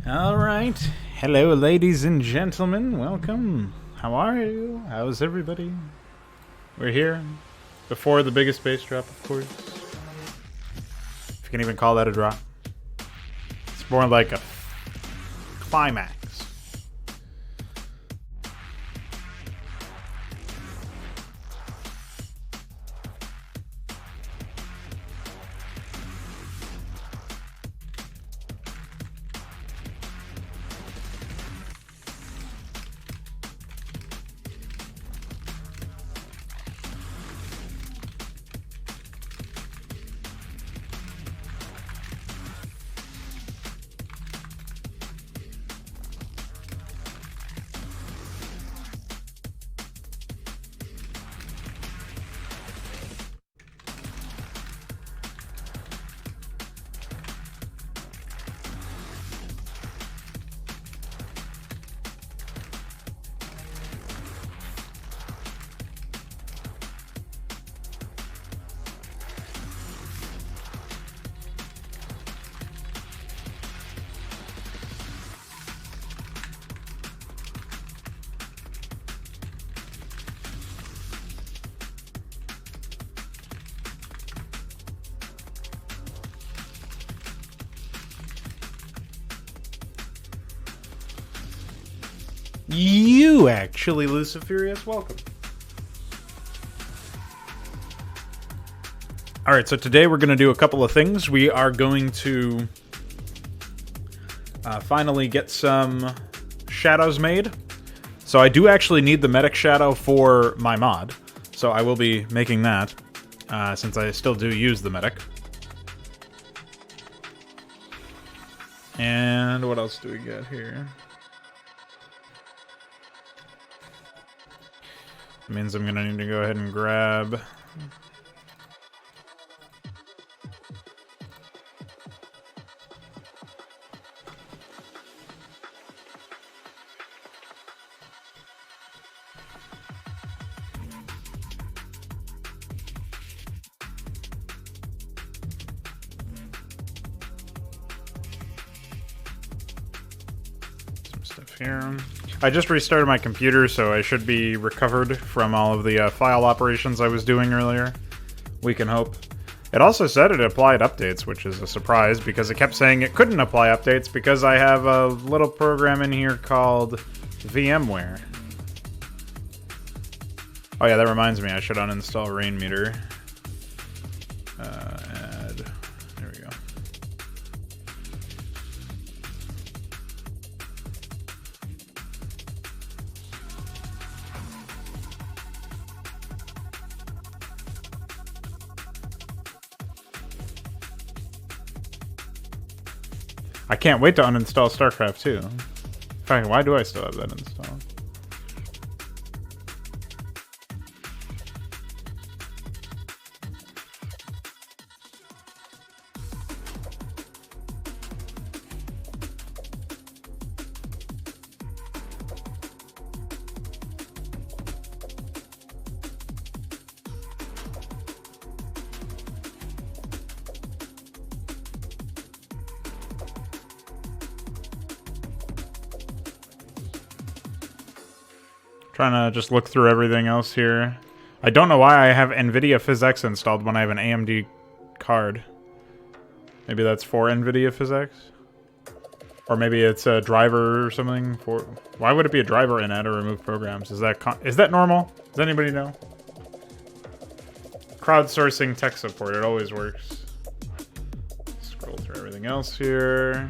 All right. Hello, ladies and gentlemen. Welcome. How are you? How's everybody? We're here before the biggest bass drop, of course. If you can even call that a drop. It's more like a climax. You actually, Luciferious, welcome. Alright, so today we're going to do a couple of things. We are going to finally get some shadows made. So I do actually need the medic shadow for my mod. So I will be making that, since I still do use the medic. And what else do we got here? Means I'm gonna need to go ahead and grab some stuff here. I just restarted my computer, so I should be recovered from all of the file operations I was doing earlier. We can hope. It also said it applied updates, which is a surprise, because it kept saying it couldn't apply updates because I have a little program in here called VMware. Oh yeah, that reminds me, I should uninstall Rainmeter. Add... There we go. I can't wait to uninstall Starcraft 2. In fact, why do I still have that installed? Trying to just look through everything else here. I don't know why I have NVIDIA PhysX installed when I have an AMD card. Maybe that's for NVIDIA PhysX? Or maybe it's a driver or something for... Why would it be a driver in add or remove programs? Is that normal? Does anybody know? Crowdsourcing tech support, it always works. Scroll through everything else here.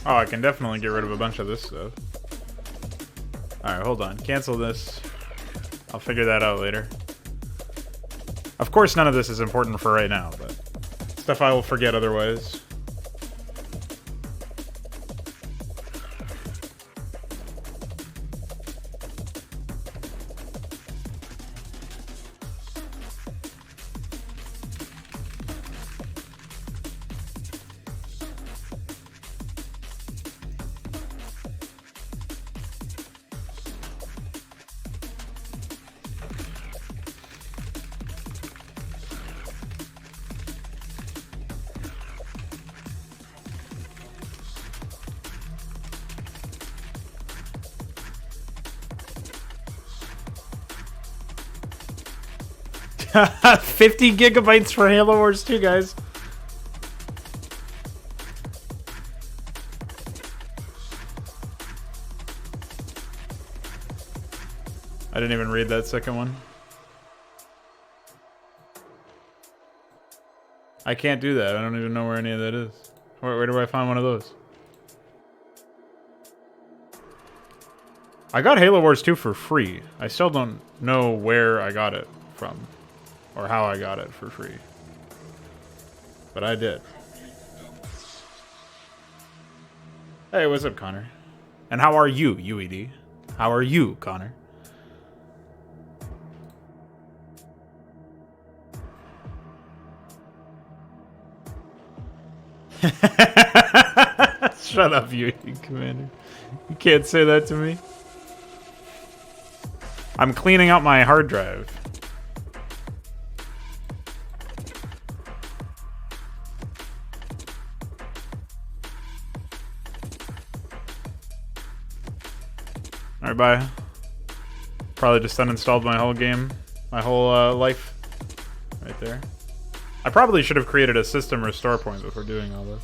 Oh, I can definitely get rid of a bunch of this stuff. Alright, hold on. Cancel this. I'll figure that out later. Of course, none of this is important for right now, but stuff I will forget otherwise. 50 gigabytes for Halo Wars 2, guys. I didn't even read that second one. I can't do that. I don't even know where any of that is. Where do I find one of those? I got Halo Wars 2 for free. I still don't know where I got it from. Or how I got it for free. But I did. Hey, what's up, Connor? And how are you, UED? How are you, Connor? Shut up, UED Commander. You can't say that to me. I'm cleaning out my hard drive. Alright, bye. Probably just uninstalled my whole game. My whole life. Right there. I probably should have created a system restore point before doing all this.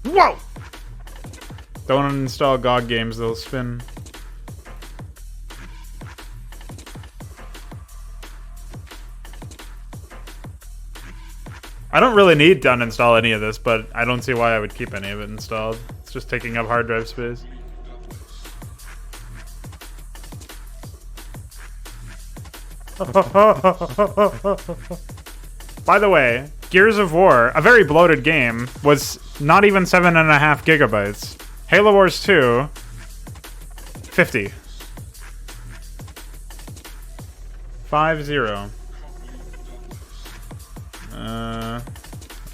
Whoa! Don't uninstall GOG games, they'll spin. I don't really need to uninstall any of this, but I don't see why I would keep any of it installed. It's just taking up hard drive space. By the way, Gears of War, a very bloated game, was not even 7.5 gigabytes. Halo Wars 2, 50. 50.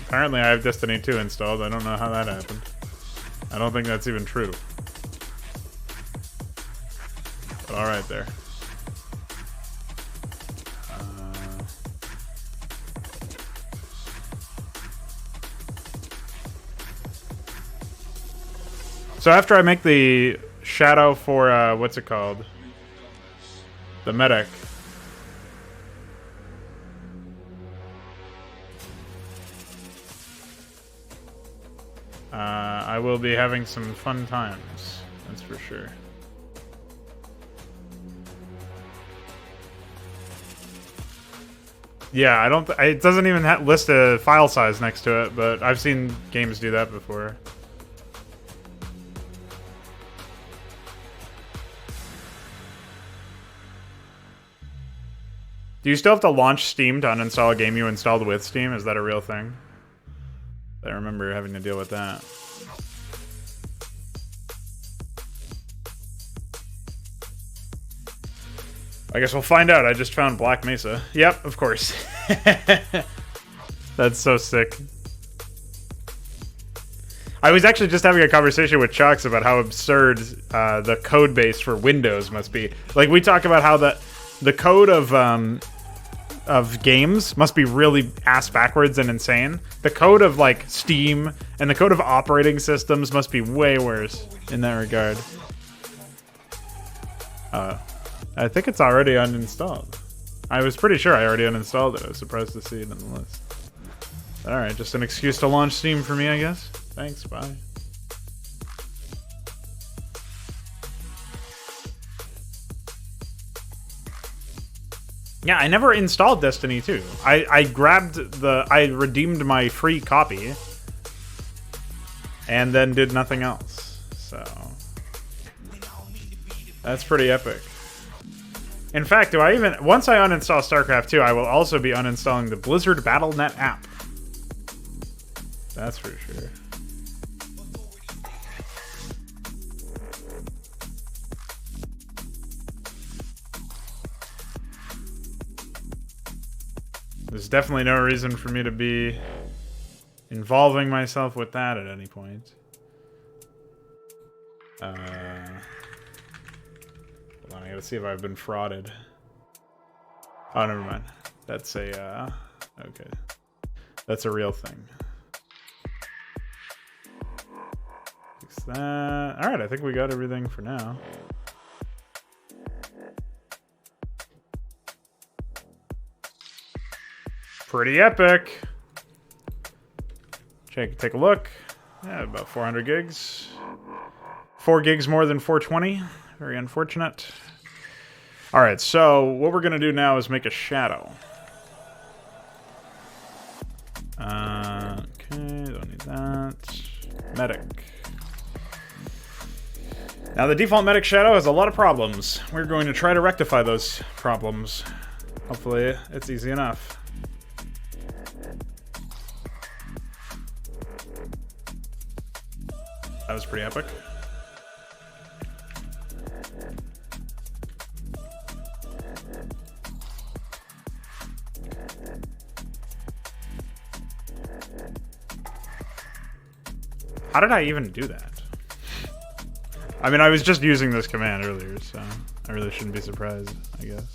Apparently I have Destiny 2 installed. I don't know how that happened. I don't think that's even true. But alright there. So after I make the shadow for, what's it called? The medic. I will be having some fun times, that's for sure. Yeah, I don't. It doesn't even list a file size next to it, but I've seen games do that before. Do you still have to launch Steam to uninstall a game you installed with Steam? Is that a real thing? I remember having to deal with that. I guess we'll find out. I just found Black Mesa. Yep, of course. That's so sick. I was actually just having a conversation with Chucks about how absurd the code base for Windows must be. Like, we talk about how the code of games must be really ass backwards and insane. The code of like Steam and the code of operating systems must be way worse in that regard. I think it's already uninstalled. I was pretty sure I already uninstalled it. I was surprised to see it on the list. Alright, just an excuse to launch Steam for me, I guess. Thanks, bye. Yeah, I never installed Destiny 2. I redeemed my free copy and then did nothing else. So that's pretty epic. In fact, once I uninstall Starcraft 2, I will also be uninstalling the Blizzard Battle.net app. That's for sure. There's definitely no reason for me to be involving myself with that at any point. Hold on, I gotta see if I've been frauded. Oh, never mind. That's a, okay. That's a real thing. Fix that. Alright, I think we got everything for now. Pretty epic. Take a look. Yeah, about 400 gigs. 4 gigs more than 420. Very unfortunate. Alright, so what we're going to do now is make a shadow. Okay, don't need that. Medic. Now the default medic shadow has a lot of problems. We're going to try to rectify those problems. Hopefully it's easy enough. That was pretty epic. How did I even do that? I mean, I was just using this command earlier, so I really shouldn't be surprised, I guess.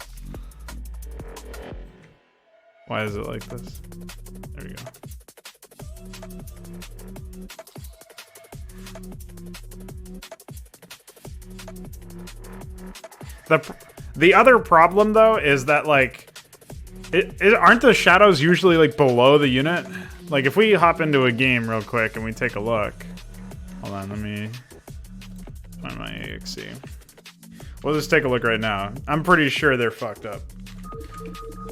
Why is it like this? There we go. The other problem, though, is that, like, aren't the shadows usually, like, below the unit? Like, if we hop into a game real quick and we take a look. Hold on, let me find my AXE. We'll just take a look right now. I'm pretty sure they're fucked up.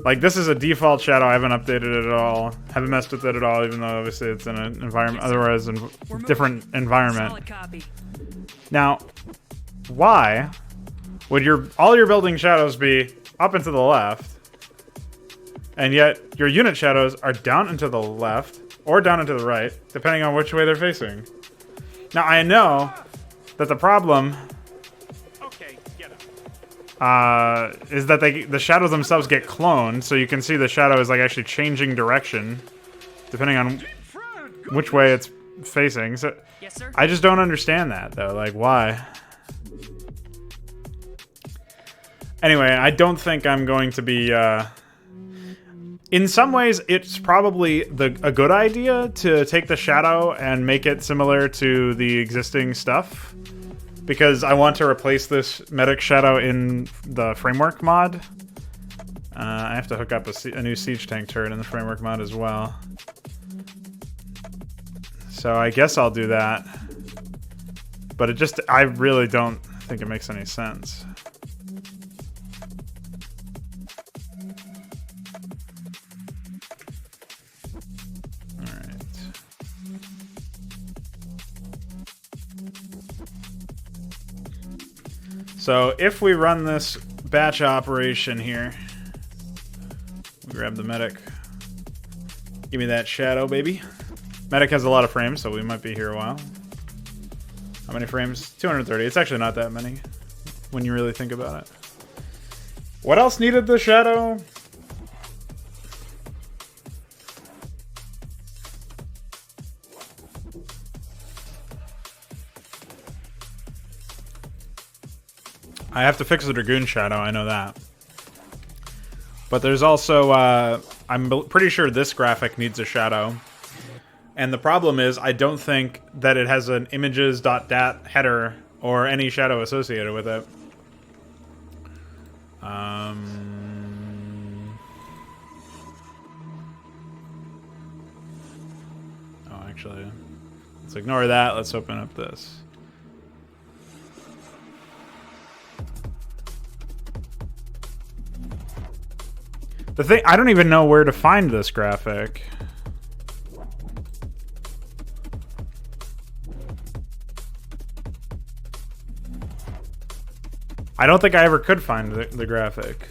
Like, this is a default shadow. I haven't updated it at all. Haven't messed with it at all, even though obviously it's in an environment, otherwise in different environment. Now, why would all your building shadows be up and to the left, and yet your unit shadows are down and to the left, or down and to the right, depending on which way they're facing? Now, I know that the problem is that the shadows themselves get cloned, so you can see the shadow is like actually changing direction depending on which way it's facing. So yes, sir. I just don't understand that, though. Like, why? Anyway, I don't think I'm going to be in some ways it's probably a good idea to take the shadow and make it similar to the existing stuff, because I want to replace this medic shadow in the framework mod. I have to hook up a new siege tank turret in the framework mod as well. So I guess I'll do that. But I really don't think it makes any sense. So if we run this batch operation here, grab the medic. Give me that shadow, baby. Medic has a lot of frames, so we might be here a while. How many frames? 230. It's actually not that many when you really think about it. What else needed the shadow? I have to fix the Dragoon shadow, I know that. But there's also, I'm pretty sure this graphic needs a shadow. And the problem is, I don't think that it has an images.dat header or any shadow associated with it. Oh, actually, let's ignore that. Let's open up this. The thing, I don't even know where to find this graphic. I don't think I ever could find the graphic.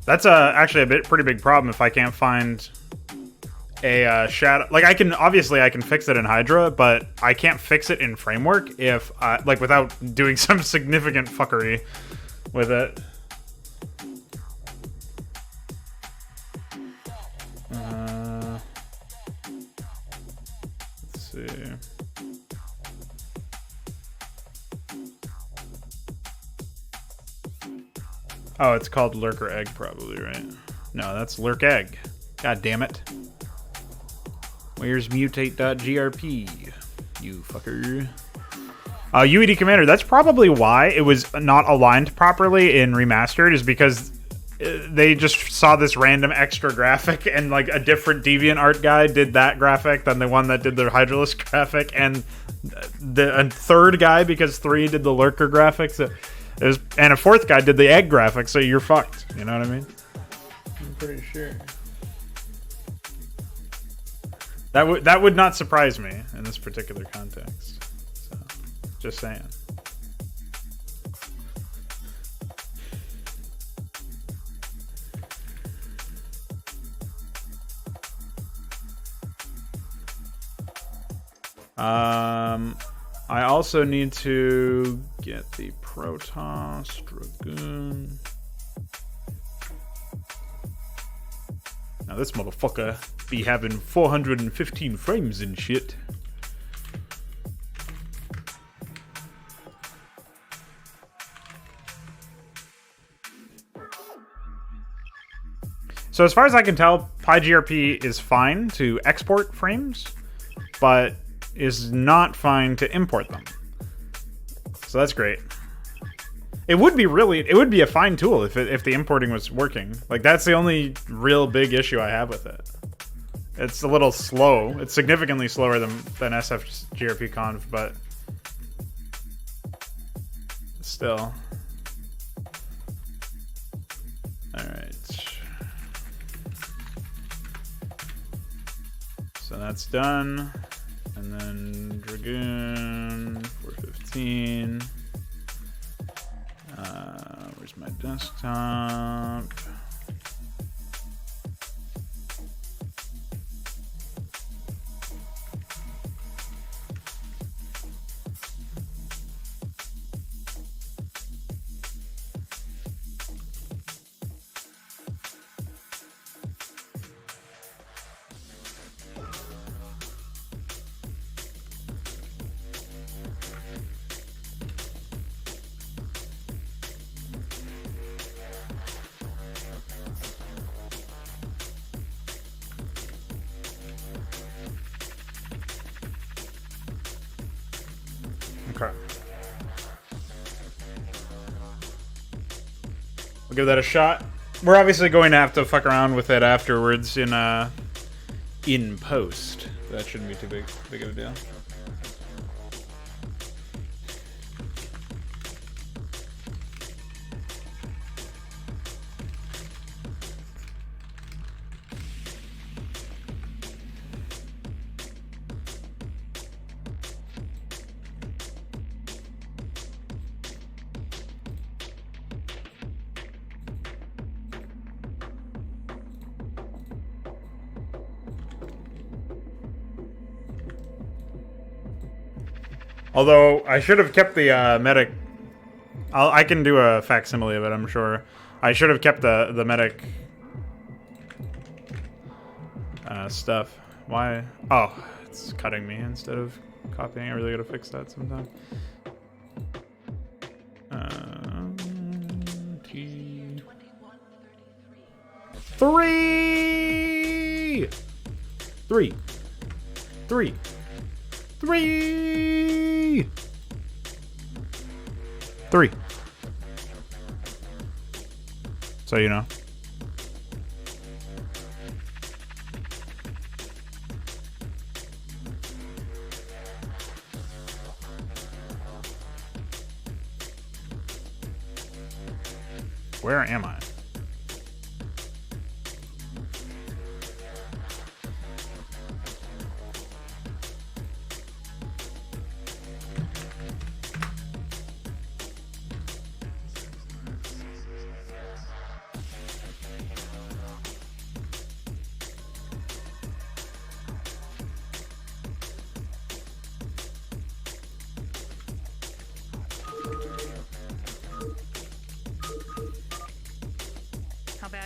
That's actually a pretty big problem if I can't find a shadow. Like I can fix it in Hydra, but I can't fix it in Framework if like without doing some significant fuckery with it. Let's see. Oh, it's called Lurker Egg, probably, right? No, that's Lurk Egg. God damn it. Where's mutate.grp? You fucker. UED Commander, that's probably why it was not aligned properly in Remastered, is because they just saw this random extra graphic and like a different DeviantArt guy did that graphic than the one that did the Hydralisk graphic, and a third guy, because 3 did the Lurker graphics. And a fourth guy did the egg graphic, so you're fucked. You know what I mean? I'm pretty sure. That would not surprise me in this particular context. So, just saying. I also need to get the Protoss Dragoon. Now this motherfucker be having 415 frames and shit. So as far as I can tell, PyGRP is fine to export frames, but is not fine to import them. So that's great. It would be a fine tool if the importing was working. Like that's the only real big issue I have with it. It's a little slow. It's significantly slower than sfgrpconf, but still. All right. So that's done. And then Dragoon 415. Where's my desktop? Okay. We'll give that a shot. We're obviously going to have to fuck around with it afterwards in post. That shouldn't be too big of a deal. Although, I should have kept the medic... I can do a facsimile of it, I'm sure. I should have kept the medic... stuff. Why? Oh, it's cutting me instead of copying. I really gotta fix that sometime. Three! 3. So you know. Where am I?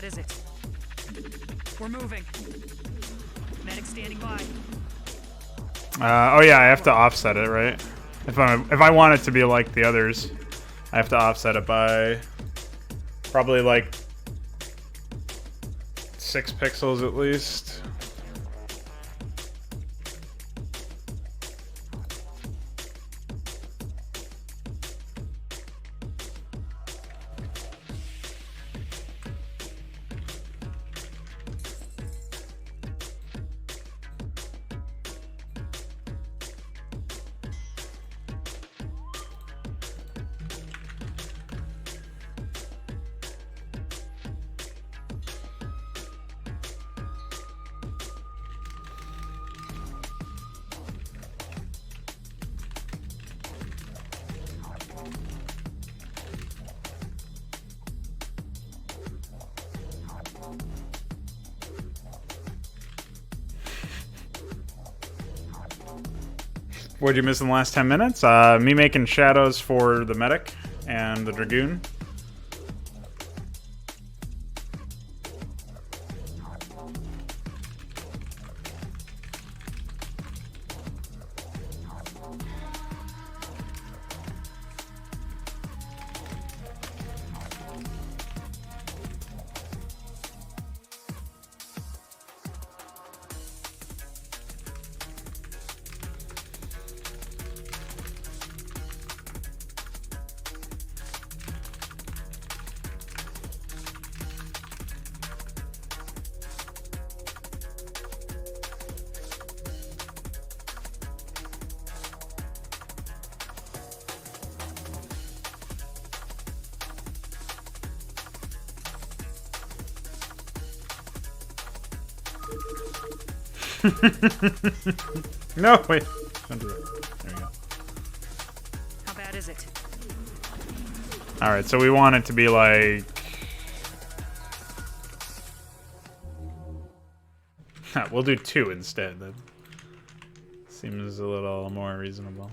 bad is it? We're moving. Medic standing by. Oh yeah, I have to offset it, right? If I want it to be like the others, I have to offset it by probably like 6 pixels at least. What'd you miss in the last 10 minutes? Me making shadows for the medic and the dragoon. No, wait. Don't do that. There you go. How bad is it? Alright, so we want it to be like... we'll do 2 instead. That seems a little more reasonable.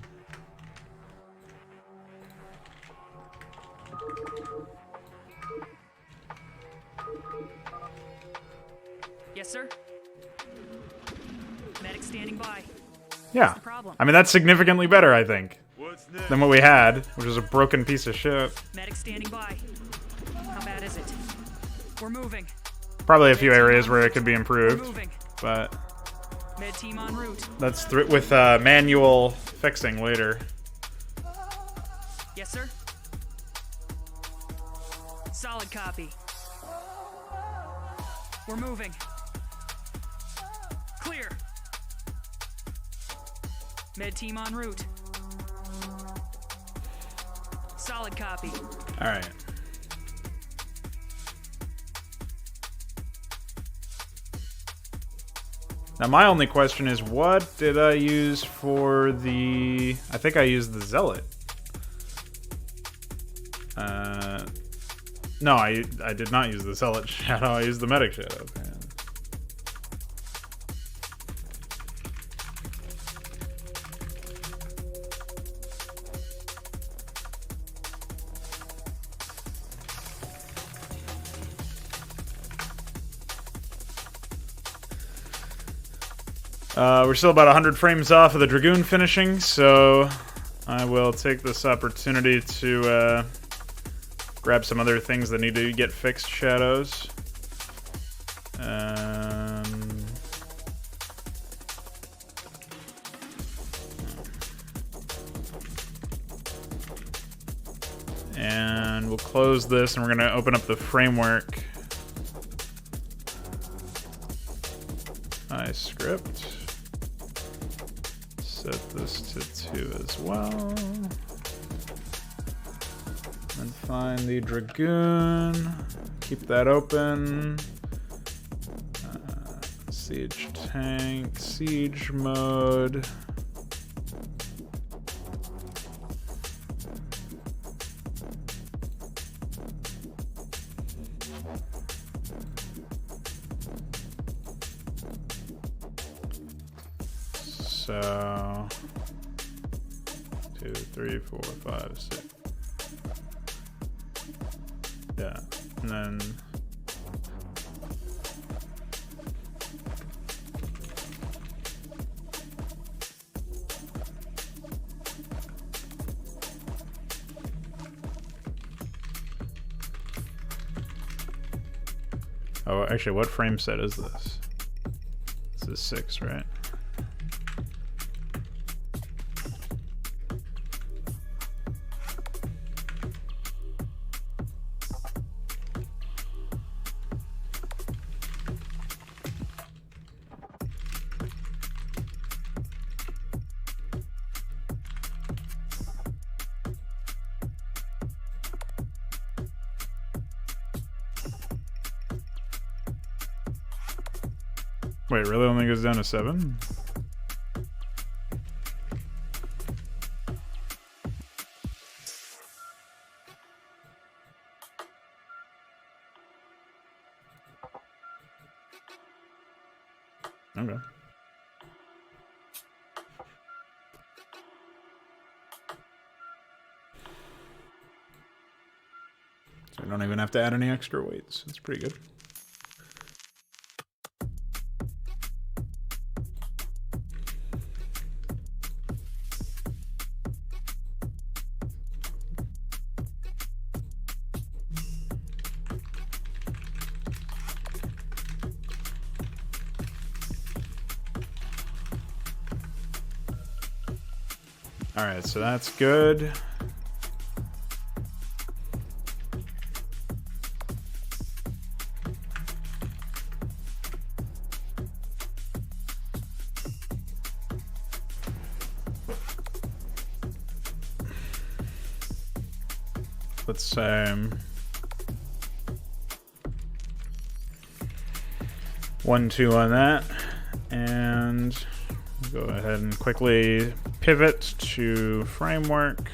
Yes, sir. Medic standing by. Yeah. I mean, that's significantly better, I think, than what we had, which was a broken piece of shit. Medic standing by. How bad is it? We're moving. Probably a few areas where it could be improved, but Med team en route. that's with manual fixing later. Yes, sir. Solid copy. We're moving. Clear. Med team en route. Solid copy. All right. Now my only question is, what did I use for the... I think I used the Zealot. No, I did not use the Zealot shadow, I used the Medic shadow. Okay. We're still about 100 frames off of the Dragoon finishing, so I will take this opportunity to grab some other things that need to get fixed shadows. And we'll close this, and we're going to open up the framework. iScript. Set this to 2 as well. And find the Dragoon. Keep that open. Siege tank, siege mode. So 2, 3, 4, 5, 6. Yeah, and then Oh, actually, what frame set is this? This is 6, right? Wait, really only goes down to 7? Okay. So we don't even have to add any extra weights. That's pretty good. Alright, so that's good. Let's say 1, 2 on that, and go ahead and quickly pivot to framework.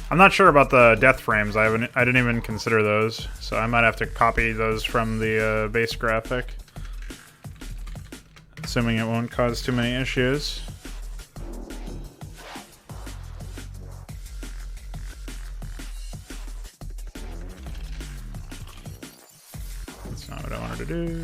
I'm not sure about the death frames. I didn't even consider those, so I might have to copy those from the base graphic, assuming it won't cause too many issues. That's not what I wanted to do.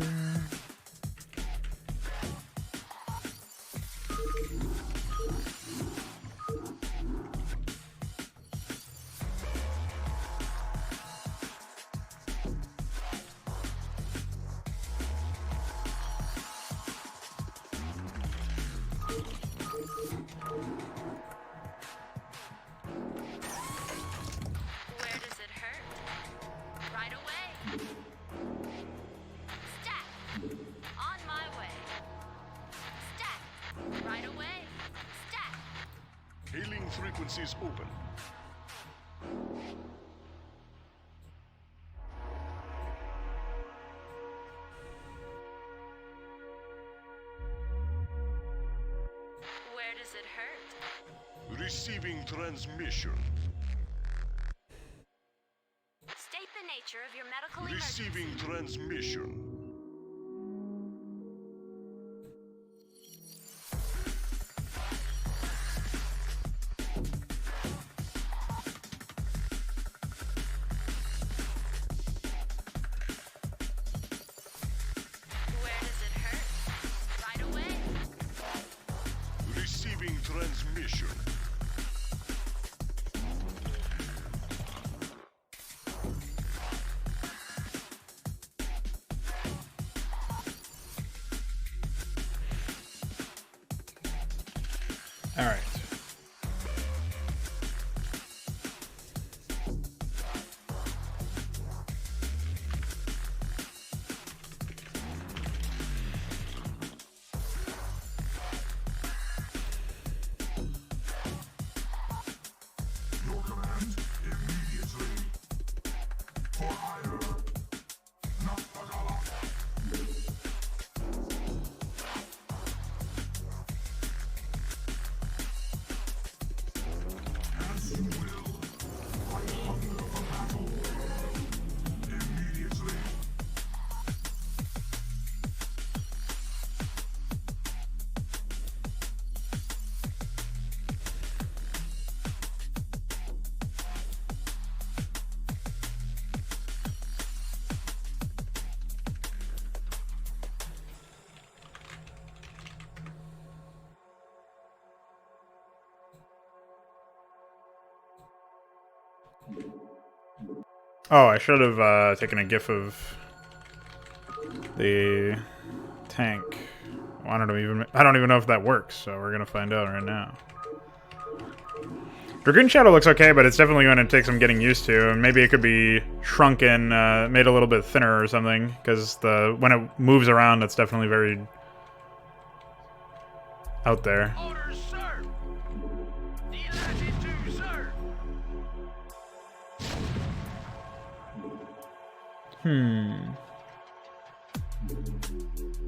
Frequencies open. Where does it hurt? Receiving transmission. State the nature of your medical Receiving emergency. transmission. Where does it hurt? Right away. Receiving transmission. All right. Oh, I should have taken a gif of the tank. Well, I don't even know if that works, so we're gonna find out right now. Dragoon Shadow looks okay, but it's definitely going to take some getting used to, and maybe it could be shrunken, made a little bit thinner or something, because when it moves around, it's definitely very out there. Orders, sir. Delighted to, sir.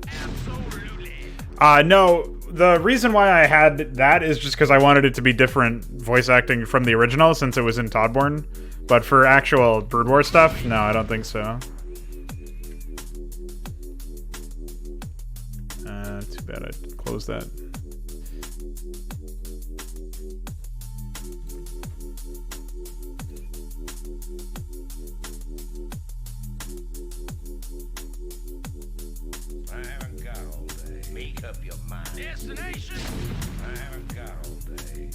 Absolutely. No, the reason why I had that is just because I wanted it to be different voice acting from the original, since it was in Todborne. But for actual Brood War stuff, no, I don't think so. Too bad I closed that. I haven't got all day. Make up your mind. Destination? I haven't got all day.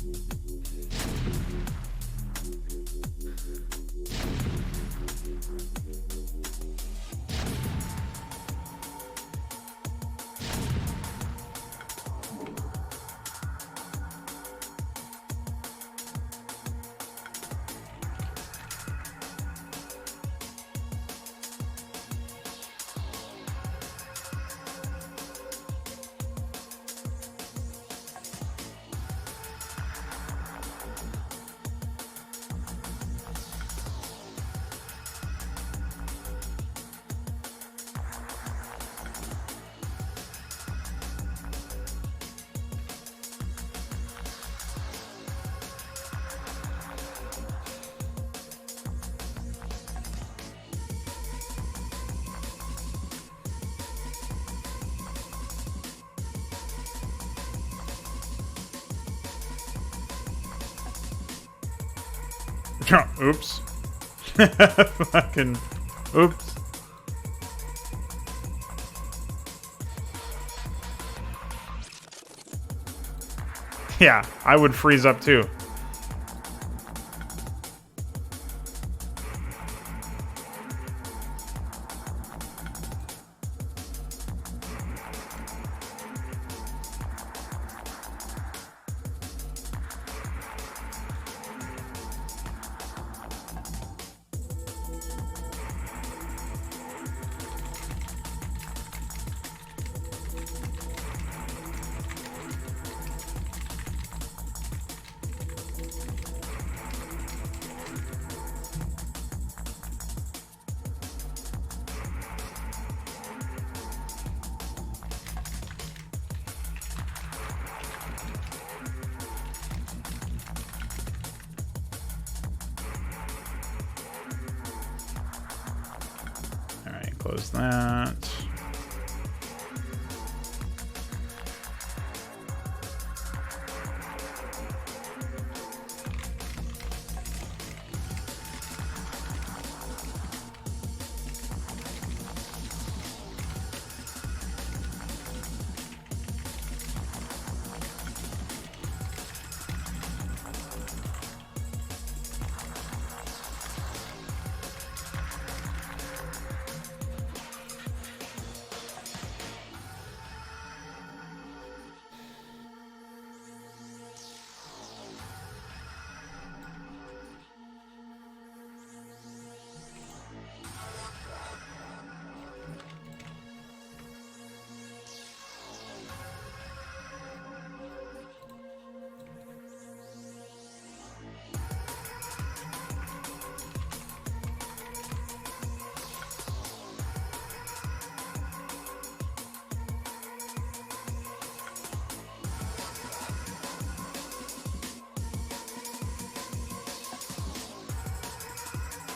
Oops. Fucking. Oops. Yeah, I would freeze up too. Close that.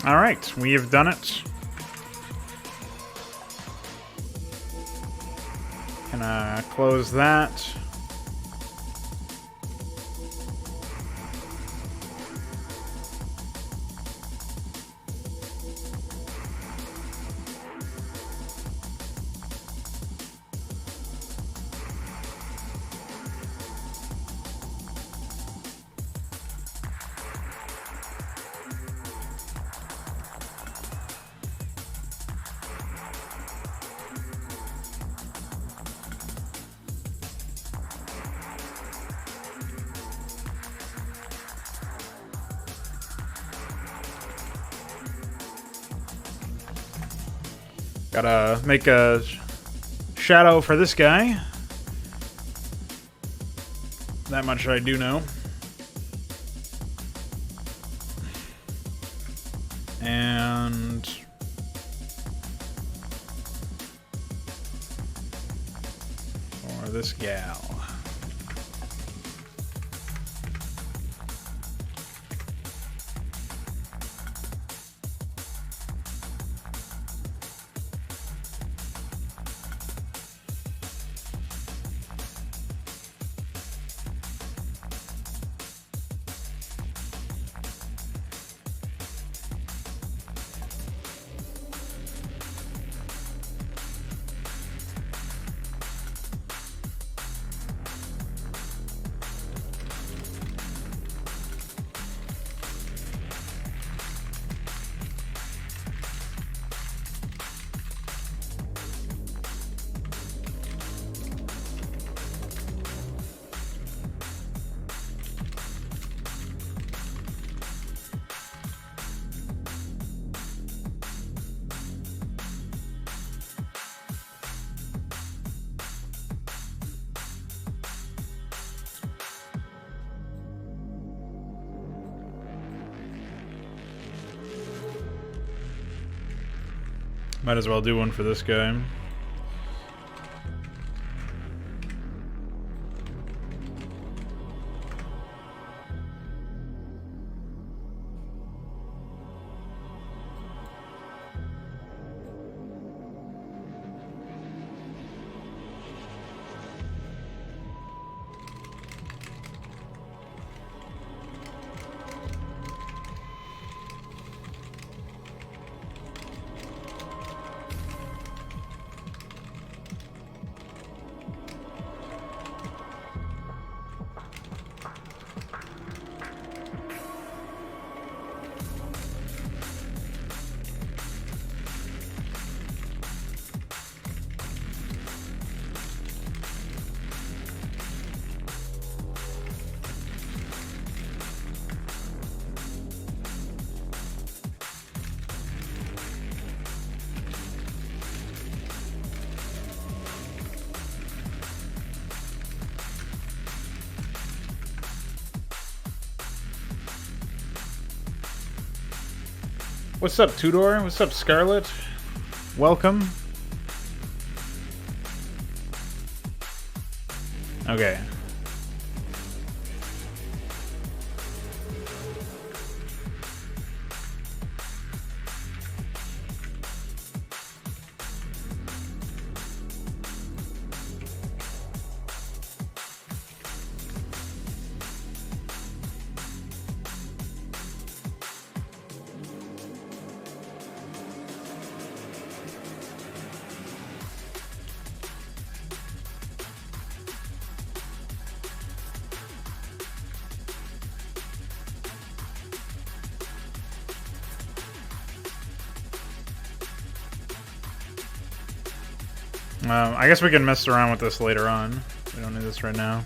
All right, we have done it. Gonna close that. Gotta make a shadow for this guy. That much I do know. And for this gal. Might as well do one for this guy. What's up, Tudor? What's up, Scarlet? Welcome. Okay. I guess we can mess around with this later on. We don't need this right now.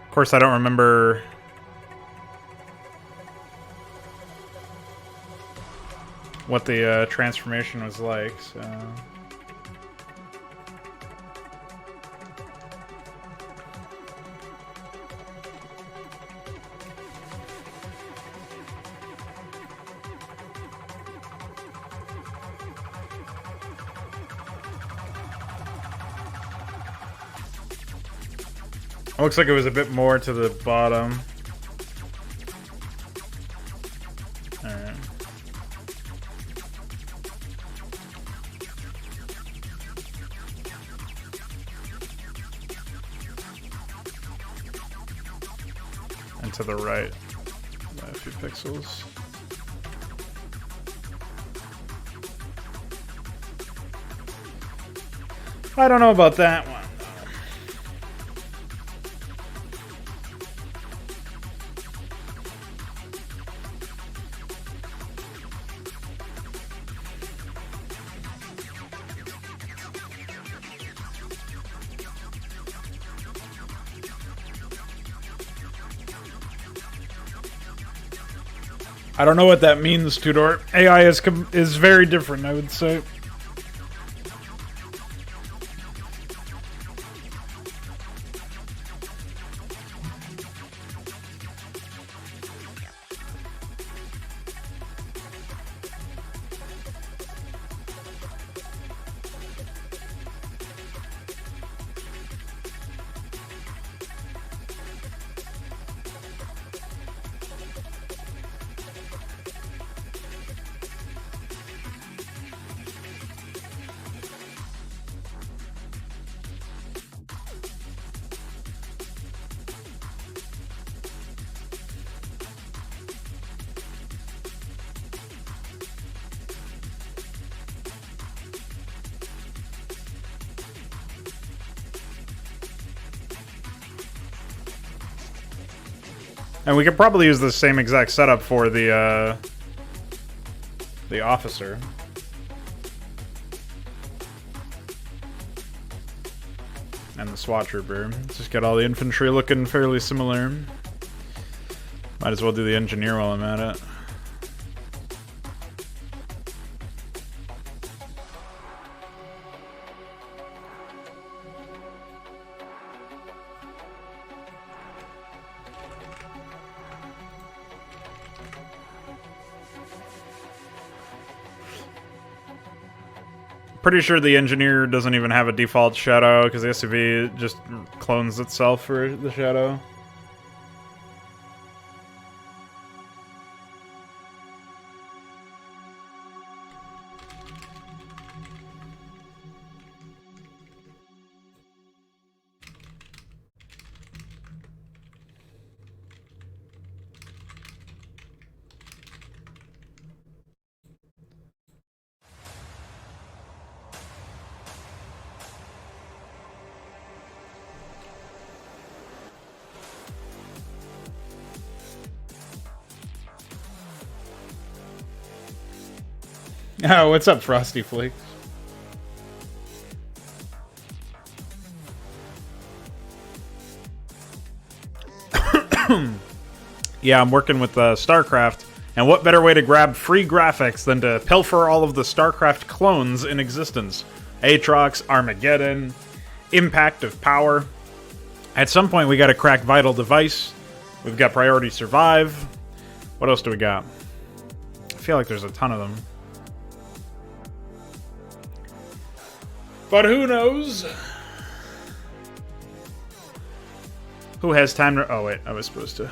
Of course, I don't remember what the transformation was like, so... Looks like it was a bit more to the bottom. Alright. to the right by a few pixels. I don't know about that one. I don't know what that means, Tudor. AI is very different, I would say. And we could probably use the same exact setup for the officer. And the SWAT trooper. Let's just get all the infantry looking fairly similar. Might as well do the engineer while I'm at it. Pretty sure the engineer doesn't even have a default shadow because the SUV just clones itself for the shadow. Oh, what's up, Frosty Flakes? Yeah, I'm working with Starcraft, and what better way to grab free graphics than to pilfer all of the Starcraft clones in existence? Aatrox, Armageddon, Impact of Power. At some point, we got to crack Vital Device. We've got Priority Survive. What else do we got? I feel like there's a ton of them. But who knows? Who has time to... Oh, wait. I was supposed to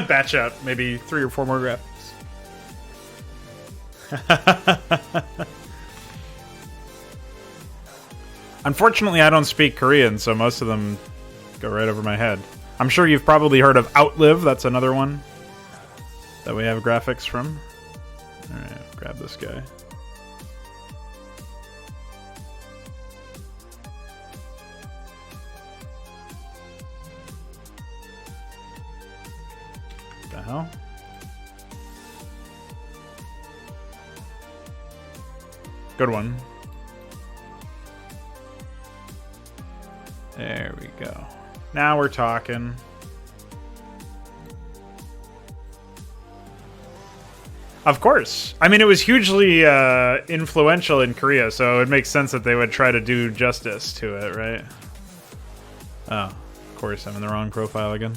batch out maybe 3 or 4 more graphics. Unfortunately, I don't speak Korean, so most of them go right over my head. I'm sure you've probably heard of Outlive. That's another one that we have graphics from. Alright, grab this guy. The hell? Good one. There we go. Now we're talking. Of course. I mean, it was hugely influential in Korea, so it makes sense that they would try to do justice to it, right? Oh, of course, I'm in the wrong profile again.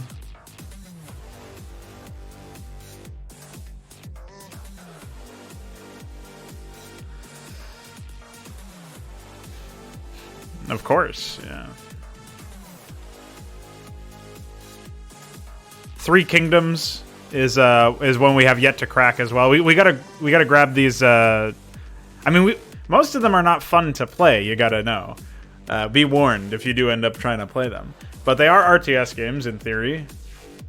Of course, yeah. Three Kingdoms is one we have yet to crack as well. We gotta grab these. I mean, most of them are not fun to play. You gotta know. Be warned if you do end up trying to play them. But they are RTS games in theory.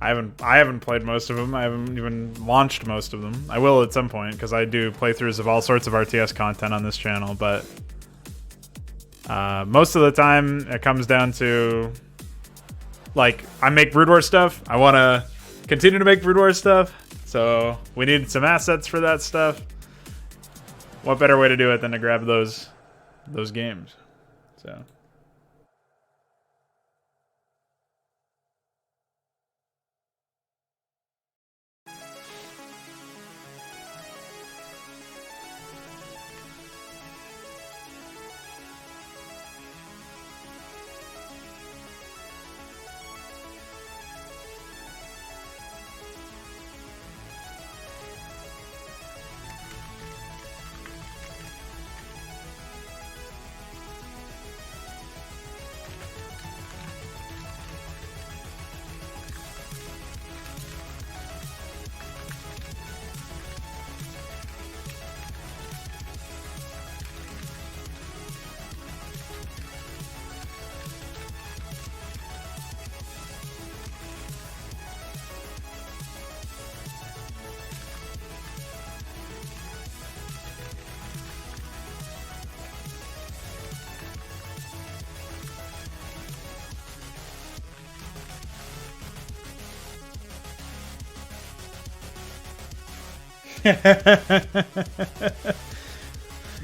I haven't played most of them. I haven't even launched most of them. I will at some point because I do playthroughs of all sorts of RTS content on this channel, but most of the time it comes down to like I make Brood War stuff. I want to continue to make Brood War stuff, so we need some assets for that stuff. What better way to do it than to grab those games? So.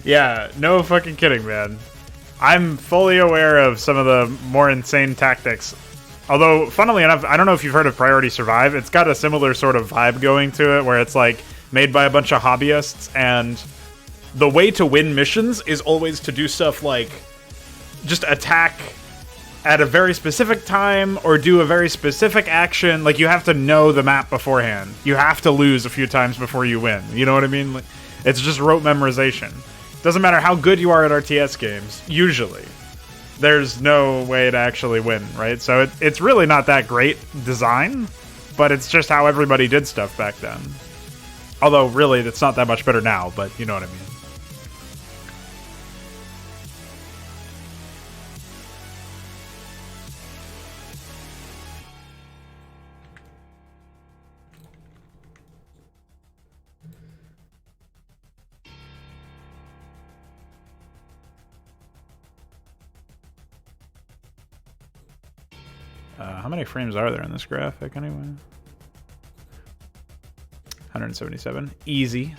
Yeah, no fucking kidding, man. I'm fully aware of some of the more insane tactics. Although, funnily enough, I don't know if you've heard of Priority Survive. It's got a similar sort of vibe going to it, where it's like made by a bunch of hobbyists, and the way to win missions is always to do stuff like just attack at a very specific time or do a very specific action. Like, you have to know the map beforehand. You have to lose a few times before you win. You know what I mean? Like, it's just rote memorization. Doesn't matter how good you are at RTS games, usually. There's no way to actually win, right? So it's really not that great design, but it's just how everybody did stuff back then. Although, really, it's not that much better now, but you know what I mean. How many frames are there in this graphic, anyway? 177. Easy.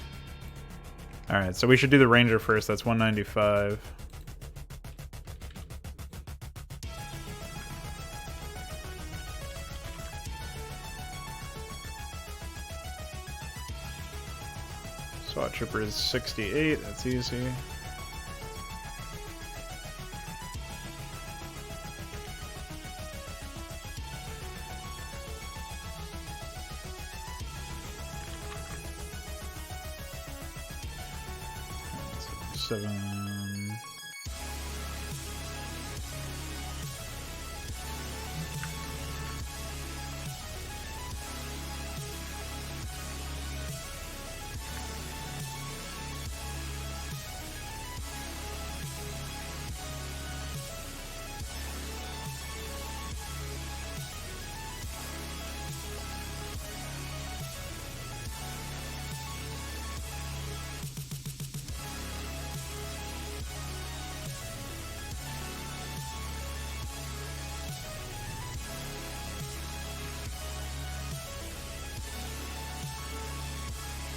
Alright, so we should do the Ranger first. That's 195. SWAT Trooper is 68. That's easy. Seven.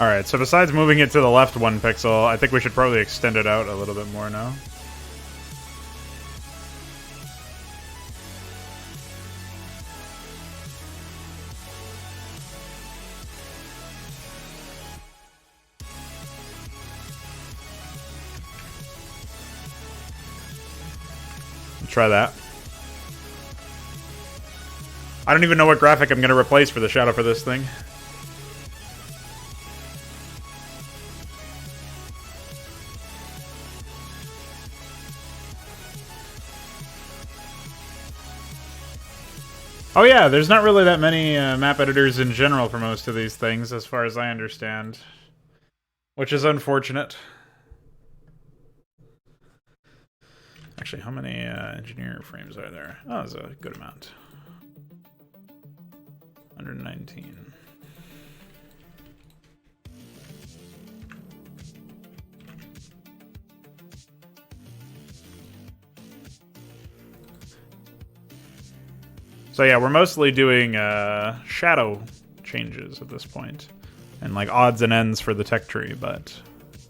Alright, so besides moving it to the left 1 pixel, I think we should probably extend it out a little bit more now. Try that. I don't even know what graphic I'm going to replace for the shadow for this thing. Oh yeah, there's not really that many map editors in general for most of these things, as far as I understand. Which is unfortunate. Actually, how many engineer frames are there? Oh, there's a good amount. 119. So yeah, we're mostly doing shadow changes at this point, and like odds and ends for the tech tree, but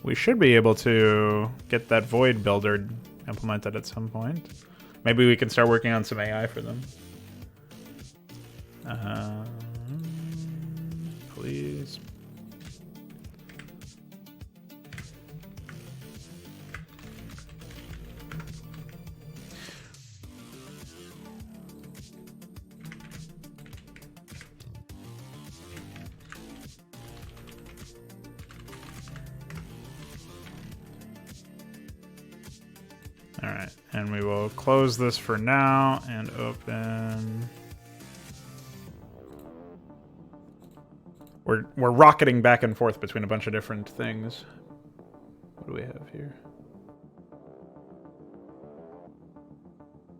we should be able to get that void builder implemented at some point. Maybe we can start working on some AI for them. Please. All right, and we will close this for now and open. We're rocketing back and forth between a bunch of different things. What do we have here?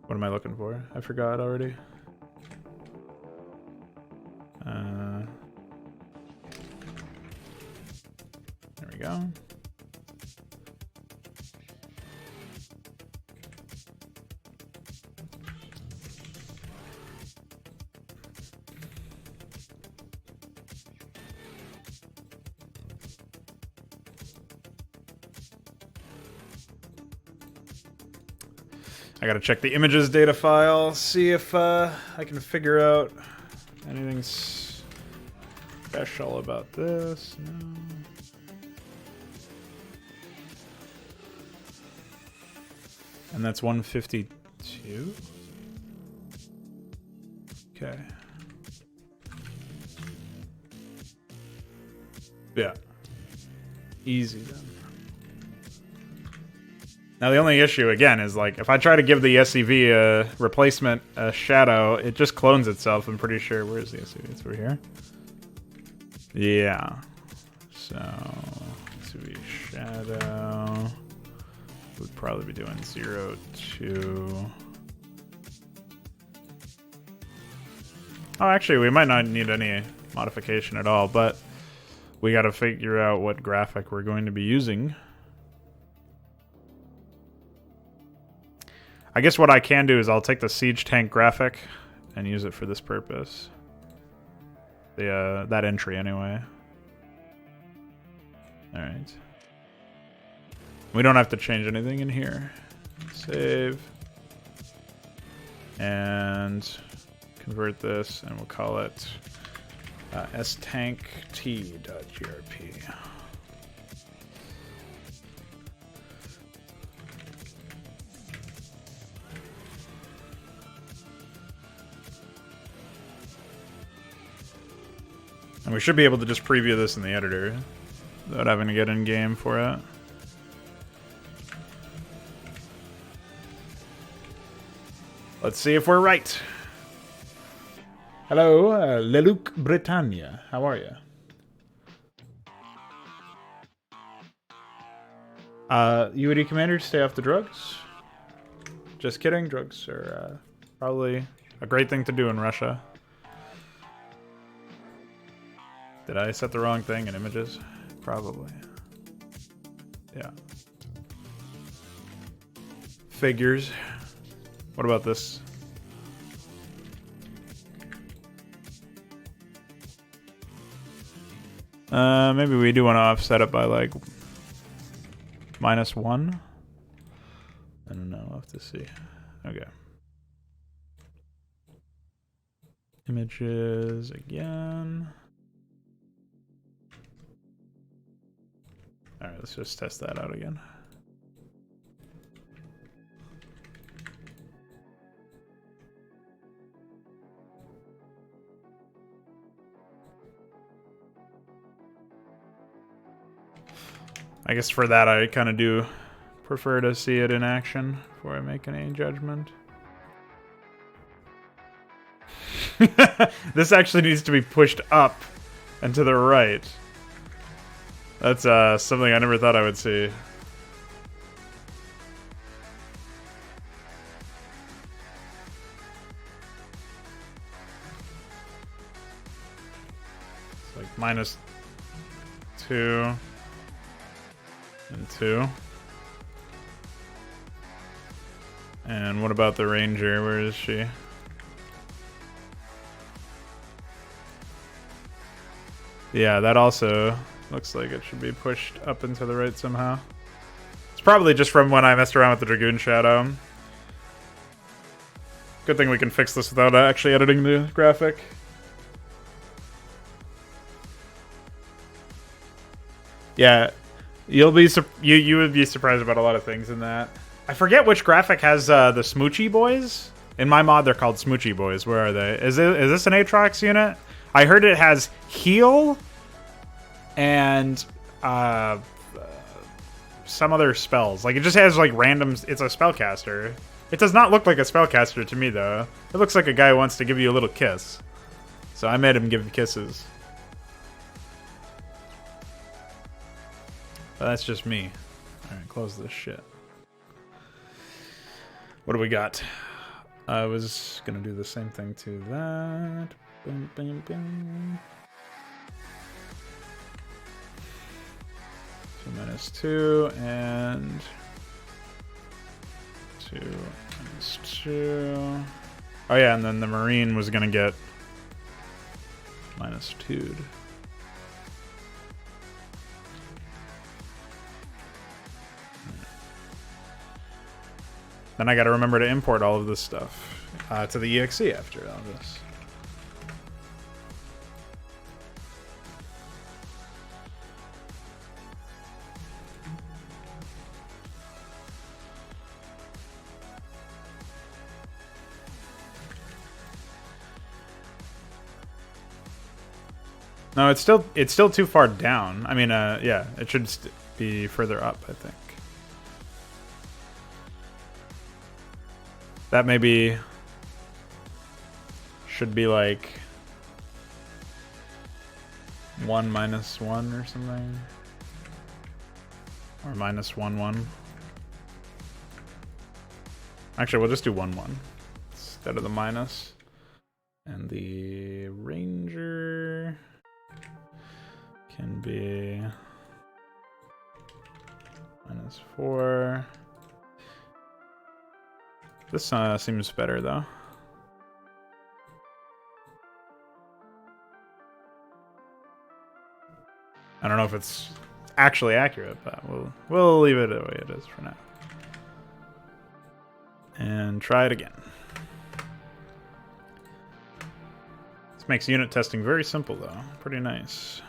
What am I looking for? I forgot already. There we go. I gotta check the images data file, see if I can figure out anything special about this. No. And that's 152? Okay. Yeah. Easy then. Now the only issue, again, is like, if I try to give the SCV a replacement shadow, it just clones itself, I'm pretty sure. Where's the SCV? It's over here. Yeah. So, SCV shadow would probably be doing 0, 2. Oh, actually, we might not need any modification at all, but we gotta figure out what graphic we're going to be using. I guess what I can do is I'll take the siege tank graphic and use it for this purpose. The that entry anyway. All right. We don't have to change anything in here. Save. And convert this, and we'll call it stankt.grp. And we should be able to just preview this in the editor without having to get in game for it. Let's see if we're right. Hello, Leluc Britannia. How are you? UAD Commander, stay off the drugs. Just kidding. Drugs are probably a great thing to do in Russia. Did I set the wrong thing in images? Probably. Yeah. Figures. What about this? Maybe we do want to offset it by like -1. I don't know. I'll have to see. Okay. Images again. Alright, let's just test that out again. I guess for that I kind of do prefer to see it in action before I make any judgment. This actually needs to be pushed up and to the right. That's something I never thought I would see. -2 and 2. And what about the Ranger? Where is she? Yeah, that also looks like it should be pushed up and to the right somehow. It's probably just from when I messed around with the Dragoon Shadow. Good thing we can fix this without actually editing the graphic. Yeah, you would be surprised about a lot of things in that. I forget which graphic has the Smoochy Boys. In my mod, they're called Smoochy Boys. Where are they? Is this an Aatrox unit? I heard it has heal and some other spells. Like, it just has like random. It's a spellcaster. It does not look like a spellcaster to me, though. It looks like a guy who wants to give you a little kiss. So I made him give kisses. But that's just me. Alright, close this shit. What do we got? I was gonna do the same thing to that. Boom, boom, boom. 2 -2 and 2 -2. Oh yeah, and then the Marine was gonna get -2'd. Then I gotta remember to import all of this stuff to the EXE after all this. No, it's still too far down. I mean, yeah, it should be further up, I think. That maybe should be like 1 -1 or something, or -1 Actually, we'll just do 1 instead of the minus. And the Ranger can be -4. This seems better, though. I don't know if it's actually accurate, but we'll leave it the way it is for now. And try it again. This makes unit testing very simple, though. Pretty nice.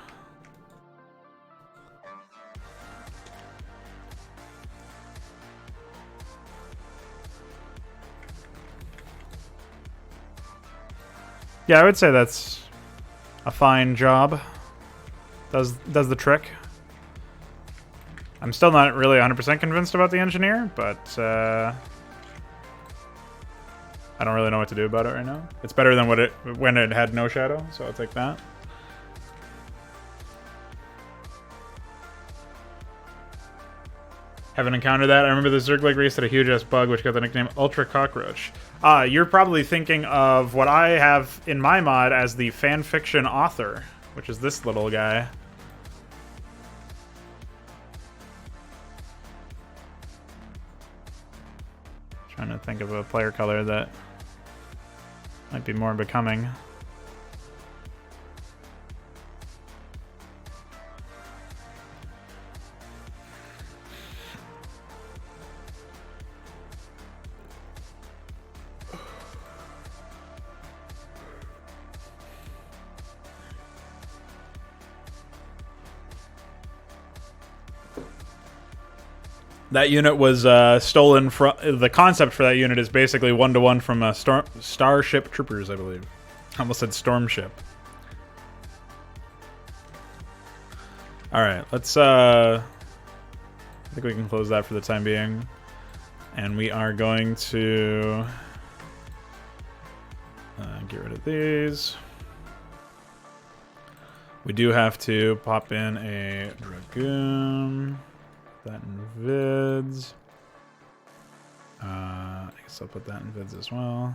Yeah, I would say that's a fine job. Does the trick. I'm still not really 100% convinced about the engineer, but I don't really know what to do about it right now. It's better than when it had no shadow, so I'll take that. Haven't encountered that. I remember the Zergleg race had a huge-ass bug, which got the nickname Ultra Cockroach. You're probably thinking of what I have in my mod as the fanfiction author, which is this little guy. Trying to think of a player color that might be more becoming. That unit was stolen from... The concept for that unit is basically 1-to-1 from Starship Troopers, I believe. I almost said Stormship. Alright, let's... I think we can close that for the time being. And we are going to... get rid of these. We do have to pop in a Dragoon... that in vids. I guess I'll put that in vids as well,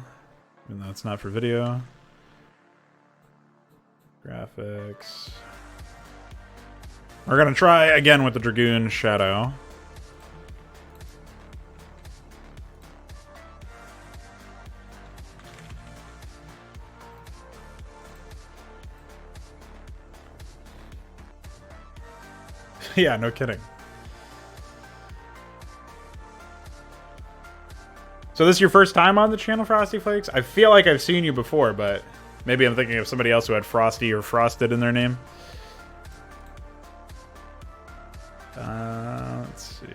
even though it's not for video. Graphics. We're gonna try again with the Dragoon Shadow. Yeah, no kidding. So this is your first time on the channel, Frosty Flakes? I feel like I've seen you before, but maybe I'm thinking of somebody else who had Frosty or Frosted in their name. Let's see.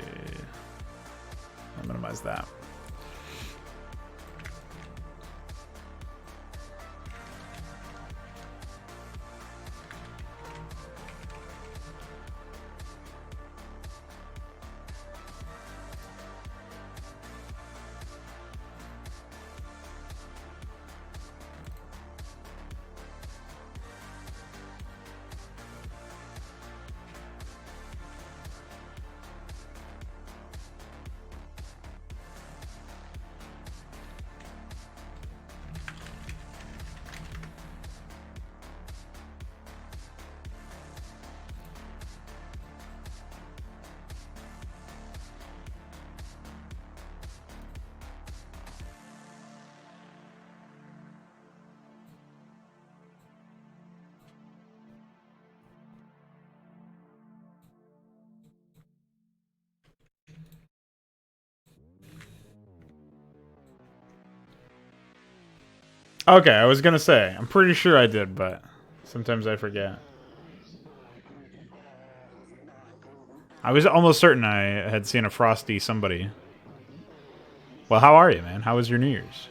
I'll minimize that. Okay, I was gonna say, I'm pretty sure I did, but sometimes I forget. I was almost certain I had seen a Frosty somebody. Well, how are you, man? How was your New Year's?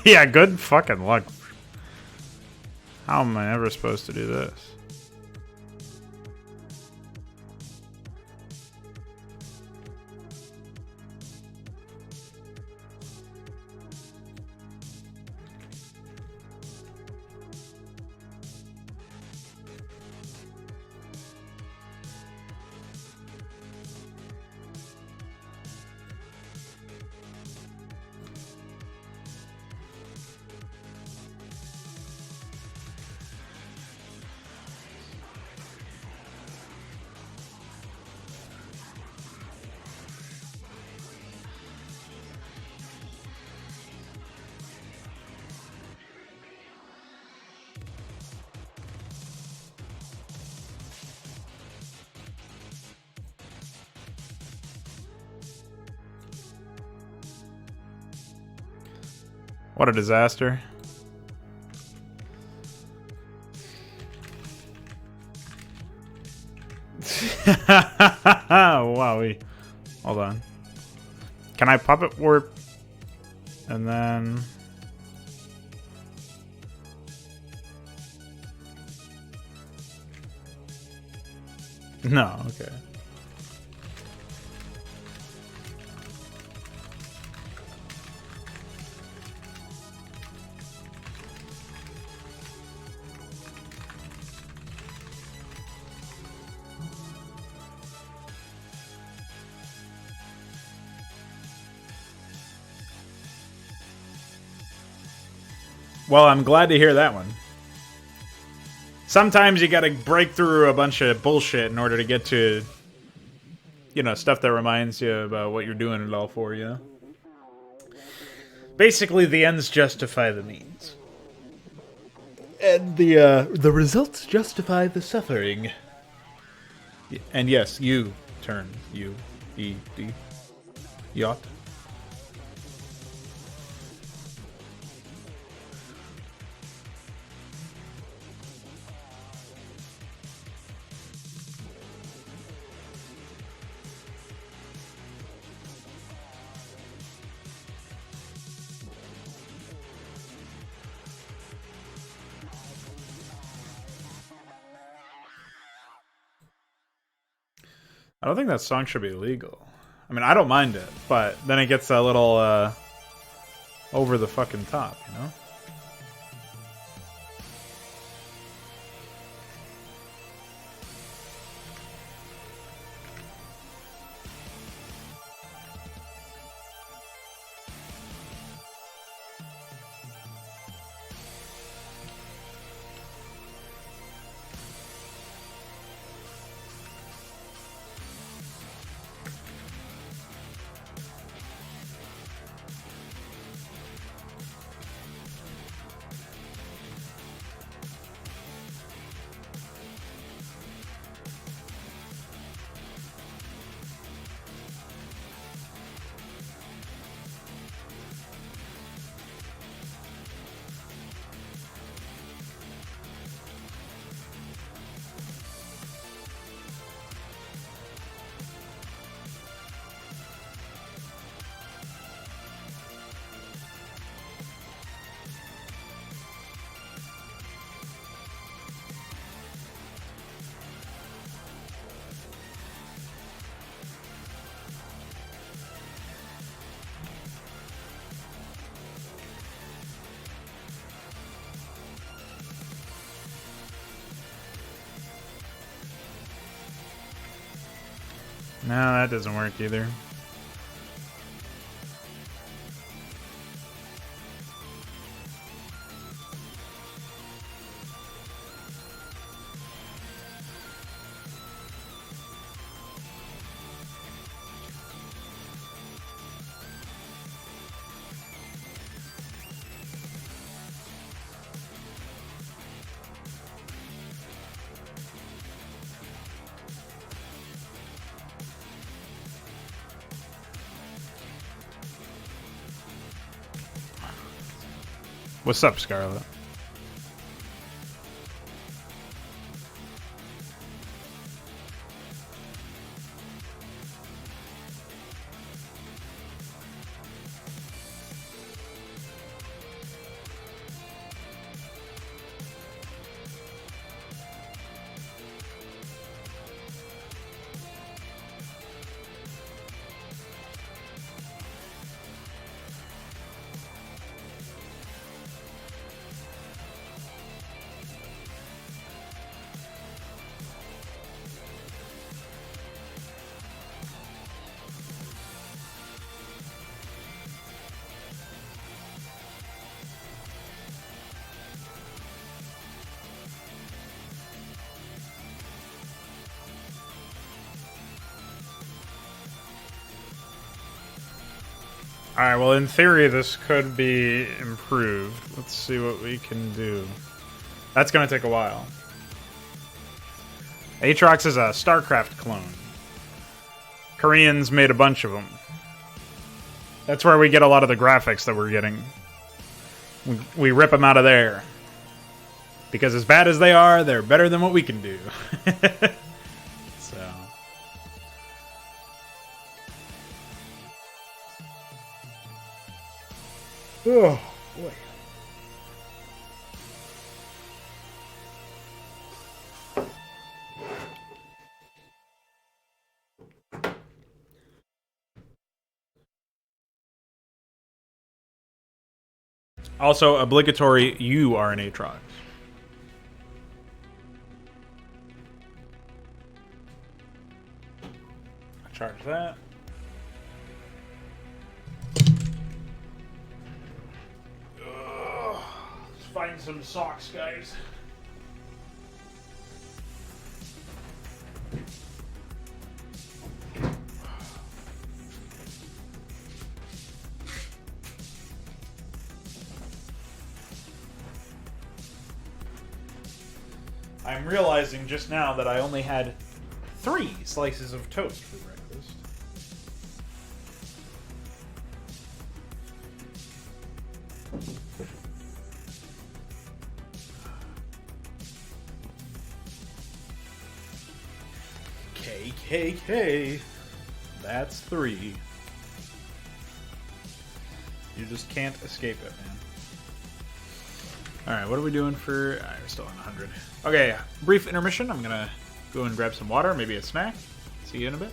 Yeah, good fucking luck. How am I ever supposed to do this? What a disaster. Wowie. Hold on. Can I puppet warp? And then... No, okay. Well, I'm glad to hear that one. Sometimes you gotta break through a bunch of bullshit in order to get to, you know, stuff that reminds you about what you're doing it all for, you know? Basically, the ends justify the means. And the results justify the suffering. And yes, you turn. You. E-D. Yacht. I don't think that song should be legal. I mean, I don't mind it, but then it gets a little over the fucking top, you know? No, that doesn't work either. What's up, Scarlet? Alright, well, in theory, this could be improved. Let's see what we can do. That's going to take a while. Aatrox is a Starcraft clone. Koreans made a bunch of them. That's where we get a lot of the graphics that we're getting. We rip them out of there. Because as bad as they are, they're better than what we can do. So... oh, boy. Also, obligatory, you are an Aatrox. Charge that. Let's find some socks, guys. I'm realizing just now that I only had 3 slices of toast for breakfast. KKK. That's 3. You just can't escape it, man. Alright, what are we doing for... we're still on 100. Okay, brief intermission. I'm gonna go and grab some water, maybe a snack. See you in a bit.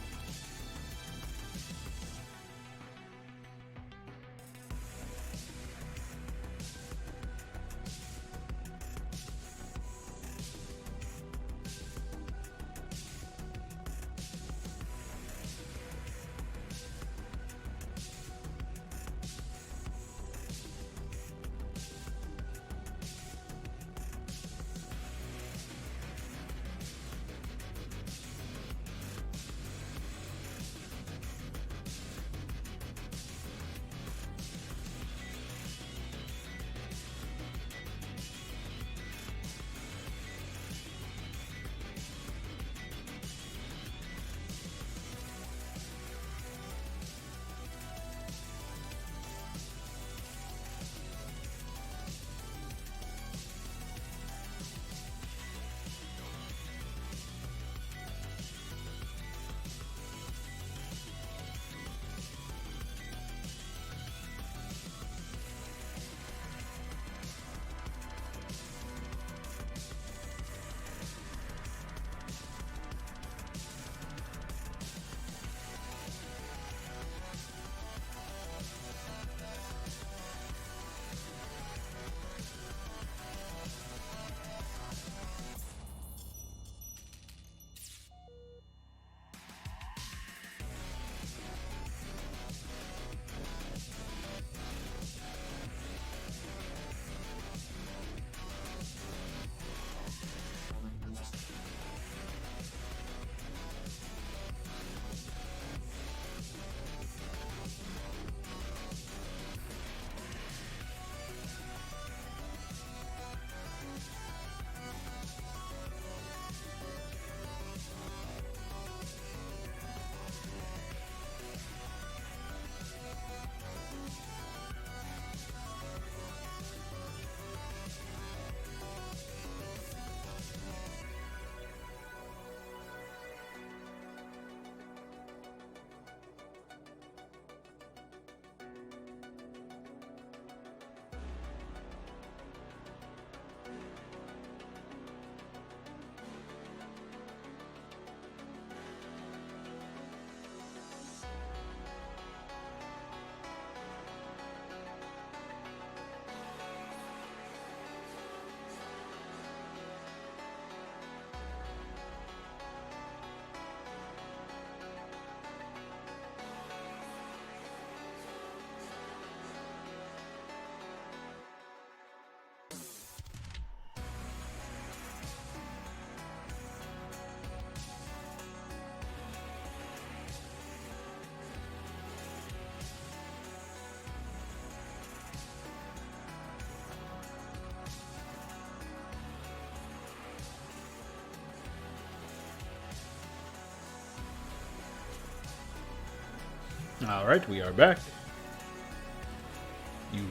Alright, we are back.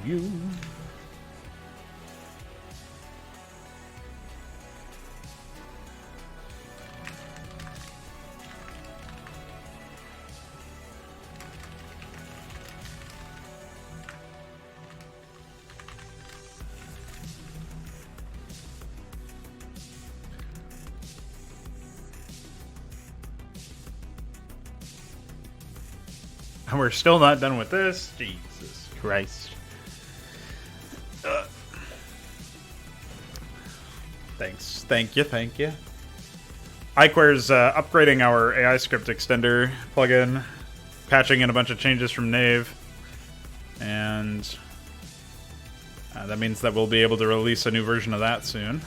You. And we're still not done with this. Jesus Christ. Thanks. Thank you. iQuare's upgrading our AI script extender plugin, patching in a bunch of changes from Nave, and that means that we'll be able to release a new version of that soon.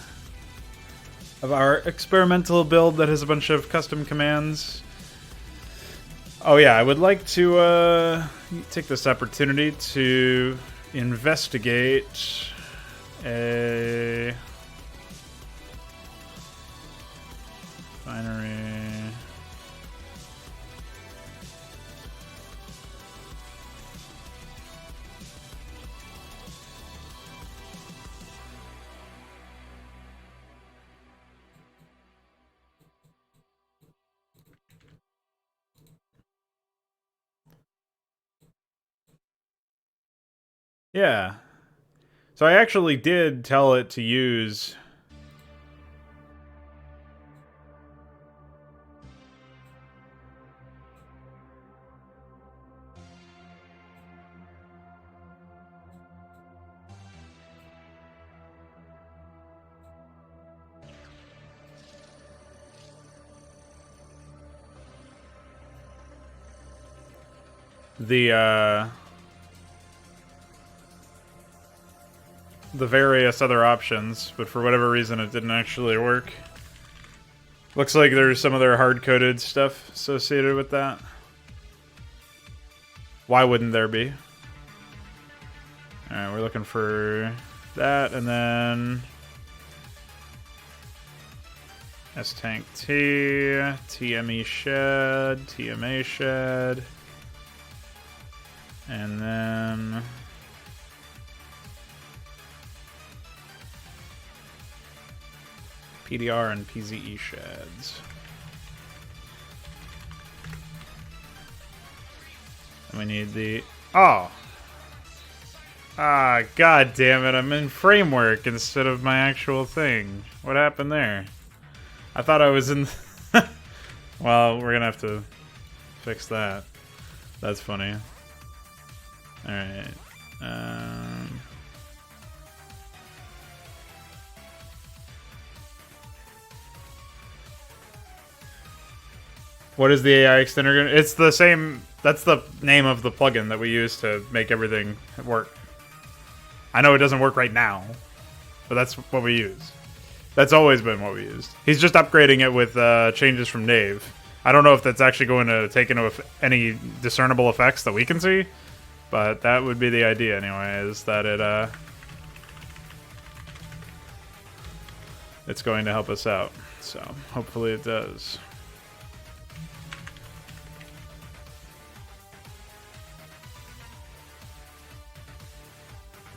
Of our experimental build that has a bunch of custom commands. Oh yeah, I would like to take this opportunity to investigate a binary. Yeah. So I actually did tell it to use the various other options, but for whatever reason it didn't actually work. Looks like there's some other hard-coded stuff associated with that. Why wouldn't there be? Alright, we're looking for that, and then S-Tank T, TME Shed, TMA Shed, and then PDR and PZE Sheds. And we need the... Oh! Ah, god damn it, I'm in framework instead of my actual thing. What happened there? I thought I was in... Well, we're gonna have to fix that. That's funny. Alright. What is the AI extender gonna... It's the same... That's the name of the plugin that we use to make everything work. I know it doesn't work right now, but that's what we use. That's always been what we used. He's just upgrading it with changes from Dave. I don't know if that's actually going to take into any discernible effects that we can see, but that would be the idea anyway, is that it's going to help us out. So hopefully it does.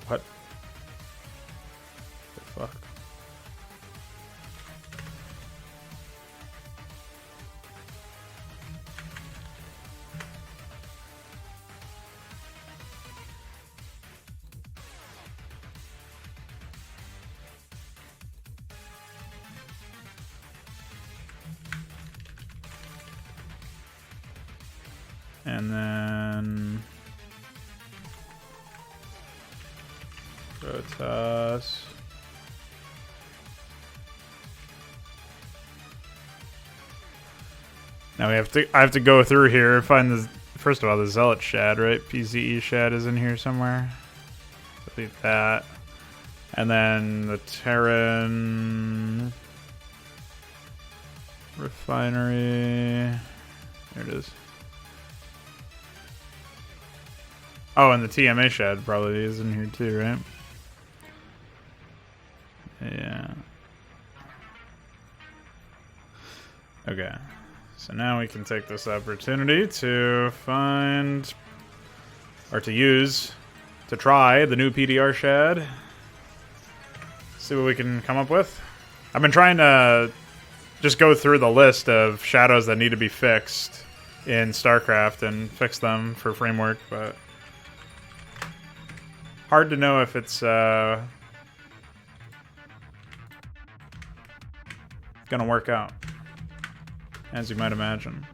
What the fuck? And then Rotas. Now I have to go through here and find the, first of all, the Zealot Shad, right? PZE Shad is in here somewhere. Delete that. And then the Terran Refinery. There it is. Oh, and the TMA Shad probably is in here too, right? Yeah. Okay. So now we can take this opportunity to find, or to use, to try the new PDR Shad. See what we can come up with. I've been trying to just go through the list of shadows that need to be fixed in Starcraft and fix them for framework, but hard to know if it's gonna work out, as you might imagine.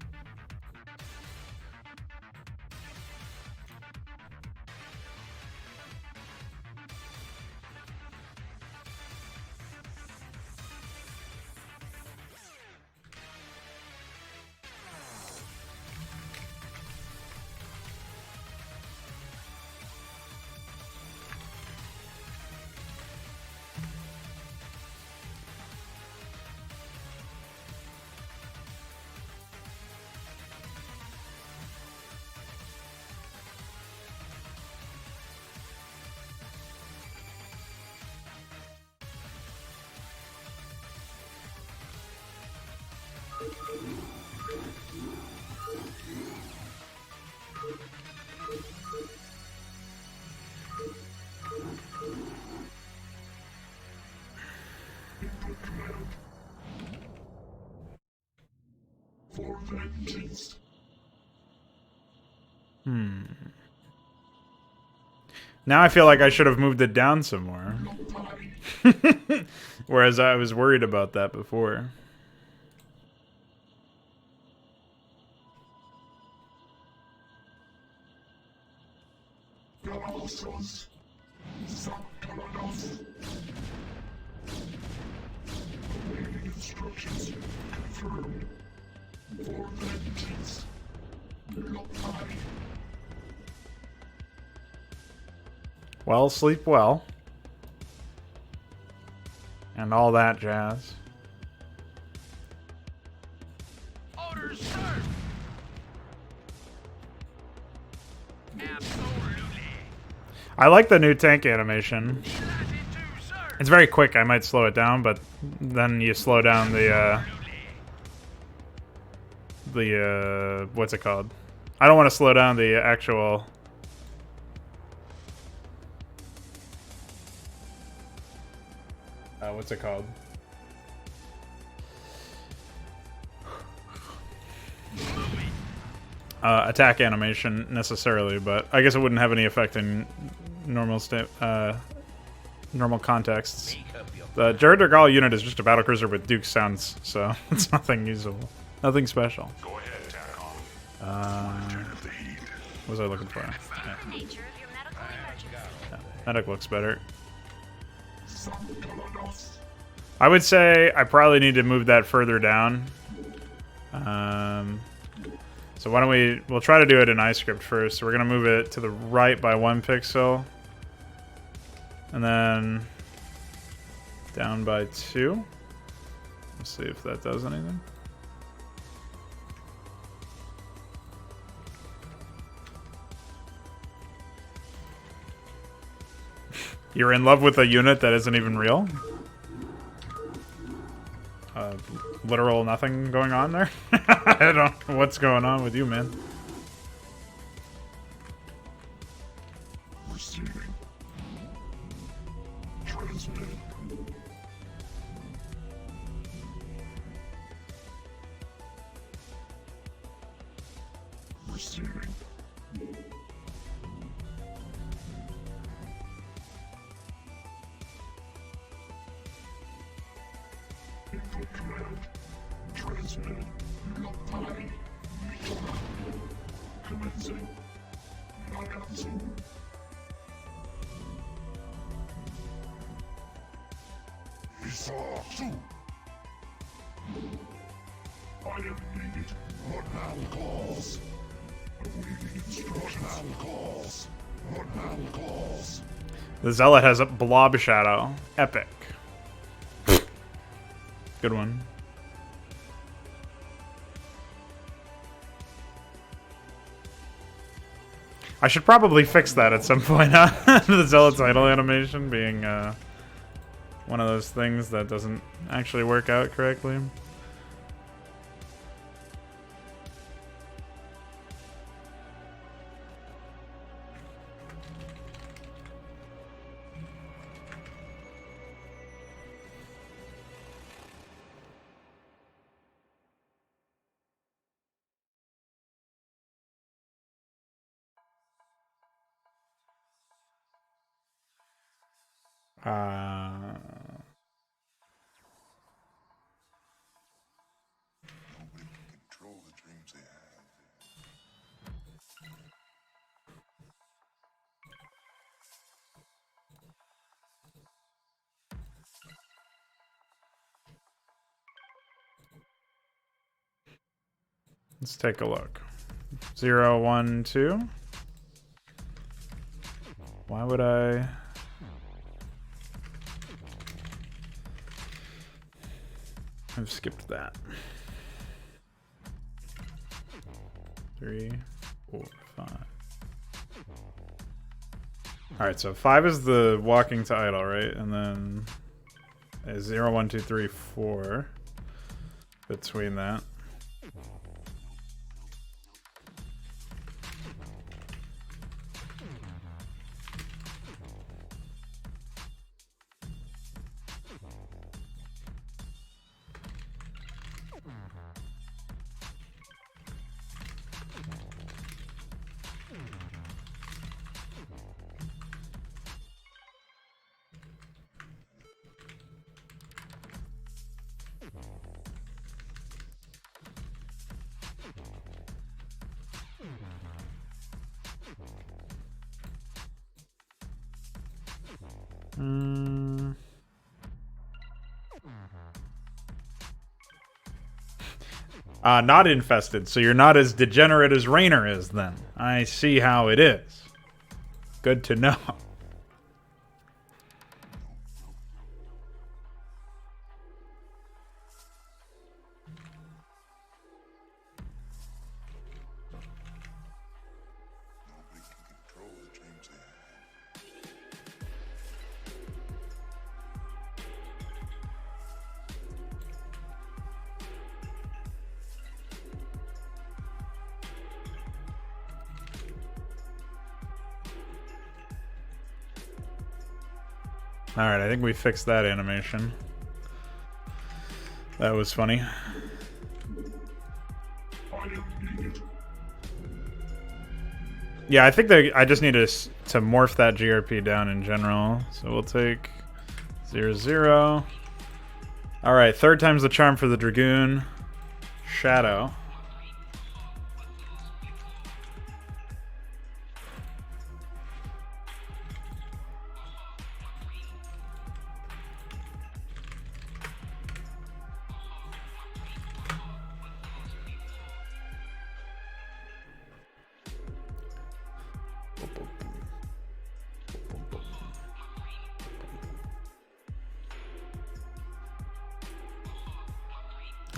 Now I feel like I should have moved it down some more. Whereas I was worried about that before. Instructions confirmed. For vengeance. Well, sleep well. And all that jazz. Orders, sir. Absolutely. I like the new tank animation. Delighted to, sir. It's very quick. I might slow it down, but then you slow down the what's it called? I don't want to slow down the actual. What's it called? Attack animation necessarily, but I guess it wouldn't have any effect in normal normal contexts. Make up your The Jared Dergal unit is just a battlecruiser with Duke sounds, so it's nothing usable, nothing special. Go ahead, TACOM. Turn up the heat. What was I looking for? Yeah. Nature of your medical emergency. Medic looks better. Sankalanos. I would say I probably need to move that further down. So why don't we'll try to do it in iScript first. So we're gonna move it to the right by 1 pixel. And then down by 2. Let's see if that does anything. You're in love with a unit that isn't even real? Literal nothing going on there? I don't know what's going on with you, man. Receiving. Transmitting. Receiving. Input command. Transmitting. Lockpile. Commencing. Knockout zone. Isatsu. I am needed. What now calls? Awaiting instructions. What now calls? What now calls? The Zealot has a blob shadow. Epic. Good one. I should probably fix that at some point, huh? The Zealot's idle animation being one of those things that doesn't actually work out correctly. Control the dreams they have. Let's take a look. 0, 1, 2. Why would I? I've skipped that. 3, 4, 5. Alright, so 5 is the walking to idle, right? And then 0, 1, 2, 3, 4 between that. Not infested, so you're not as degenerate as Raynor is then. I see how it is. Good to know. Alright, I think we fixed that animation. That was funny. Yeah, I think that I just need to morph that GRP down in general. So we'll take 0, 0. Alright, third time's the charm for the Dragoon. Shadow.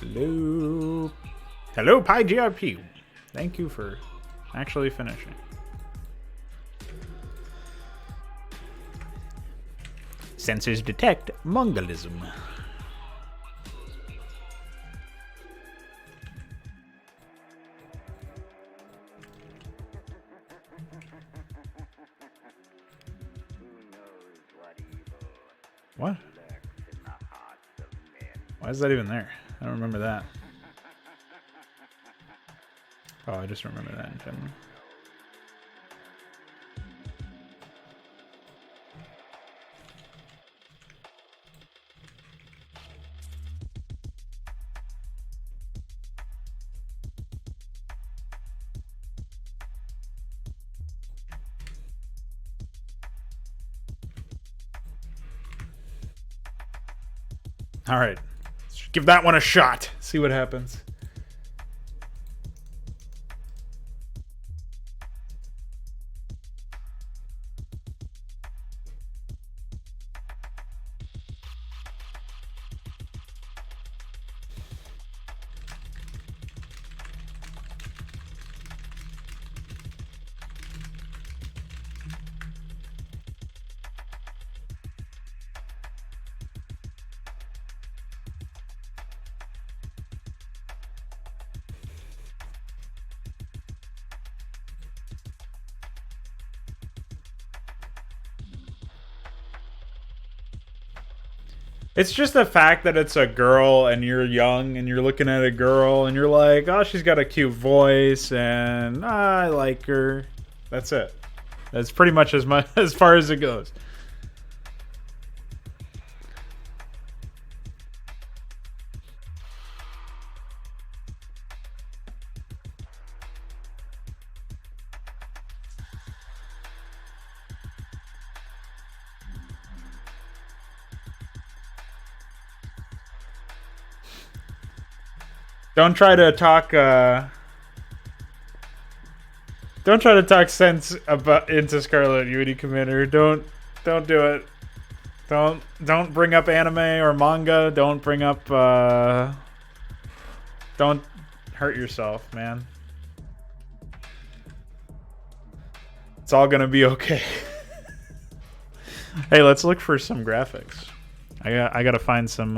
Hello. Hello, PyGRP. Thank you for actually finishing. Sensors detect Mongolism. What? Why is that even there? I don't remember that. Oh, I just remember that in general. All right. Let's give that one a shot. See what happens. It's just the fact that it's a girl and you're young and you're looking at a girl and you're like, oh, she's got a cute voice and I like her. That's it. That's pretty much as far as it goes. Don't try to talk. Don't try to talk sense about into Scarlet Unity Commander. Don't do it. Don't bring up anime or manga. Don't bring up. Don't hurt yourself, man. It's all gonna be okay. Hey, let's look for some graphics. I gotta find some.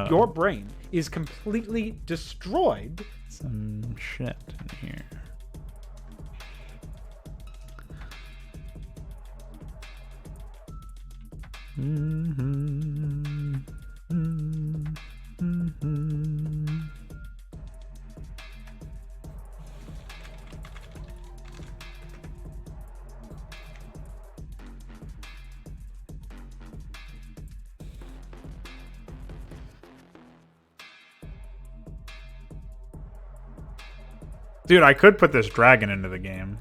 Your brain is completely destroyed. Some shit in here. Dude, I could put this dragon into the game.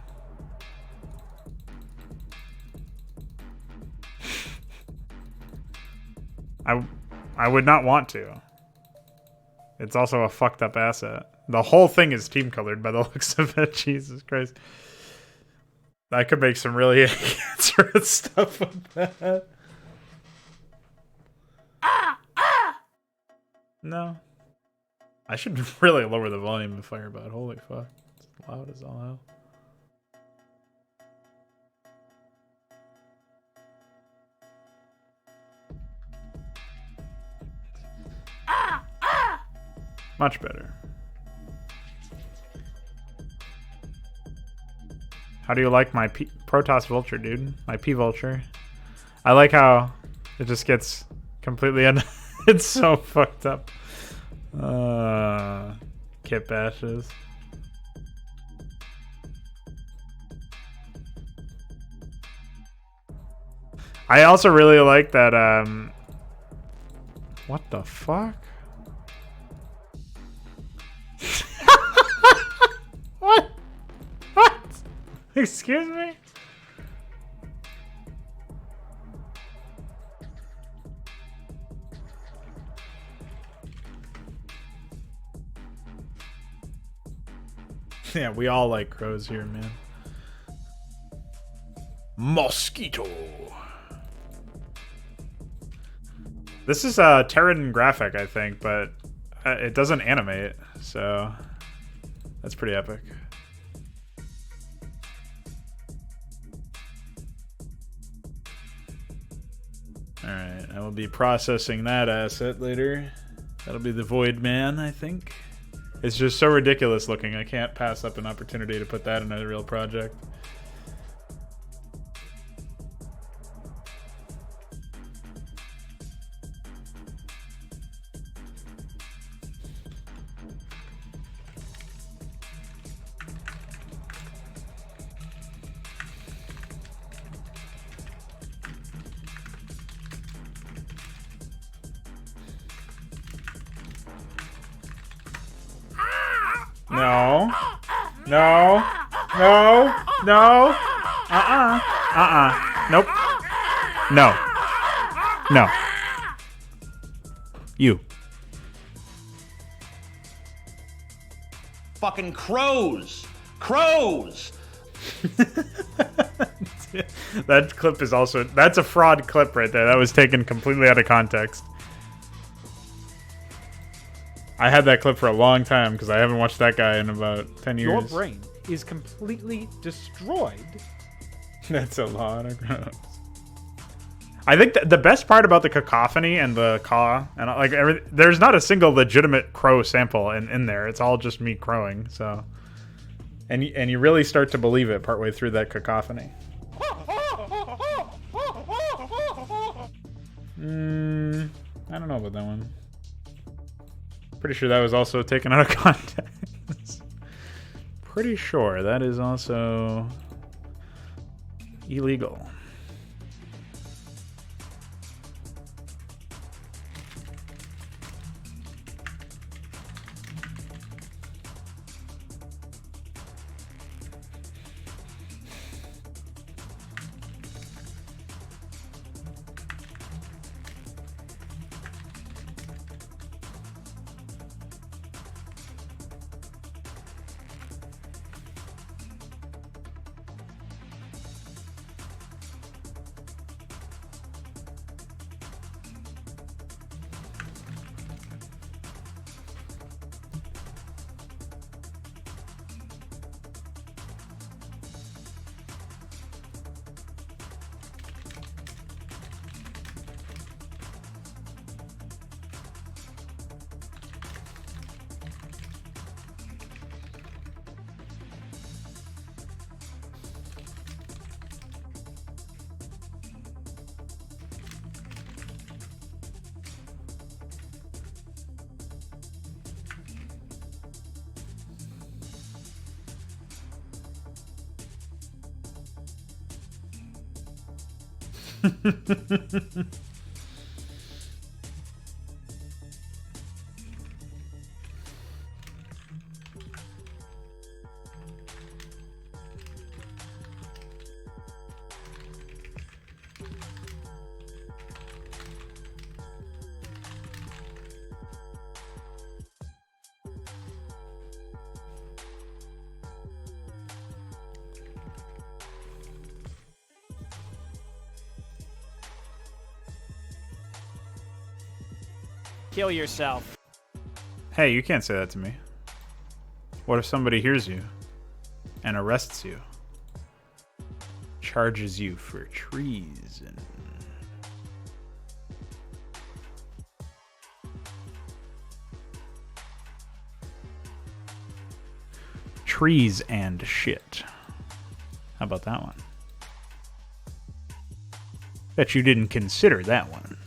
I would not want to. It's also a fucked up asset. The whole thing is team colored by the looks of it. Jesus Christ. I could make some really cancerous stuff with that. No. I should really lower the volume of Firebot. Holy fuck. It's loud as all hell. Much better. How do you like my Protoss Vulture, dude? My P Vulture. I like how It just gets completely it's so fucked up. Kit bashes. I also really like that, what the fuck? What? What? Excuse me? Yeah, we all like crows here, man. Mosquito. This is a Terran graphic, I think, but it doesn't animate, so that's pretty epic. Alright, I will be processing that asset later. That'll be the Void Man, I think. It's just so ridiculous looking, I can't pass up an opportunity to put that in a real project. No. No. No. No. Nope. No. No. You. Fucking crows! Crows! That clip is also... That's a fraud clip right there. That was taken completely out of context. I had that clip for a long time because I haven't watched that guy in about 10 years. Your brain is completely destroyed. That's a lot of crows. I think the best part about the cacophony and the caw and like there's not a single legitimate crow sample in there. It's all just me crowing. So, and you really start to believe it partway through that cacophony. I don't know about that one. Pretty sure that was also taken out of context. Pretty sure that is also illegal. Kill yourself. Hey, you can't say that to me. What if somebody hears you and arrests you? Charges you for treason. Trees and shit. How about that one? Bet you didn't consider that one.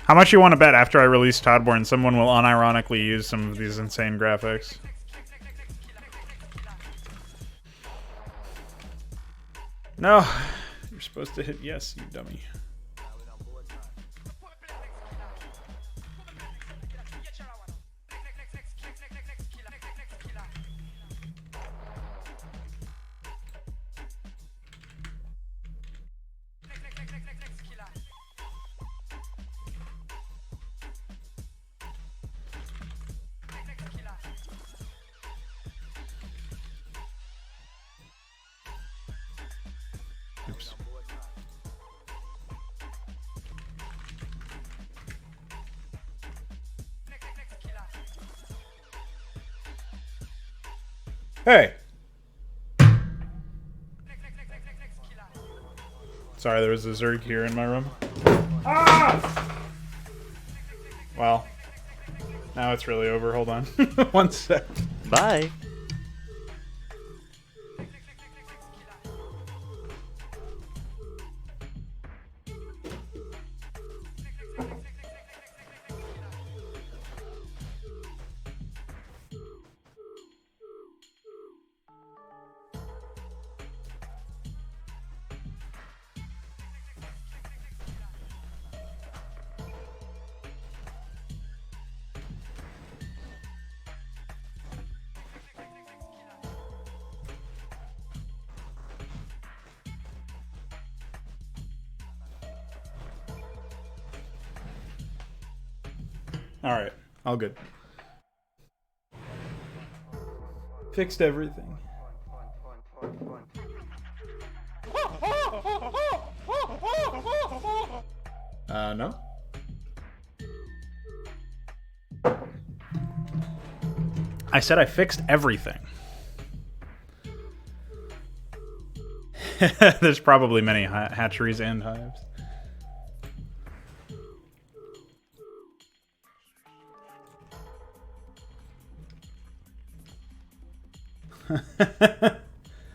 How much you want to bet after I release Todborne someone will unironically use some of these insane graphics? No. You're supposed to hit yes, you dummy. Oops. Hey! Sorry, there was a Zerg here in my room. Ah! Well, now it's really over. Hold on. 1 sec. Bye. Alright, all good. Fixed everything. No? I said I fixed everything. There's probably many hatcheries and hives.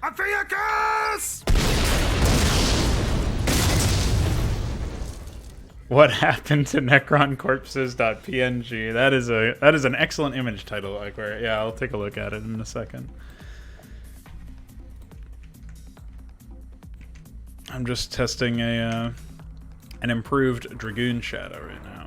Amphiacus! What happened to necroncorpses.png? That is an excellent image title, Iquare. Yeah, I'll take a look at it in a second. I'm just testing an improved Dragoon Shadow right now.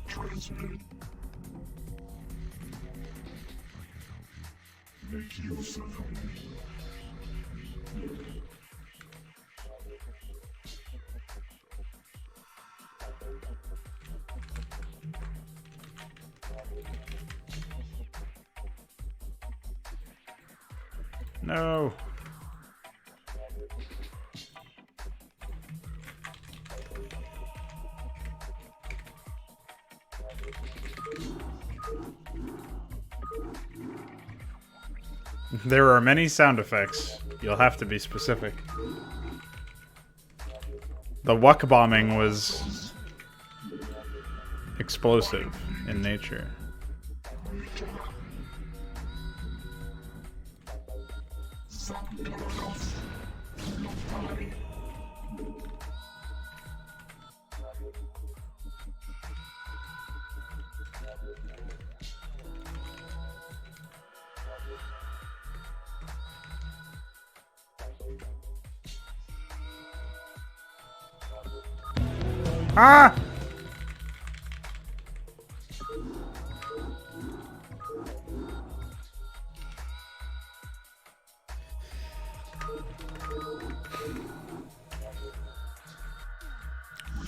Transmit. Make use of them. No. There are many sound effects. You'll have to be specific. The wuck bombing was explosive in nature. Ah!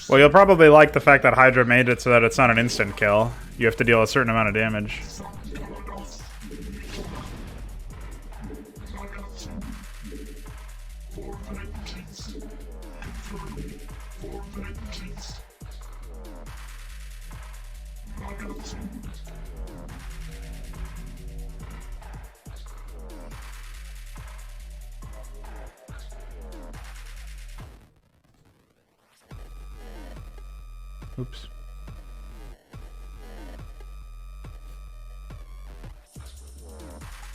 Well, you'll probably like the fact that Hydra made it so that it's not an instant kill. You have to deal a certain amount of damage. Oops.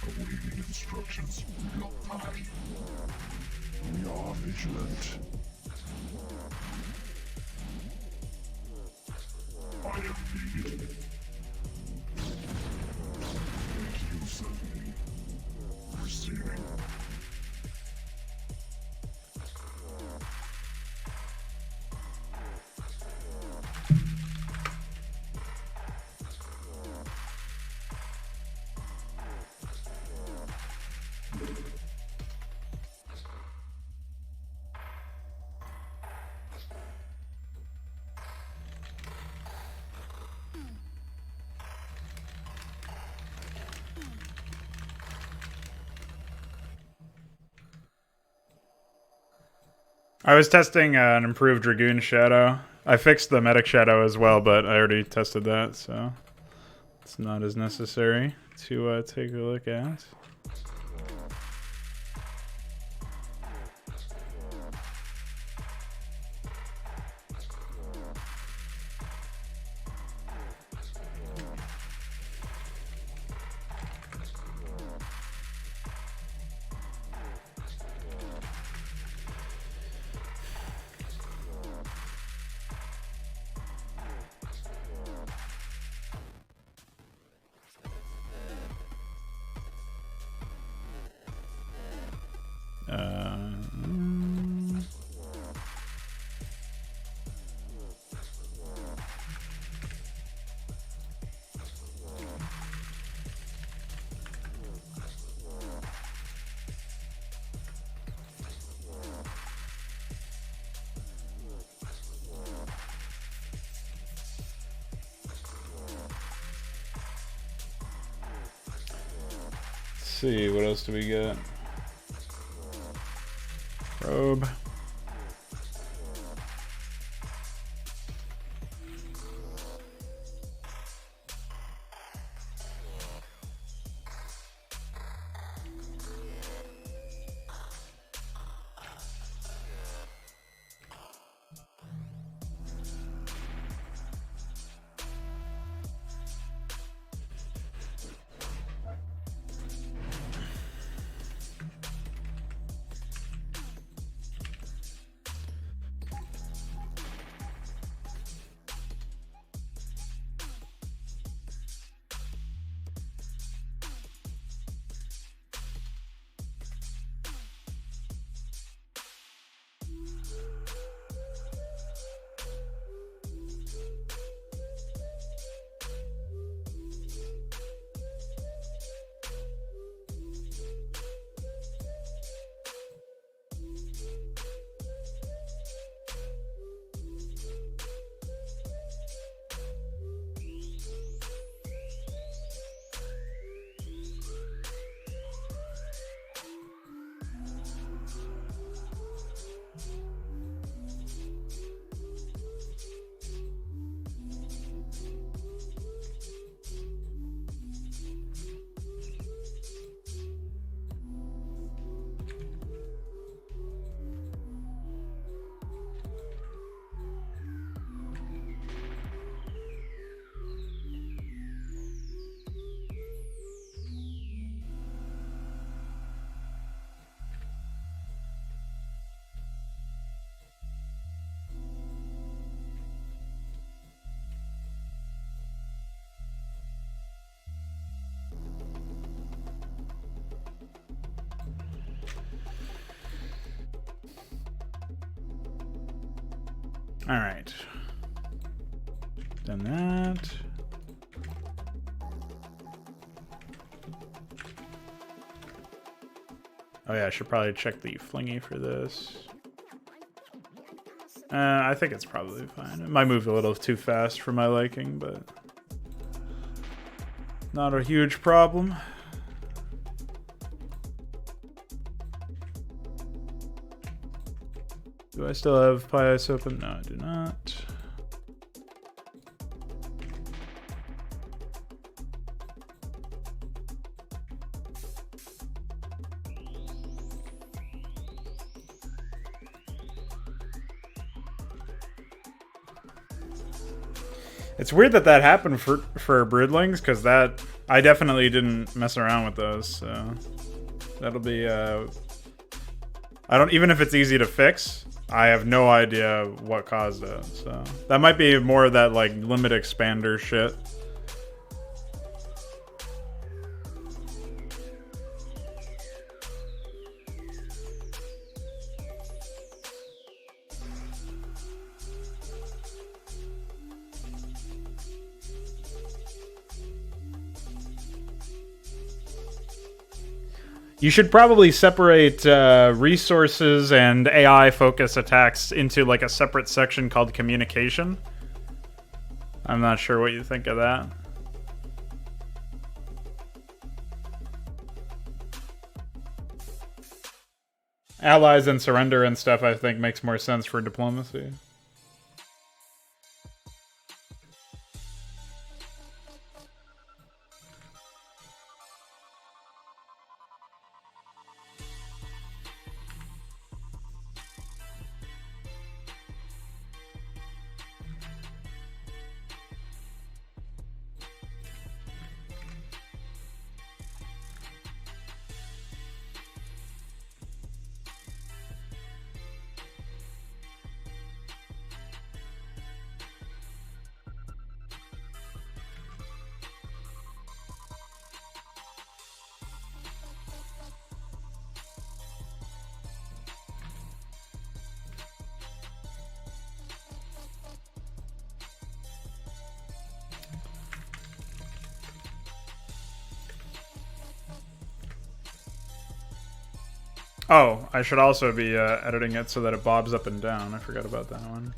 Awaiting instructions. We are vigilant. I am needed. Thank you, Sunny. Receiving. I was testing an improved Dragoon Shadow. I fixed the Medic Shadow as well, but I already tested that, so it's not as necessary to take a look at. See, what else do we got? Probe. All right. Done that. Oh yeah, I should probably check the flingy for this. I think it's probably fine. It might move a little too fast for my liking, but not a huge problem. Do I still have Pius open? No, I do not. It's weird that that happened for broodlings, because that I definitely didn't mess around with those. So that'll be I don't, even if it's easy to fix, I have no idea what caused it. So that might be more of that like limit expander shit. You should probably separate resources and AI focus attacks into like a separate section called communication. I'm not sure what you think of that. Allies and surrender and stuff, I think, makes more sense for diplomacy. Oh, I should also be editing it so that it bobs up and down. I forgot about that one.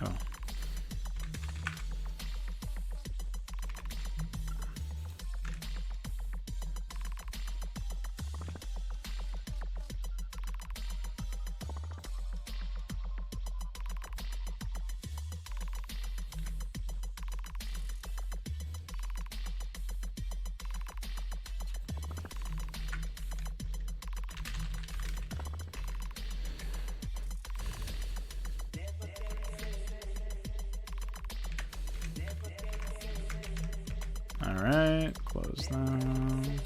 Oh. Alright, close that.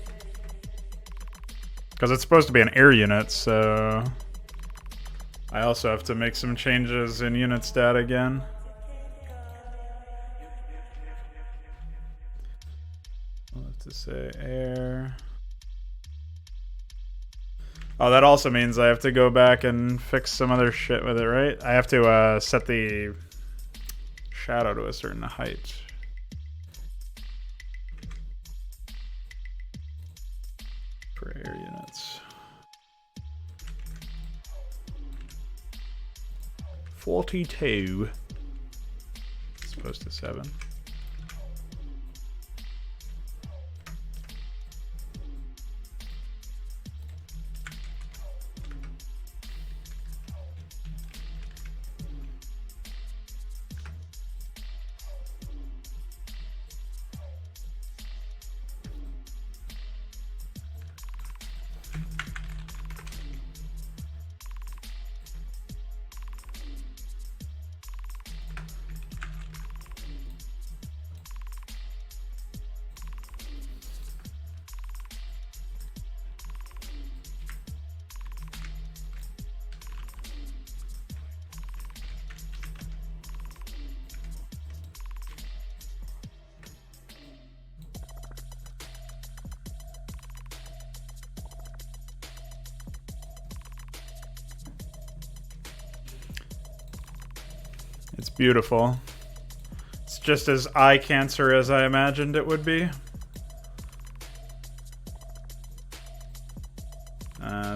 Because it's supposed to be an air unit, so I also have to make some changes in unit stat again. I'll have to say air. Oh, that also means I have to go back and fix some other shit with it, right? I have to set the shadow to a certain height. air units. 42. As opposed to 7. It's beautiful. It's just as eye cancer as I imagined it would be.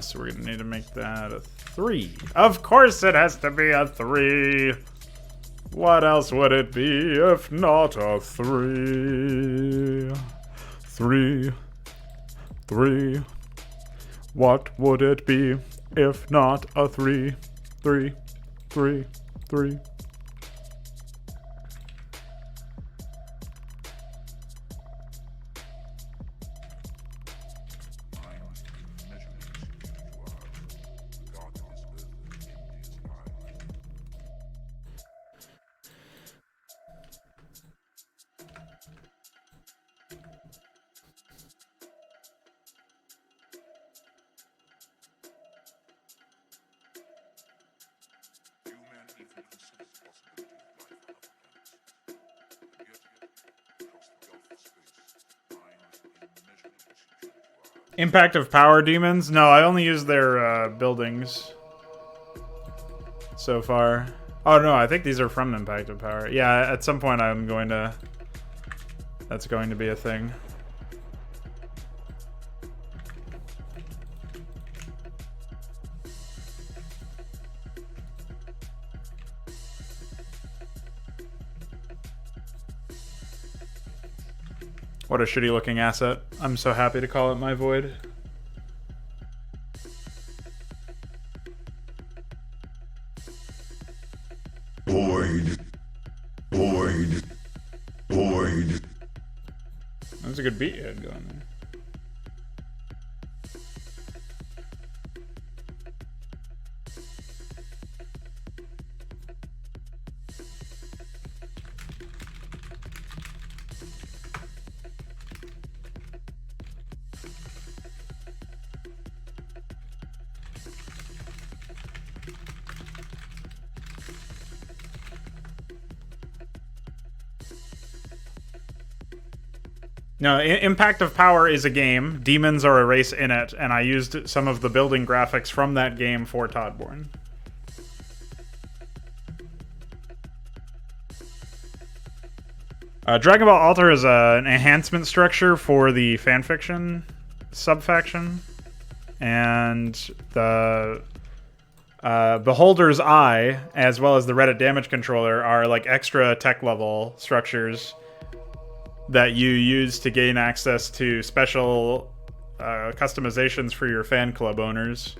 So we're gonna need to make that a 3. Of course it has to be a 3. What else would it be if not a 3? 3. 3. What would it be if not a 3? 3. 3. 3. Impact of power demons? No, I only use their buildings so far. Oh no, I think these are from Impact of Power. Yeah, at some point I'm going to... That's going to be a thing. What a shitty looking asset. I'm so happy to call it my void. Void. Void. Void. That was a good beat you had going there. No, Impact of Power is a game. Demons are a race in it, and I used some of the building graphics from that game for Todborne. Dragon Ball Altar is an enhancement structure for the fanfiction subfaction, and the Beholder's Eye, as well as the Reddit Damage Controller, are like extra tech level structures that you use to gain access to special customizations for your fan club owners.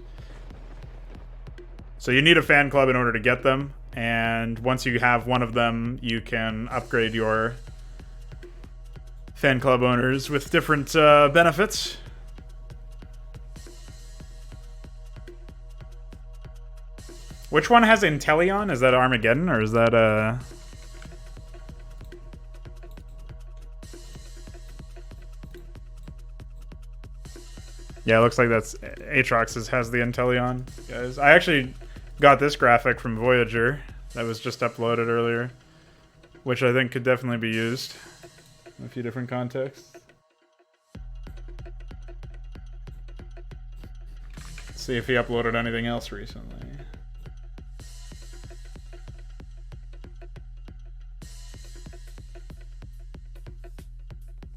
So you need a fan club in order to get them, and once you have one of them, you can upgrade your fan club owners with different benefits. Which one has Inteleon? Is that Armageddon, or is that Yeah, it looks like that's Aatrox has the Inteleon, guys. I actually got this graphic from Voyager that was just uploaded earlier, which I think could definitely be used in a few different contexts. Let's see if he uploaded anything else recently.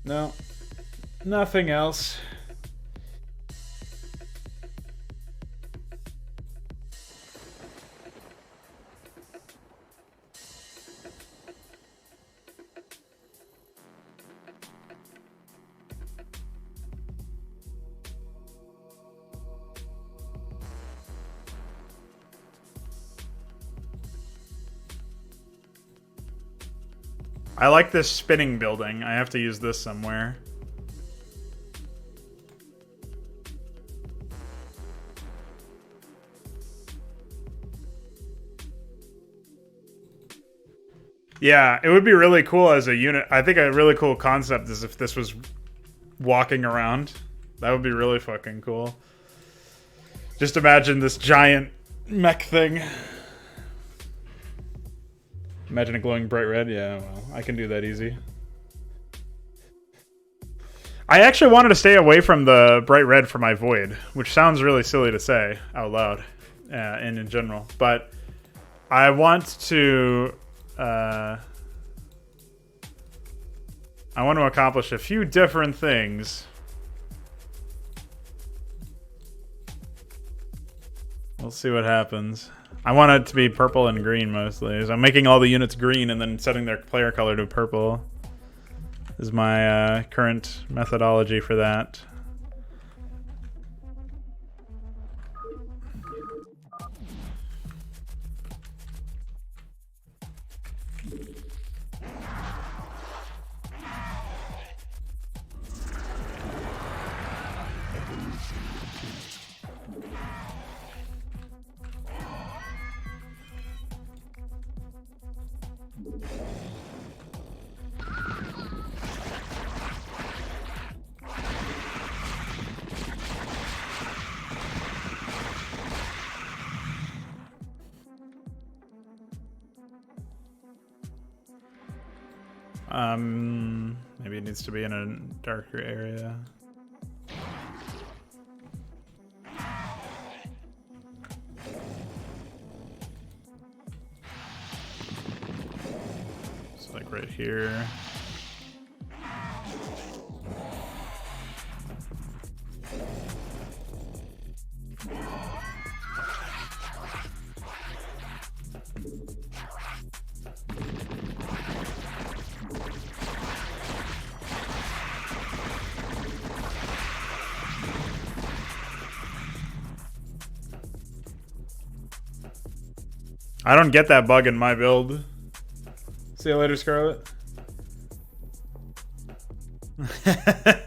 No, nothing else. I like this spinning building. I have to use this somewhere. Yeah, it would be really cool as a unit. I think a really cool concept is if this was walking around. That would be really fucking cool. Just imagine this giant mech thing. Imagine it glowing bright red. Yeah, well, I can do that easy. I actually wanted to stay away from the bright red for my void, which sounds really silly to say out loud and in general. But I want to... I want to accomplish a few different things. We'll see what happens. I want it to be purple and green mostly. So I'm making all the units green and then setting their player color to purple. Is my current methodology for that. Maybe it needs to be in a darker area. So like right here. I don't get that bug in my build. See you later, Scarlet.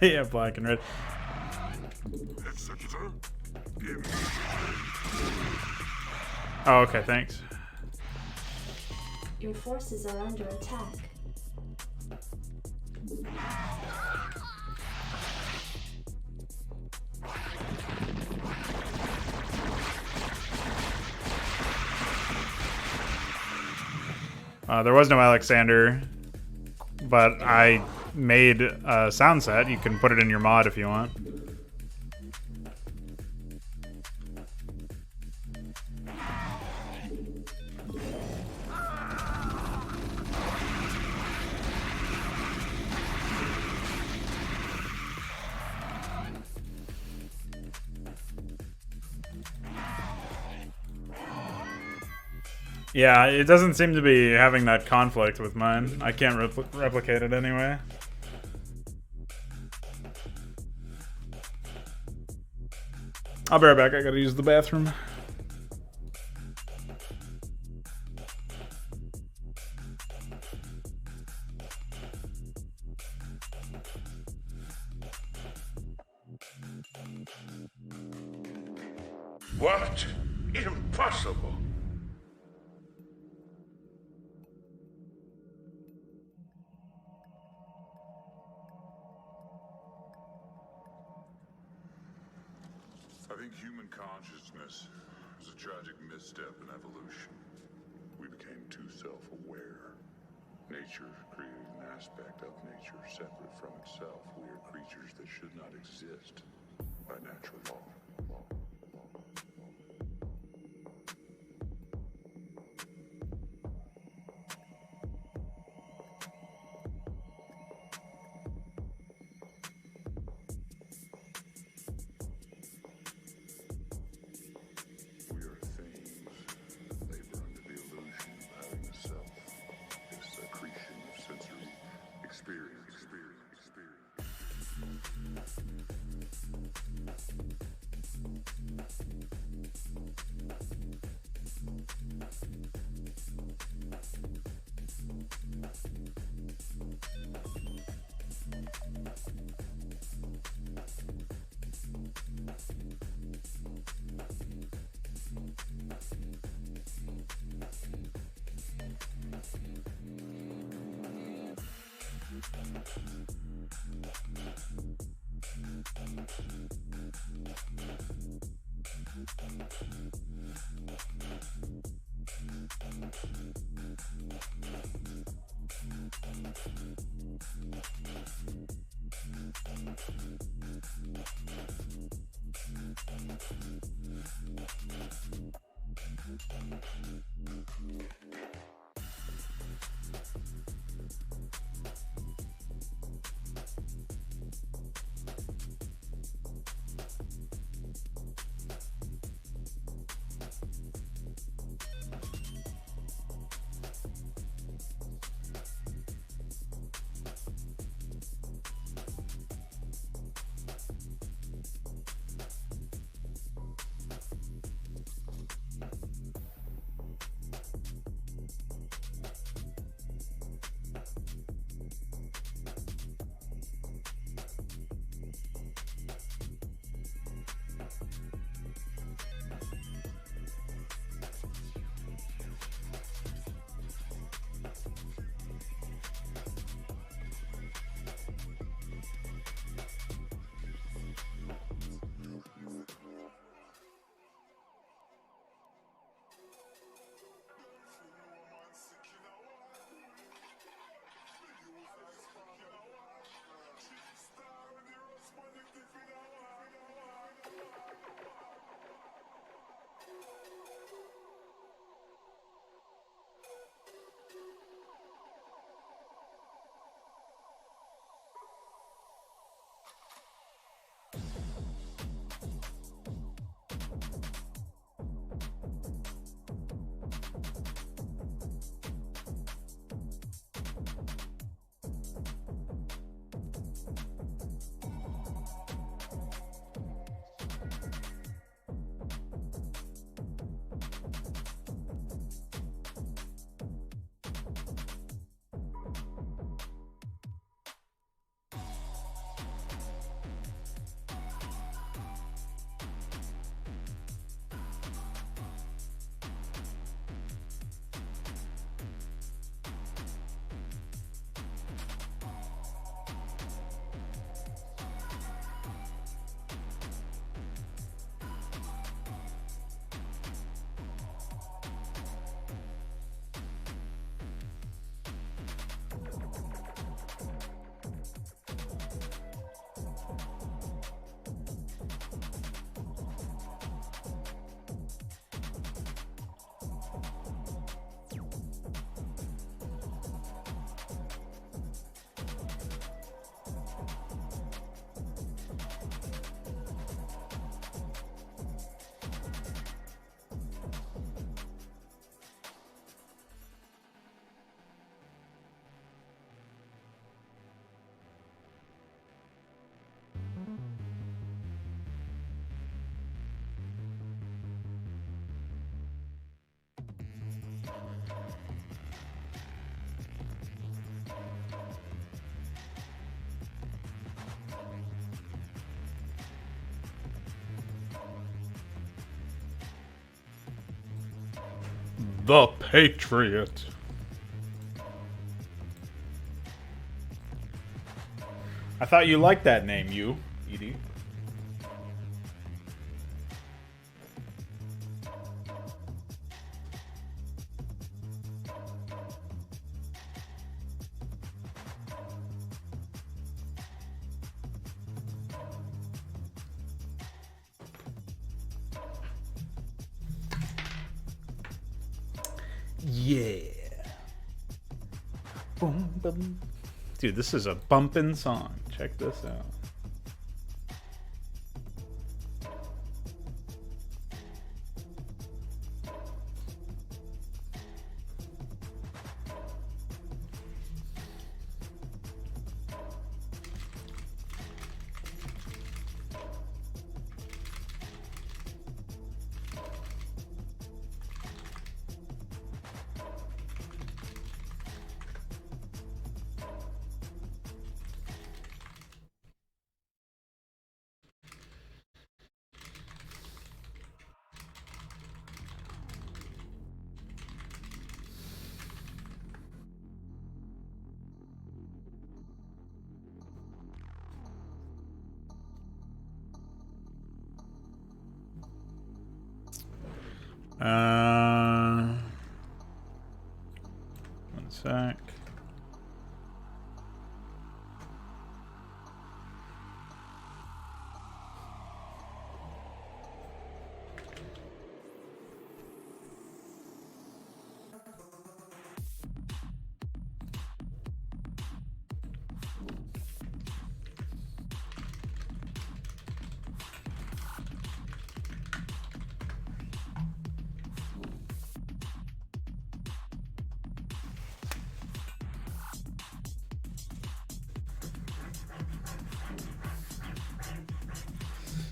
Yeah, black and red. Oh, okay, thanks. Your forces are under attack. There was no Alexander, but I made a sound set. You can put it in your mod if you want. Yeah, it doesn't seem to be having that conflict with mine. I can't replicate it anyway. I'll be right back. I gotta use the bathroom. What? Impossible. I think human consciousness is a tragic misstep in evolution. We became too self-aware. Nature created an aspect of nature separate from itself. We are creatures that should not exist by natural law. We are things that labor under the illusion of having a self. It's the accretion of sensory experience. The Patriot. I thought you liked that name, you, Edie. Yeah. Boom, boom. Dude, this is a bumpin' song. Check this out. One sec.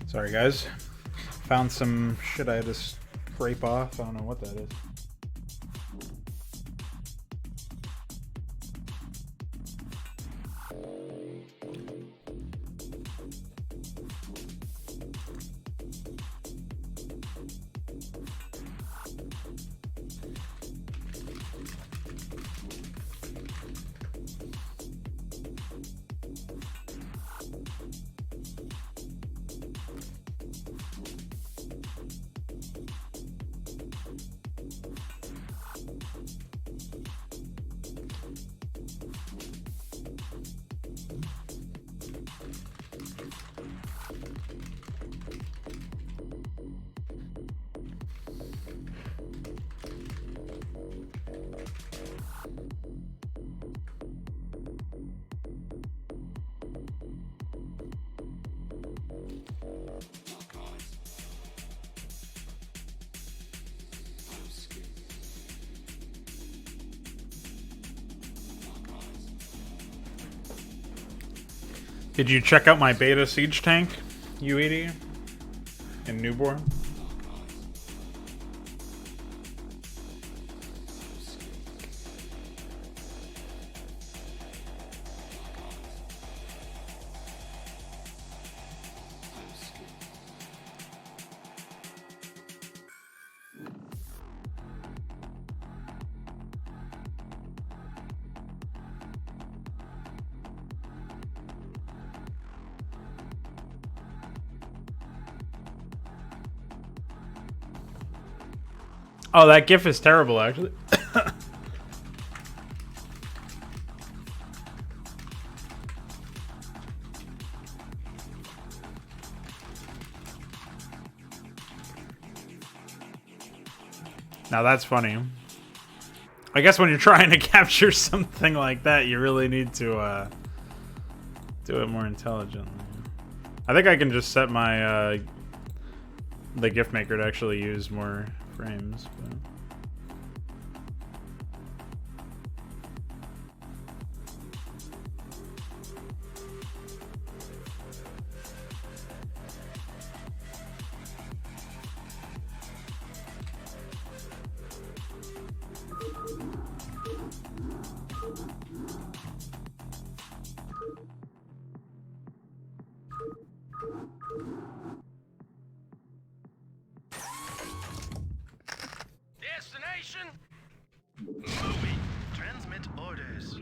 Sorry, guys. Found some shit I had to scrape off. I don't know what that is. Did you check out my beta siege tank, U80, in Newborn? Oh, that GIF is terrible, actually. Now that's funny. I guess when you're trying to capture something like that, you really need to do it more intelligently. I think I can just set my the GIF maker to actually use more frames. But... Destination? Moving. Transmit orders.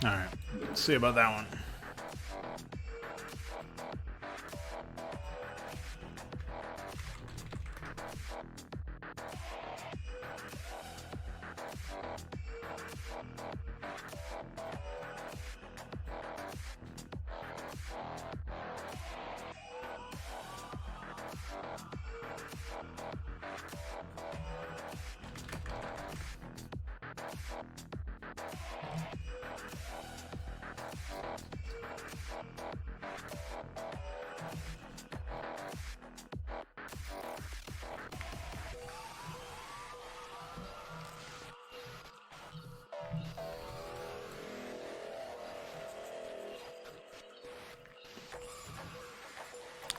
Alright, let's see about that one.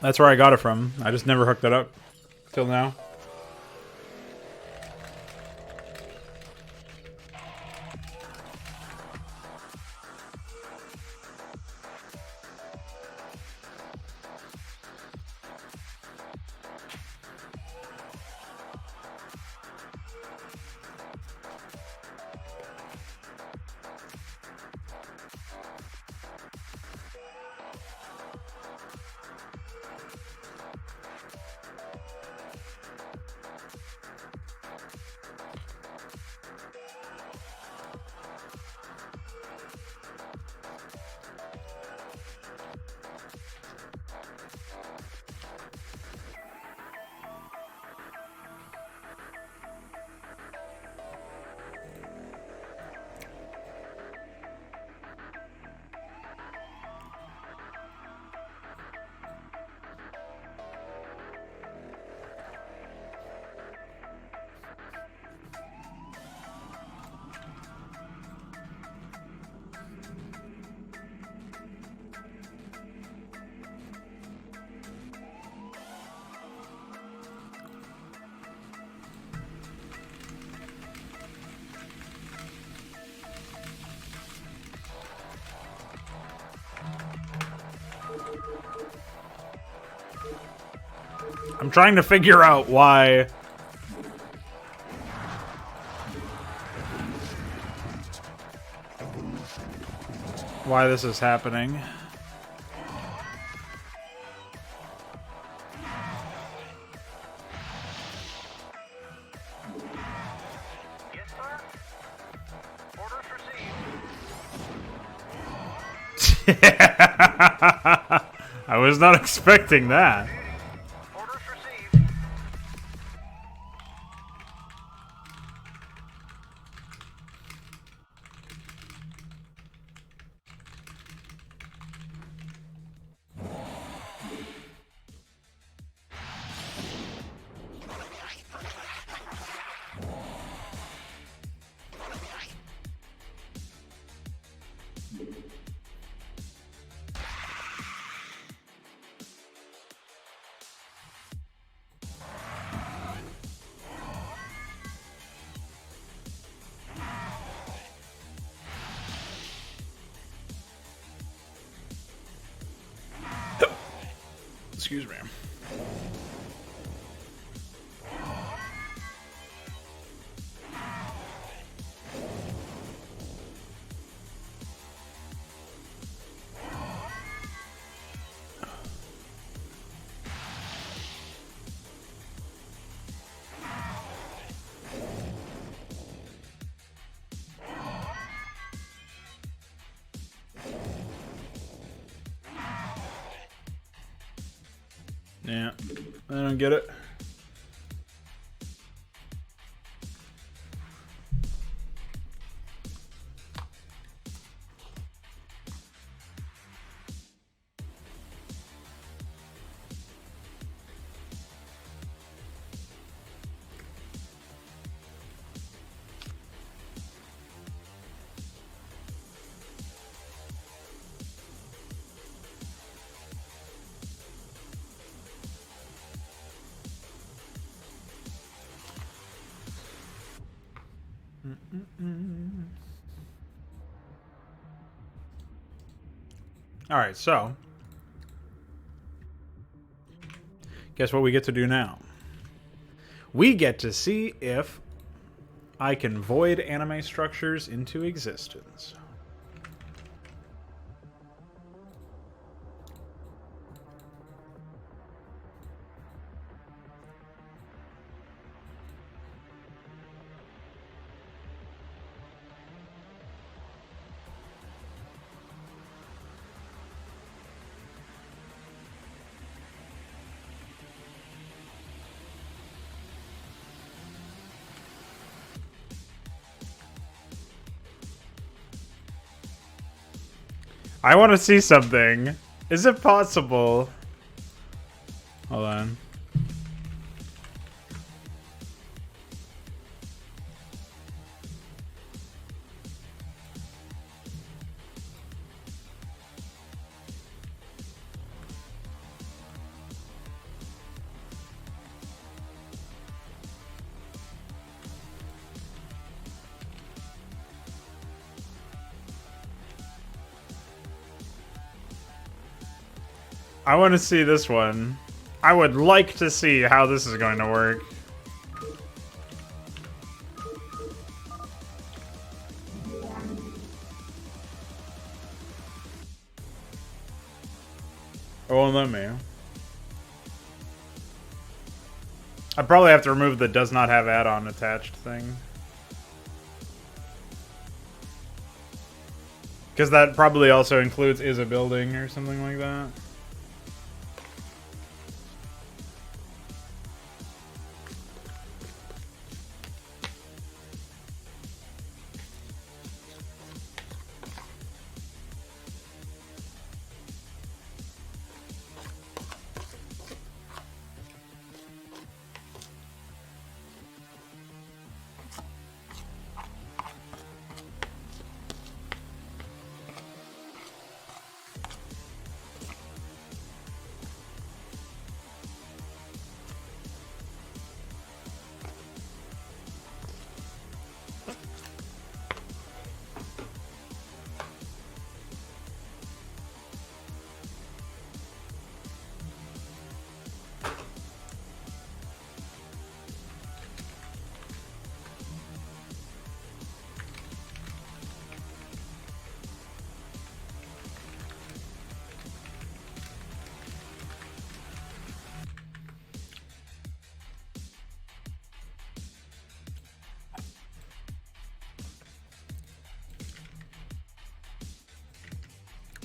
That's where I got it from. I just never hooked it up till now. I'm trying to figure out why... why this is happening. Yes, sir. Orders received. I was not expecting that. Orders received. Excuse me. Yeah, I don't get it. All right, so guess what we get to do now? We get to see if I can void anime structures into existence. I want to see something. Is it possible? Hold on. I want to see this one. I would like to see how this is going to work. It won't let me. I probably have to remove the does not have add-on attached thing. Because that probably also includes is a building or something like that.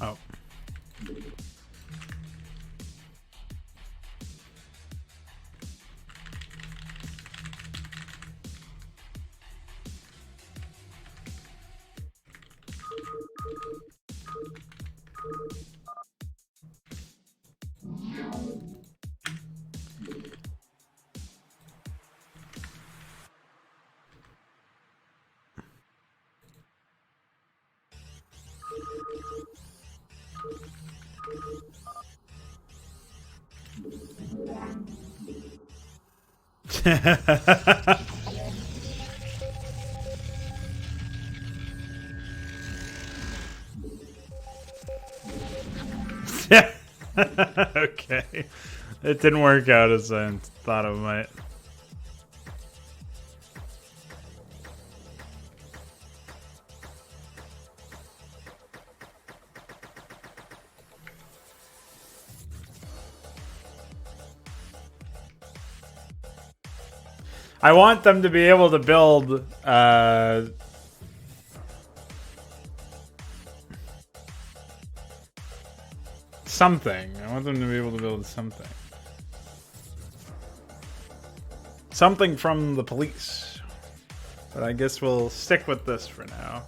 Oh. Okay. It didn't work out as I thought it might. I want them to be able to build something. I want them to be able to build something. Something from the police. But I guess we'll stick with this for now.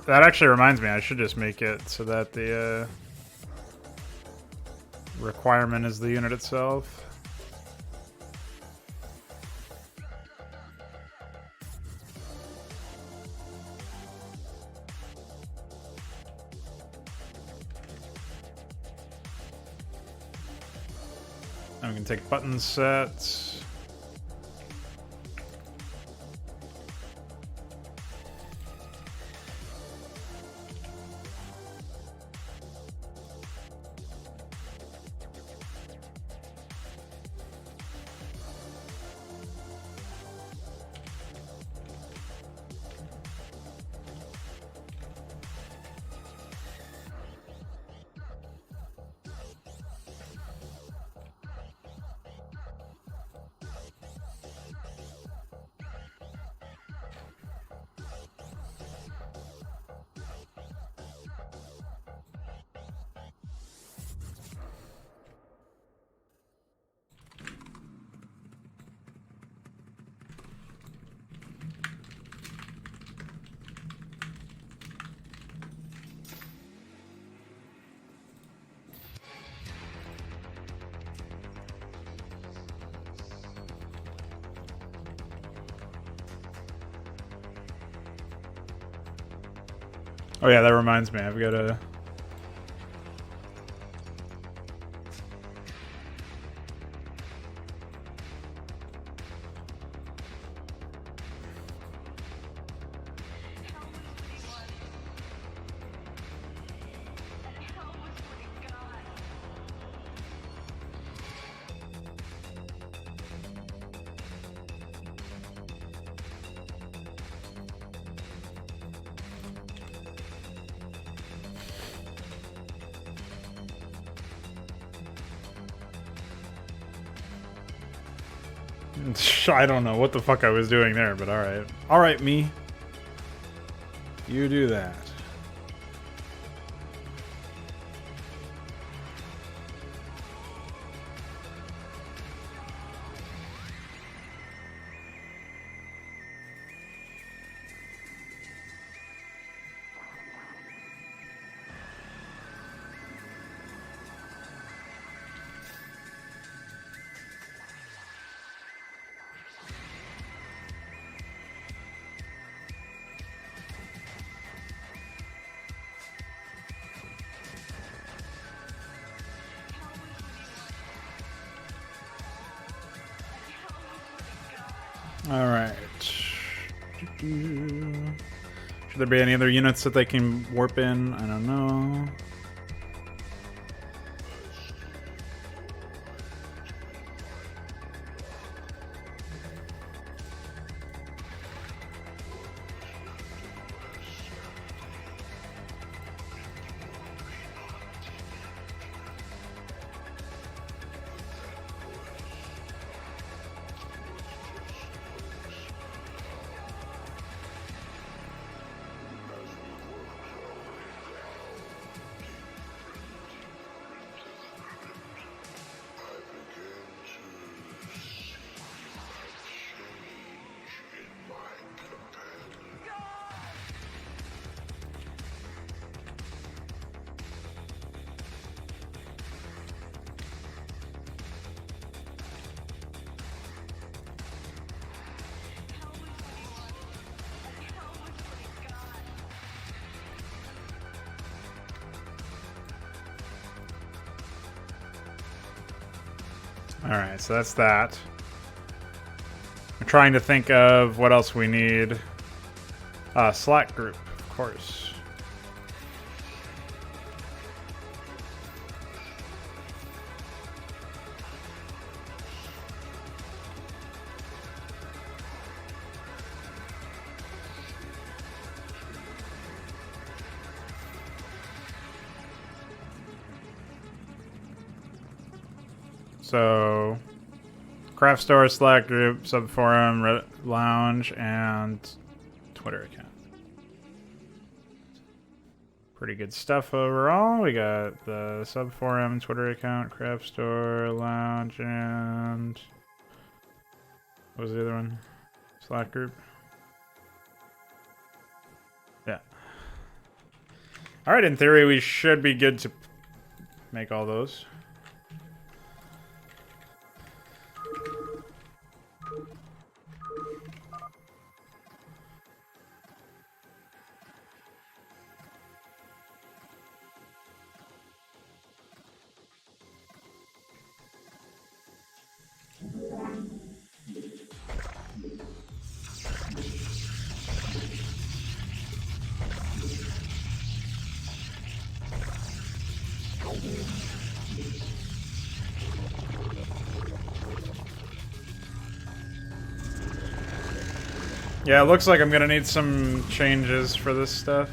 That actually reminds me, I should just make it so that the requirement is the unit itself. And we can take button sets. Oh yeah, that reminds me. I've got to... I don't know what the fuck I was doing there, but alright. Alright, me. You do that. Alright. Should there be any other units that they can warp in? I don't know. Alright, so that's that. I'm trying to think of what else we need. Slack group, of course. So, craft store, Slack group, subforum, Reddit lounge, and Twitter account. Pretty good stuff overall. We got the subforum, Twitter account, craft store, lounge, and what was the other one? Slack group. Yeah. All right. In theory, we should be good to make all those. Yeah, it looks like I'm gonna need some changes for this stuff.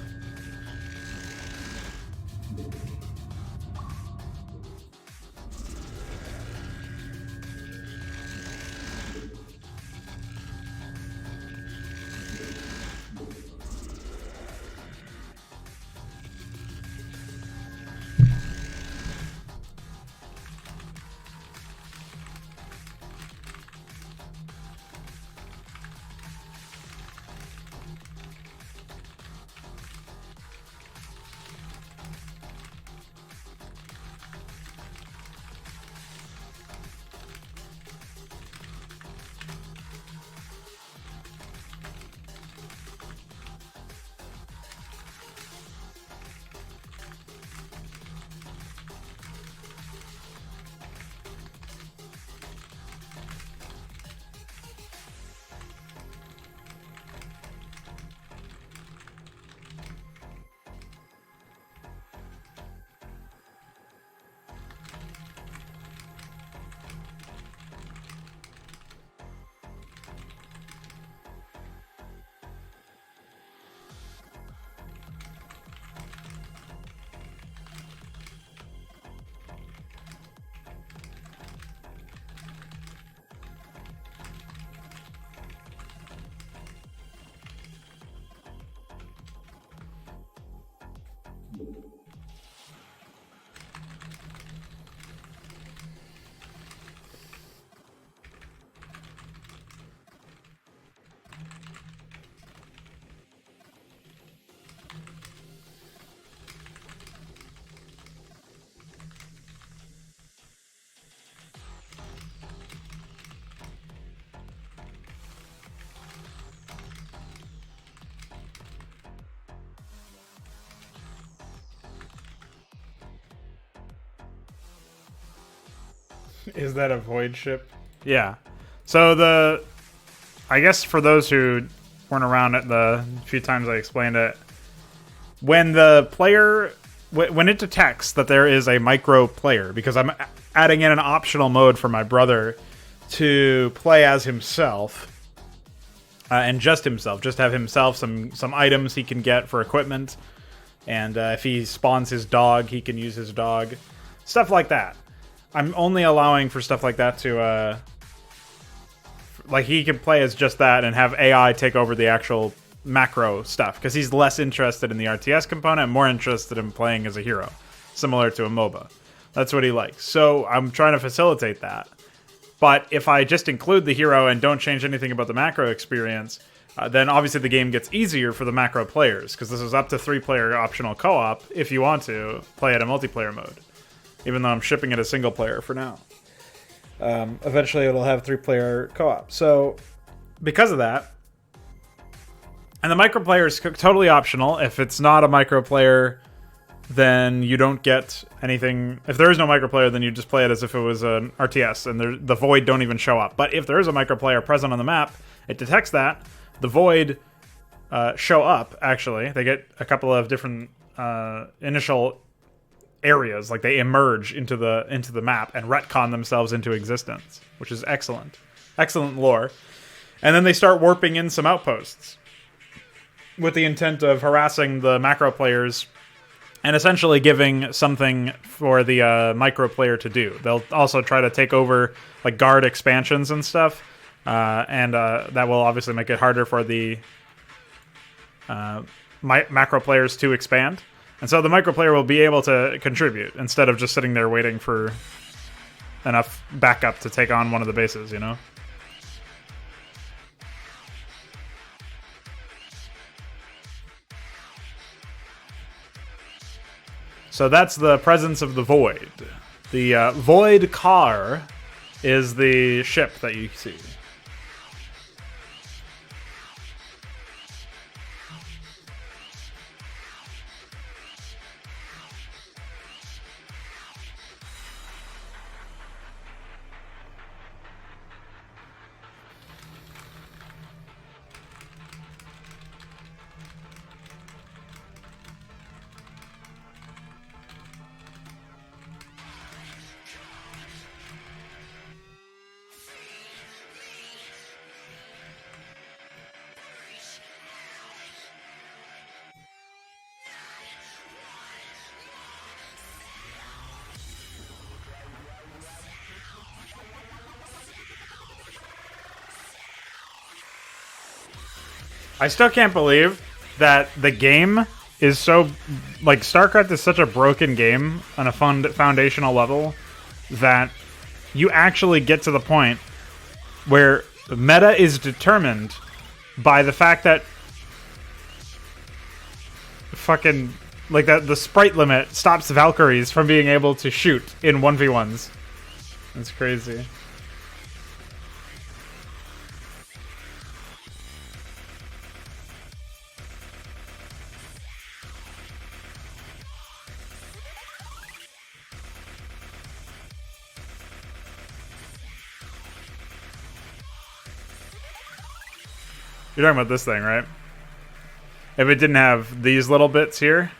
Is that a void ship? Yeah. So I guess for those who weren't around at the few times I explained it, when the player, when it detects that there is a micro player, because I'm adding in an optional mode for my brother to play as himself, and just himself, just have himself some items he can get for equipment, and if he spawns his dog, he can use his dog, stuff like that. I'm only allowing for stuff like that to, like, he can play as just that and have AI take over the actual macro stuff, because he's less interested in the RTS component and more interested in playing as a hero, similar to a MOBA. That's what he likes. So I'm trying to facilitate that. But if I just include the hero and don't change anything about the macro experience, then obviously the game gets easier for the macro players, because this is up to 3-player optional co-op if you want to play it in multiplayer mode, even though I'm shipping it as single player for now. Eventually it'll have 3-player co-op. So because of that, and the micro player is totally optional. If it's not a micro player, then you don't get anything. If there is no micro player, then you just play it as if it was an RTS, and the void don't even show up. But if there is a micro player present on the map, it detects that. The void show up, actually. They get a couple of different initial areas, like they emerge into the map and retcon themselves into existence, which is excellent. Excellent lore. And then they start warping in some outposts with the intent of harassing the macro players and essentially giving something for the micro player to do. They'll also try to take over like guard expansions and stuff, and that will obviously make it harder for the macro players to expand. And so the micro player will be able to contribute instead of just sitting there waiting for enough backup to take on one of the bases, you know? So that's the presence of the void. The void car is the ship that you see. I still can't believe that the game is so... Like, Starcraft is such a broken game on a foundational level that you actually get to the point where meta is determined by the fact that fucking... Like, that the sprite limit stops Valkyries from being able to shoot in 1v1s. That's crazy. You're talking about this thing, right? If it didn't have these little bits here.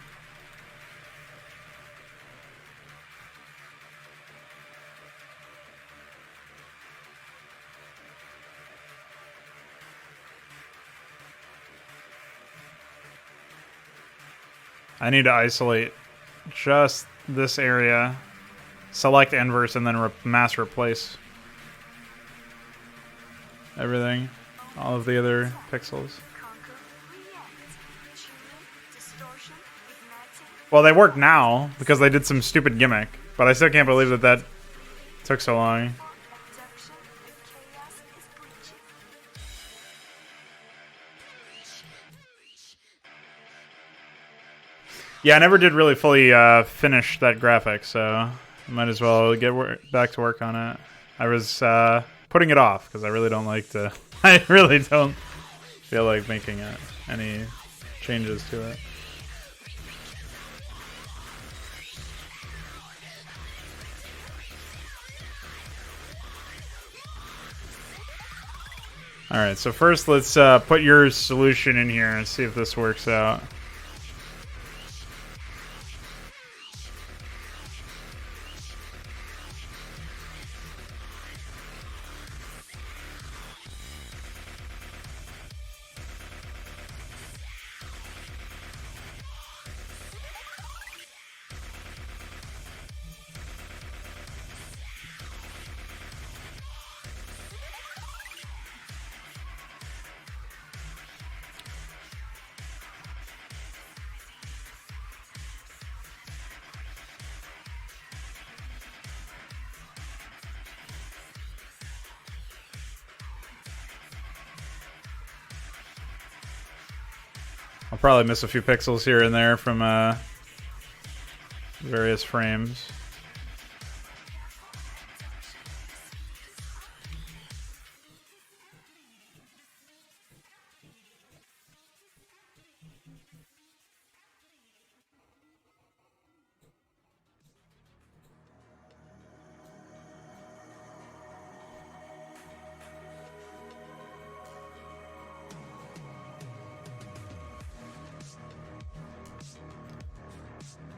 I need to isolate just this area, select inverse, and then mass replace everything. All of the other pixels. Well, they work now because they did some stupid gimmick, but I still can't believe that that took so long. Yeah, I never did really fully finish that graphic, so I might as well get back to work on it. I was putting it off because I really don't like to... I really don't feel like making any changes to it. Alright, so first let's put your solution in here and see if this works out. I'll probably miss a few pixels here and there from various frames.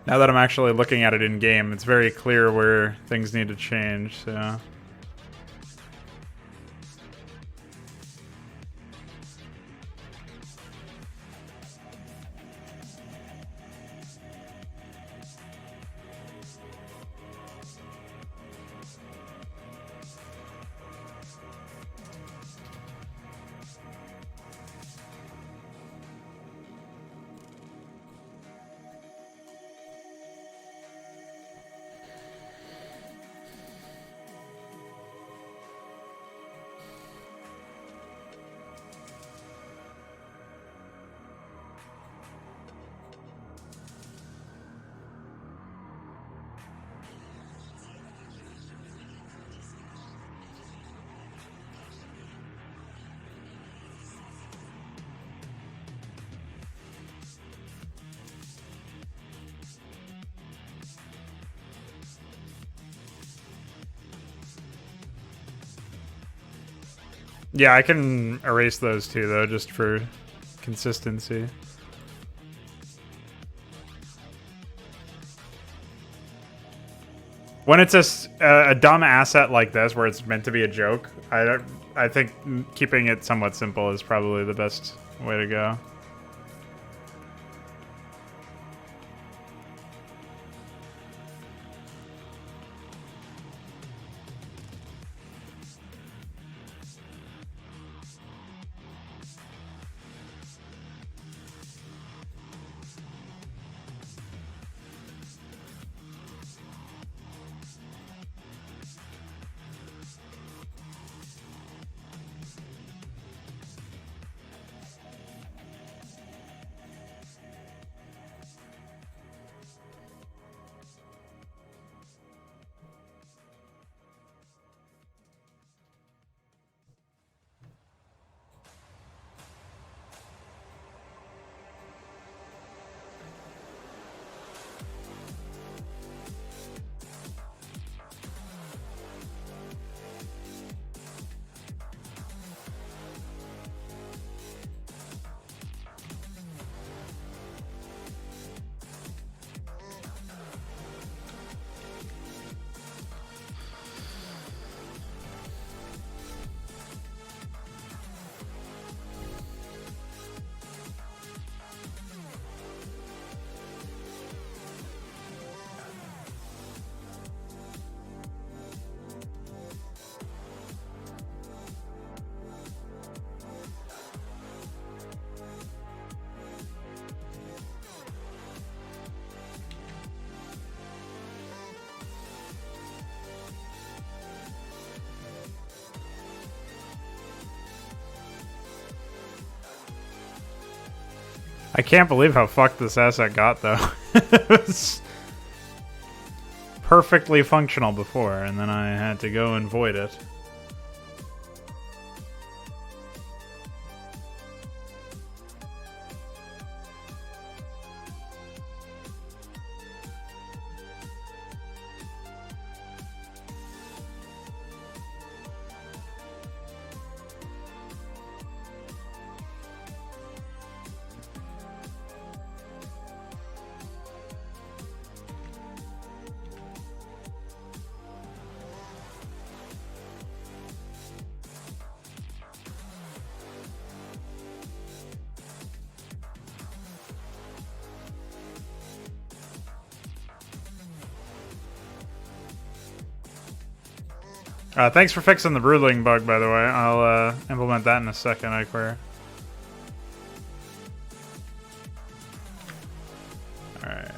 Now that I'm actually looking at it in game, it's very clear where things need to change, so. Yeah, I can erase those two, though, just for consistency. When it's a dumb asset like this, where it's meant to be a joke, I think keeping it somewhat simple is probably the best way to go. I can't believe how fucked this asset got, though. It was perfectly functional before, and then I had to go and void it. Thanks for fixing the broodling bug, by the way. I'll implement that in a second, iQuery. Alright.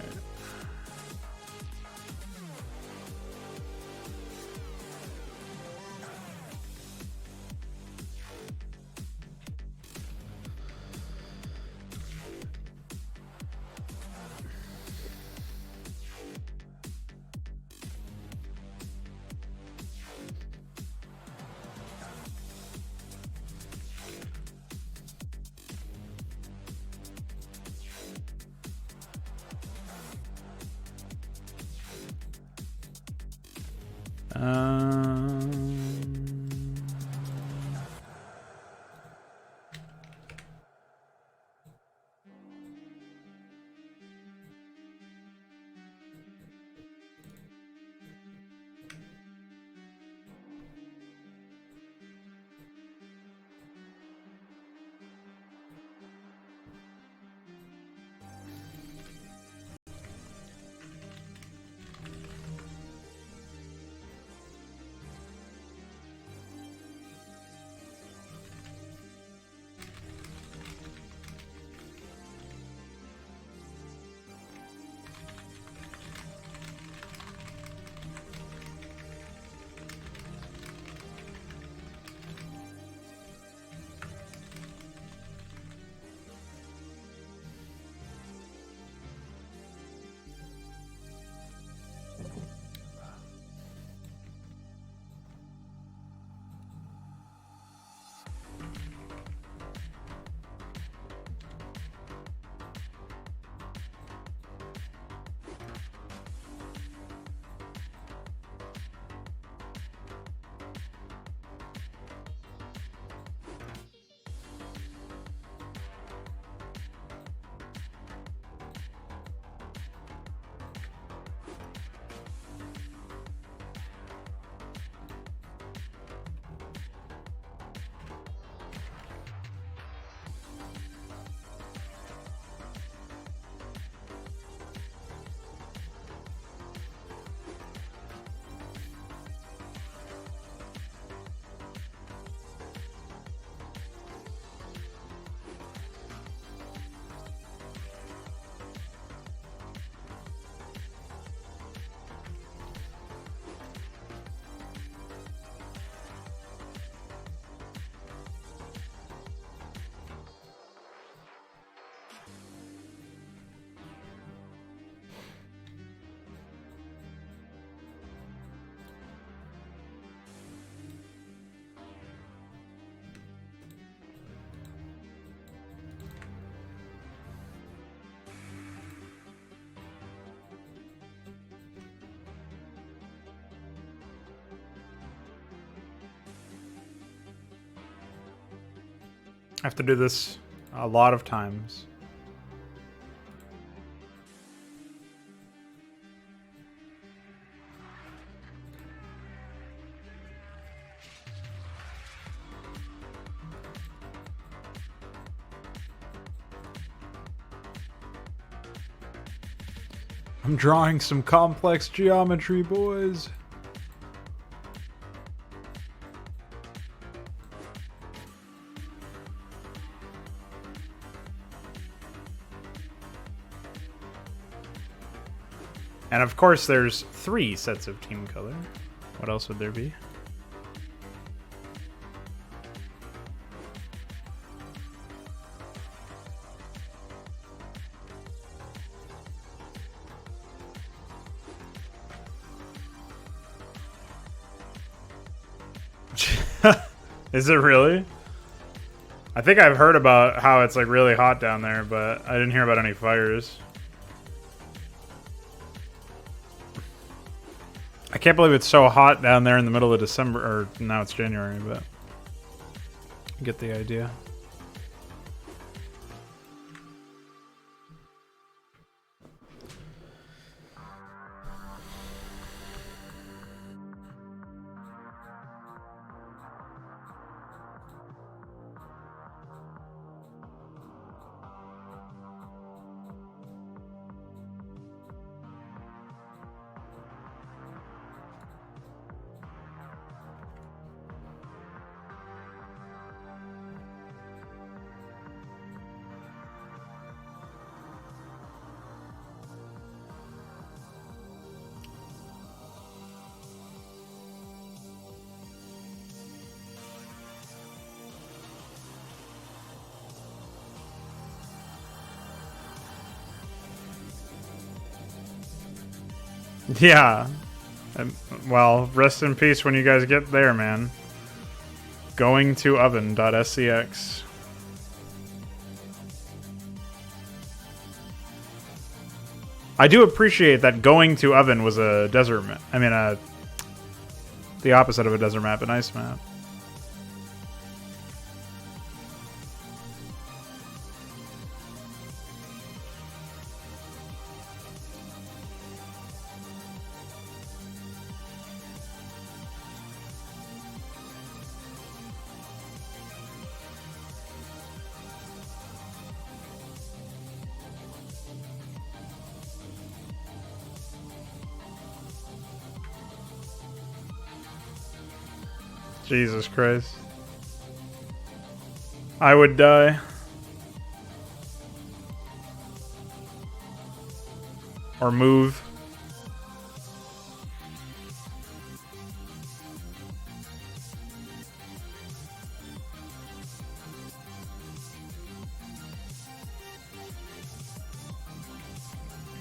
I have to do this a lot of times. I'm drawing some complex geometry, boys. And of course, there's 3 sets of team color. What else would there be? Is it really? I think I've heard about how it's like really hot down there, but I didn't hear about any fires. I can't believe it's so hot down there in the middle of December, or now it's January, but you get the idea. Yeah. Well, rest in peace when you guys get there, man. Going to oven.scx. I do appreciate that going to oven was a desert map. I mean, the opposite of a desert map, an ice map. Jesus Christ. I would die. Or move.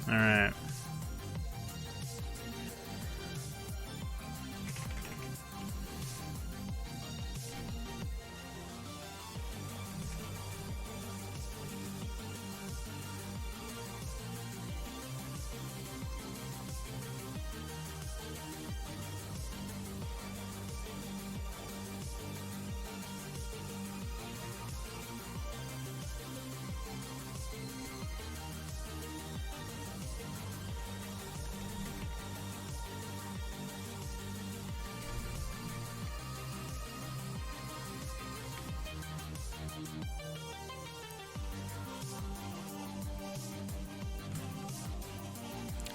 Alright.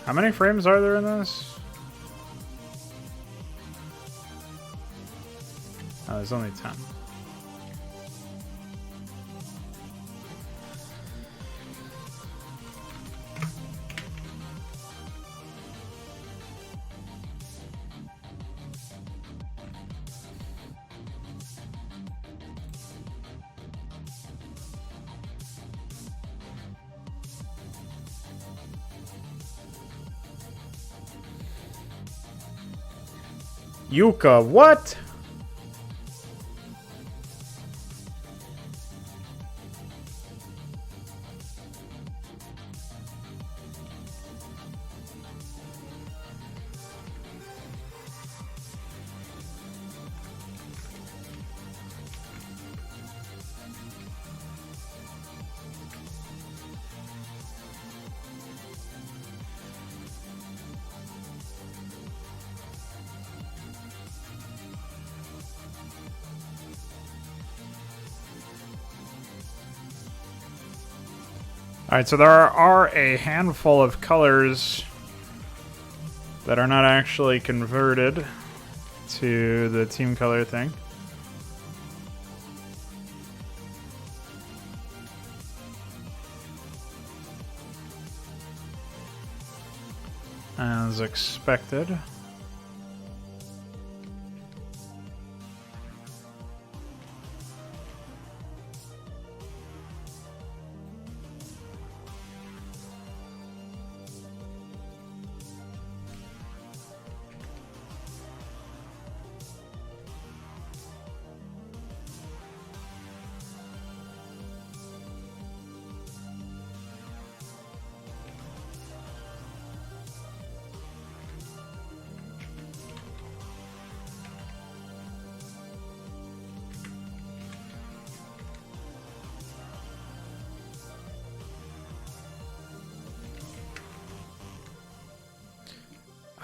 How many frames are there in this? Oh, there's only 10. Yuka, what? Alright, so there are a handful of colors that are not actually converted to the team color thing. As expected.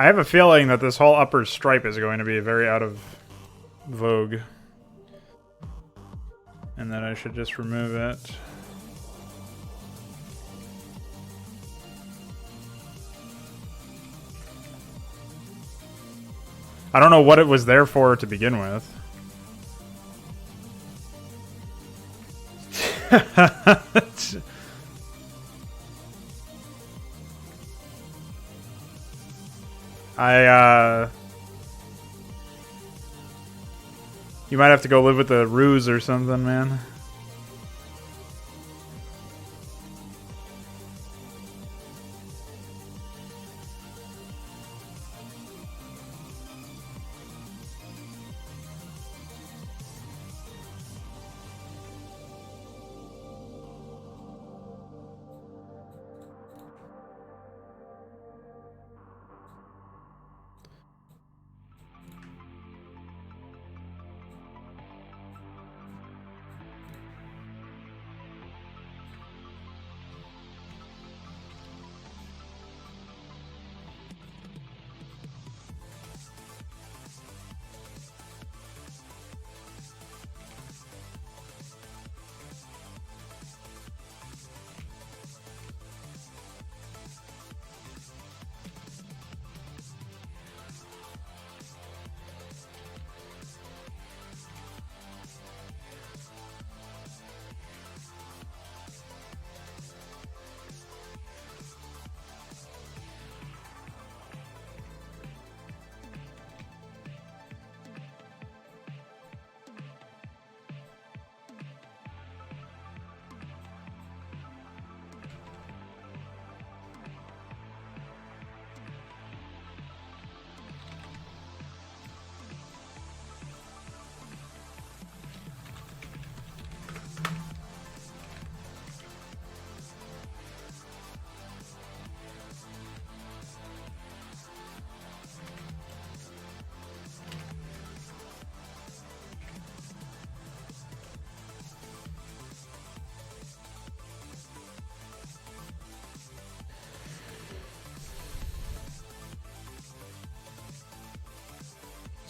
I have a feeling that this whole upper stripe is going to be very out of vogue. And that I should just remove it. I don't know what it was there for to begin with. You might have to go live with the ruse or something, man.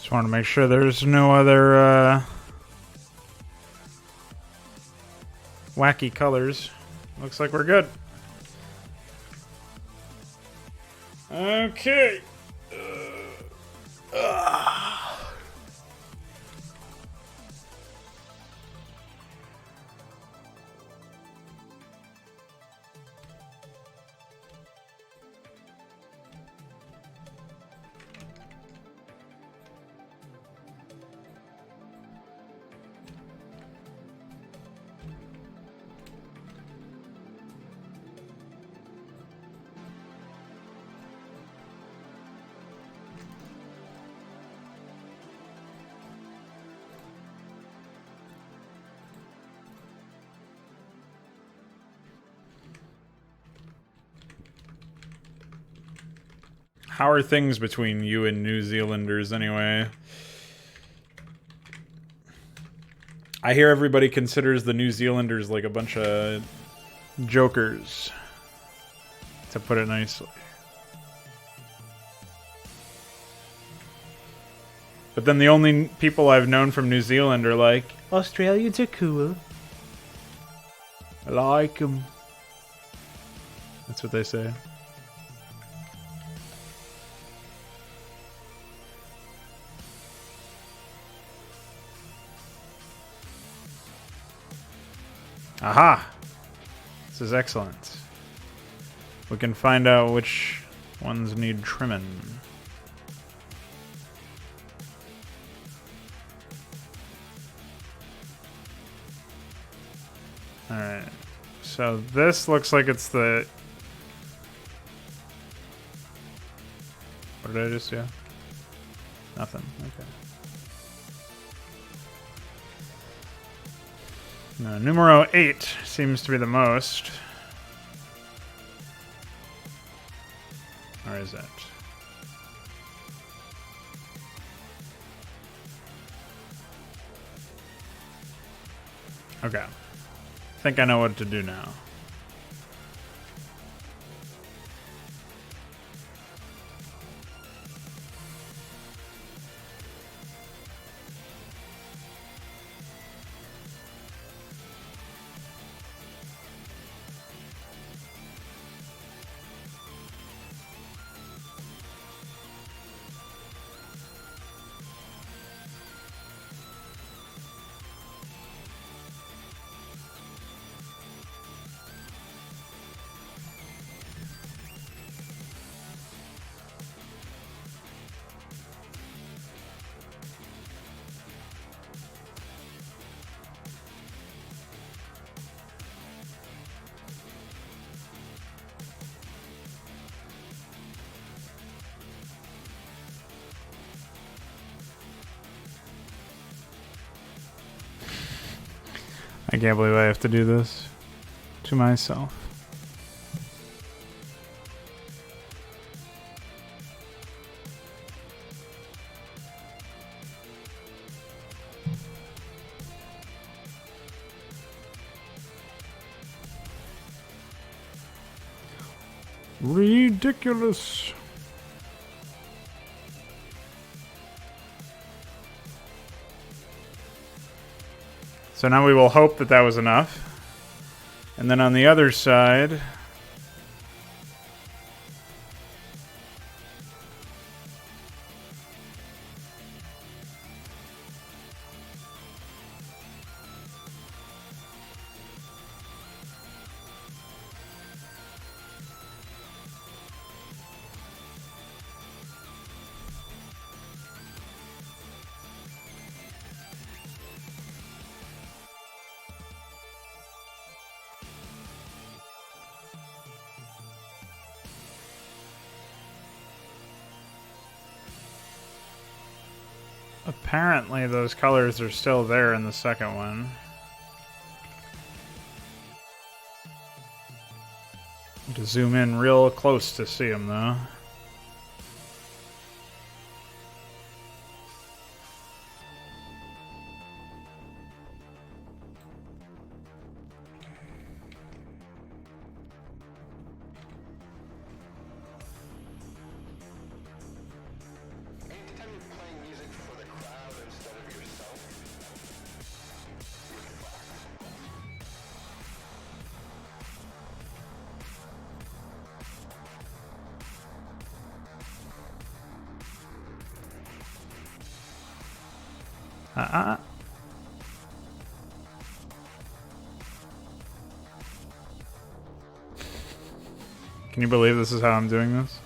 Just want to make sure there's no other wacky colors. Looks like we're good. Okay. How are things between you and New Zealanders anyway? I hear everybody considers the New Zealanders like a bunch of jokers, to put it nicely. But then the only people I've known from New Zealand are like, Australians are cool. I like them. That's what they say. Aha! This is excellent. We can find out which ones need trimming. Alright. So this looks like it's the... What did I just do? Nothing. Okay. No, numero 8 seems to be the most. Or is it? Okay. I think I know what to do now. I can't believe I have to do this to myself. Ridiculous. So now we will hope that that was enough. And then on the other side... Apparently those colors are still there in the second one. To zoom in real close to see them though. Can you believe this is how I'm doing this?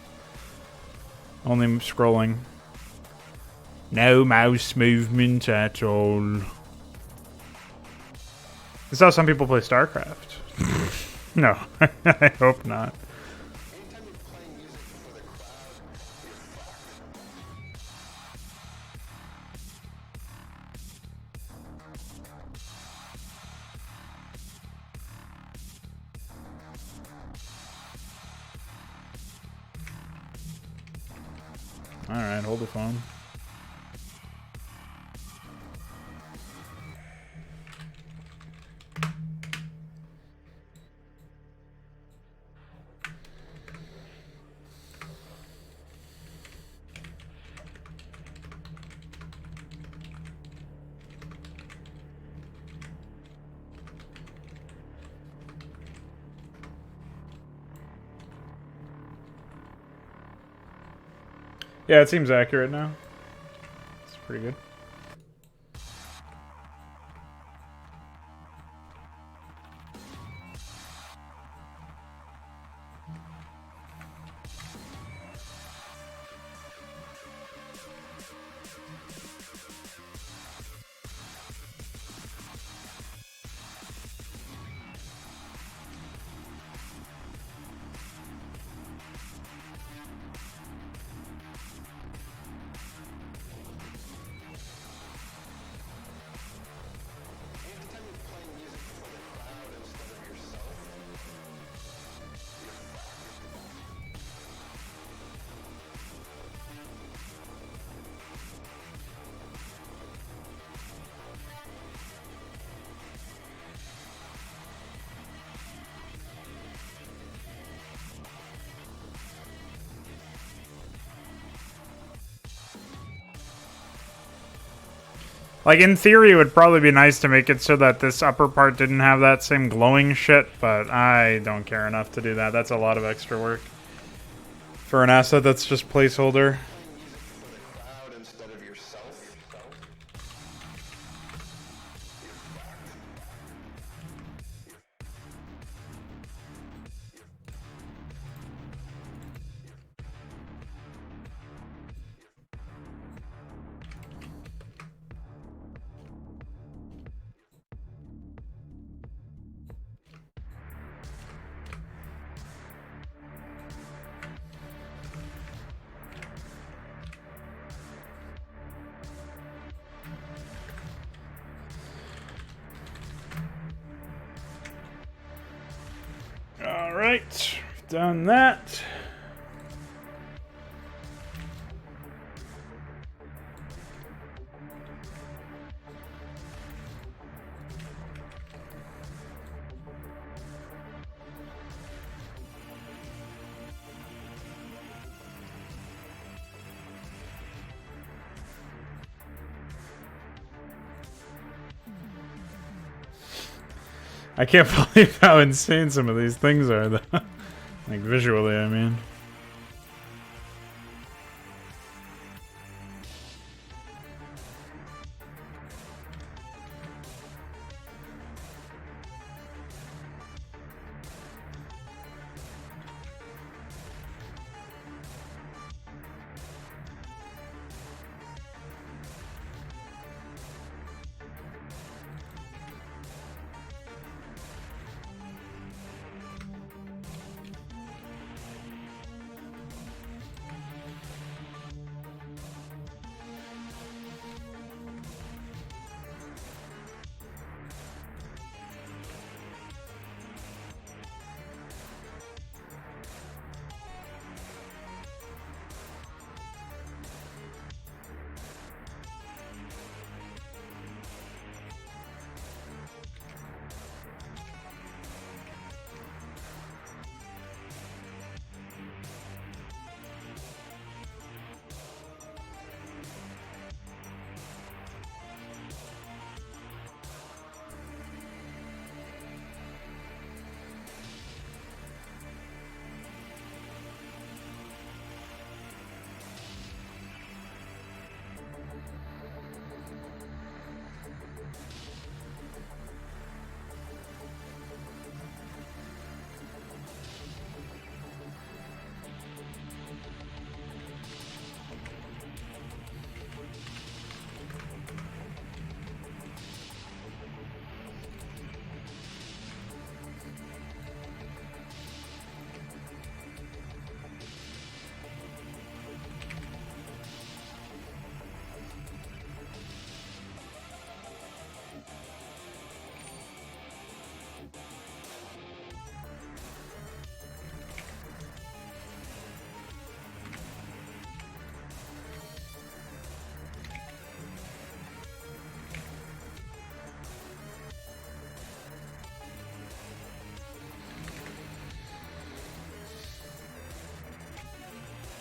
Only scrolling. No mouse movement at all. This is how some people play Starcraft. No, I hope not. Alright, hold the phone. Yeah, it seems accurate now. It's pretty good. Like, in theory, it would probably be nice to make it so that this upper part didn't have that same glowing shit, but I don't care enough to do that. That's a lot of extra work for an asset that's just placeholder. Alright, done that. I can't believe how insane some of these things are, though. Like, visually, I mean.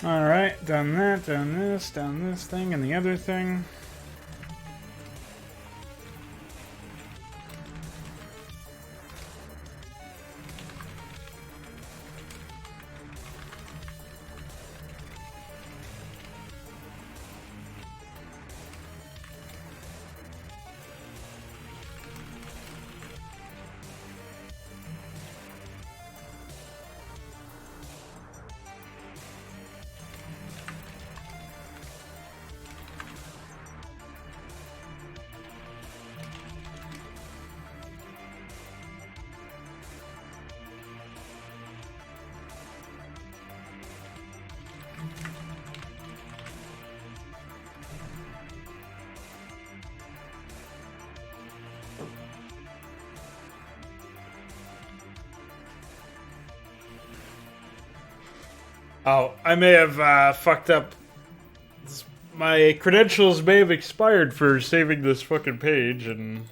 Alright, done that, done this thing, and the other thing. Oh, I may have fucked up. My credentials may have expired for saving this fucking page, and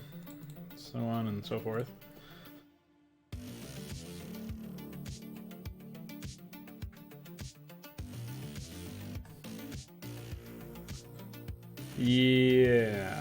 so on and so forth. Yeah.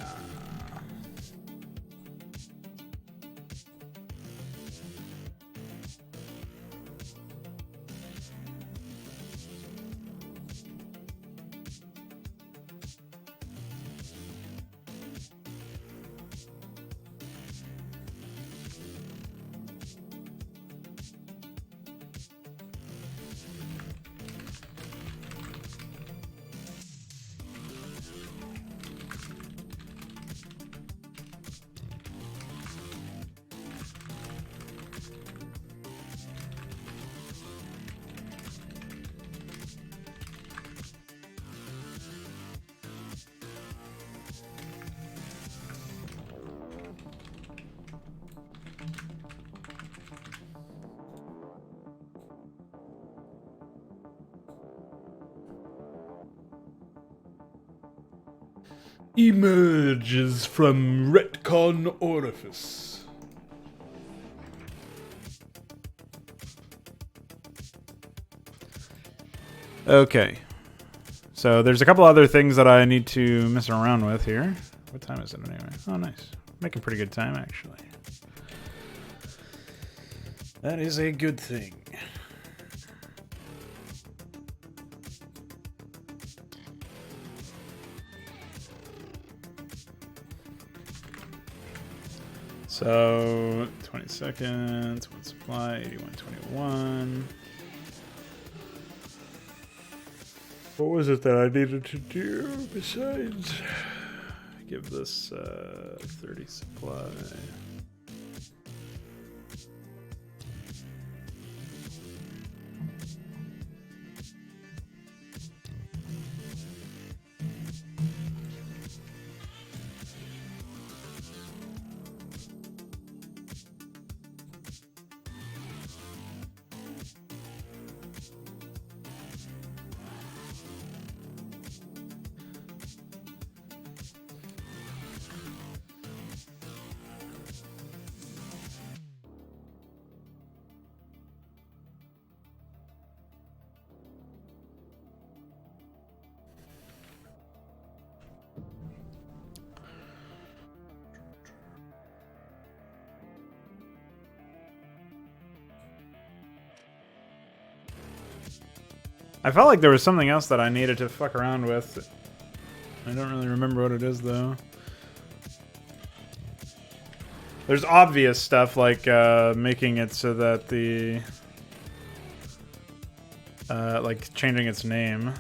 Emerges from retcon orifice. Okay. So there's a couple other things that I need to mess around with here. What time is it anyway? Oh, nice. Making pretty good time, actually. That is a good thing. So, 20 seconds, one supply, 8121. What was it that I needed to do besides give this 30 supply? I felt like there was something else that I needed to fuck around with. I don't really remember what it is, though. There's obvious stuff like making it so that the... like changing its name.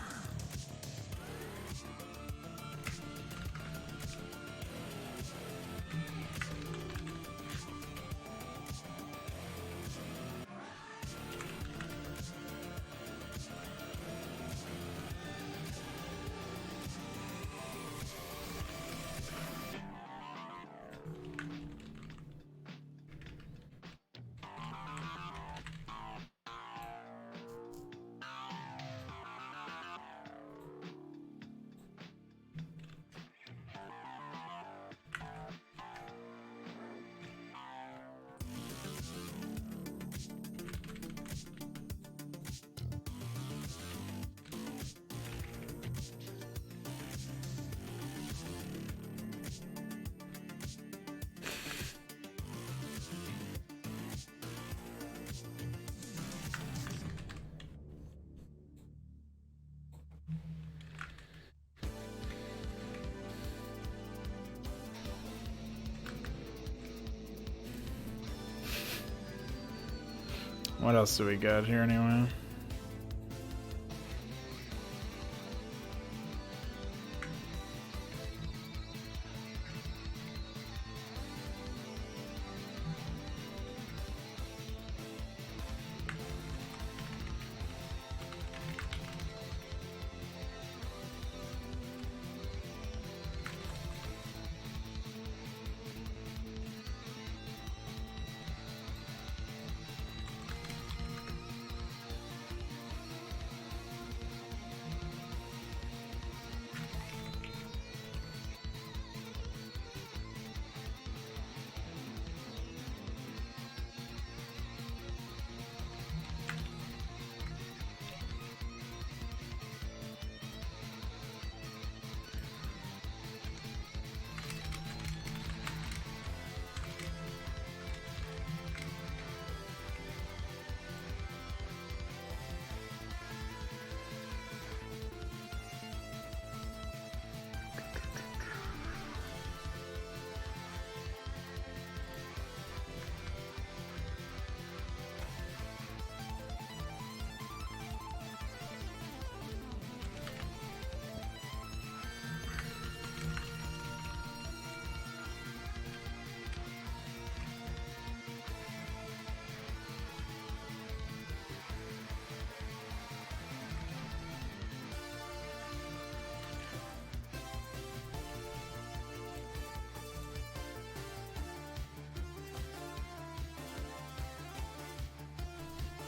What else do we got here anyway?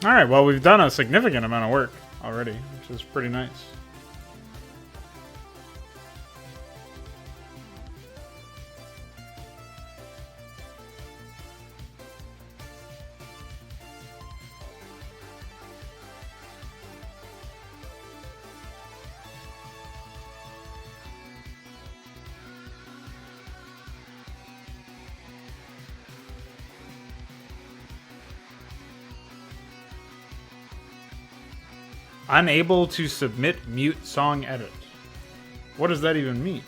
Alright, well, we've done a significant amount of work already, which is pretty nice. Unable to submit mute song edit. What does that even mean?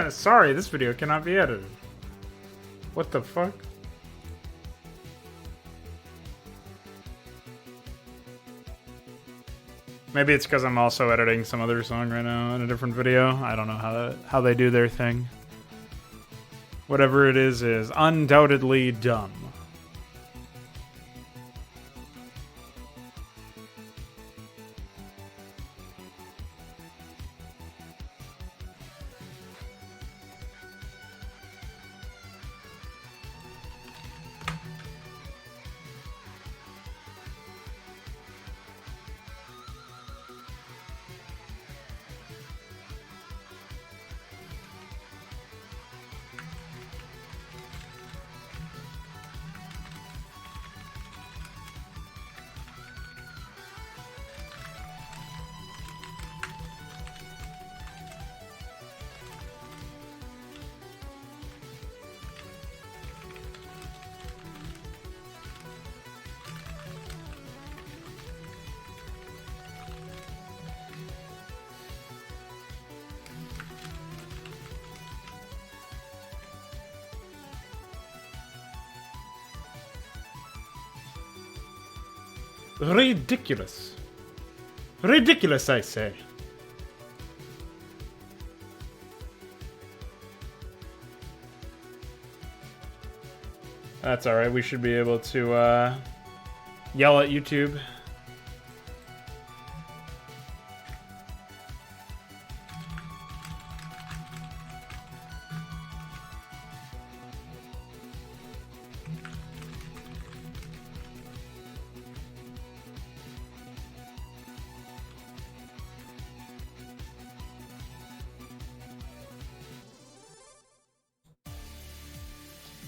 Sorry, this video cannot be edited. What the fuck? Maybe it's because I'm also editing some other song right now in a different video. I don't know how they do their thing. Whatever it is undoubtedly dumb. Ridiculous. Ridiculous, I say. That's alright, we should be able to yell at YouTube.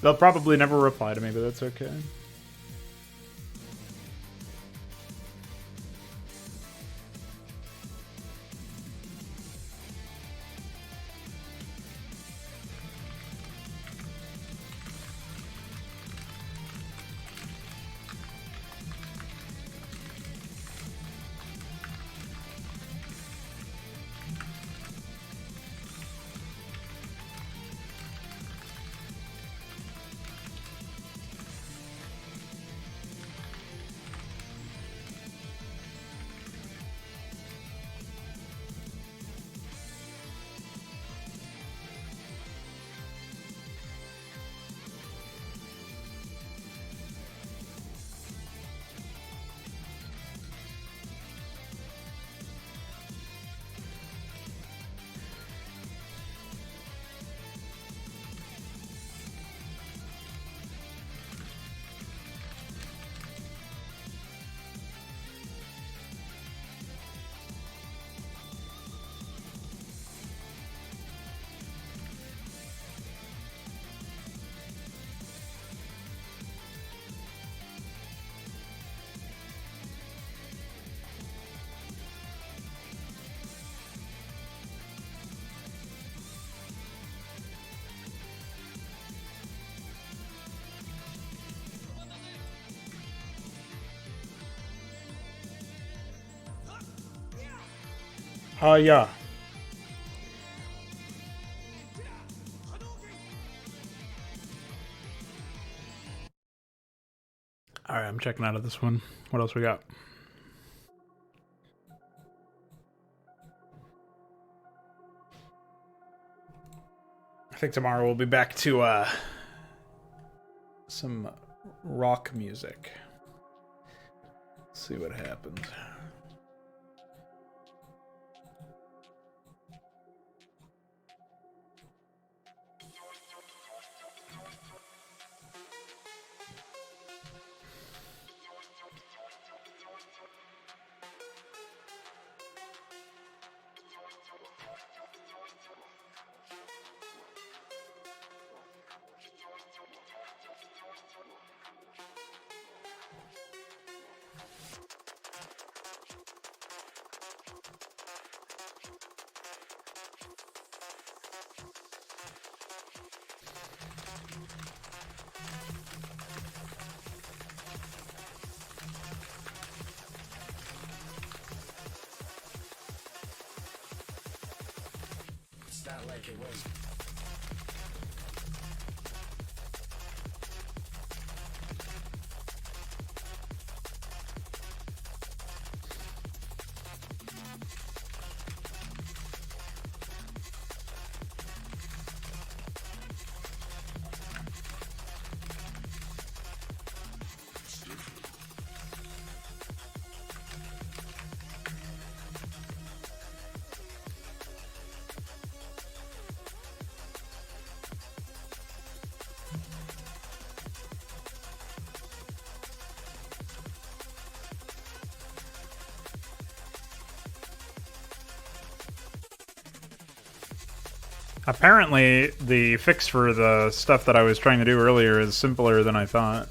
They'll probably never reply to me, but that's okay. Yeah. Alright, I'm checking out of this one. What else we got? I think tomorrow we'll be back to some rock music. See what happens. It's not like it was. Apparently, the fix for the stuff that I was trying to do earlier is simpler than I thought.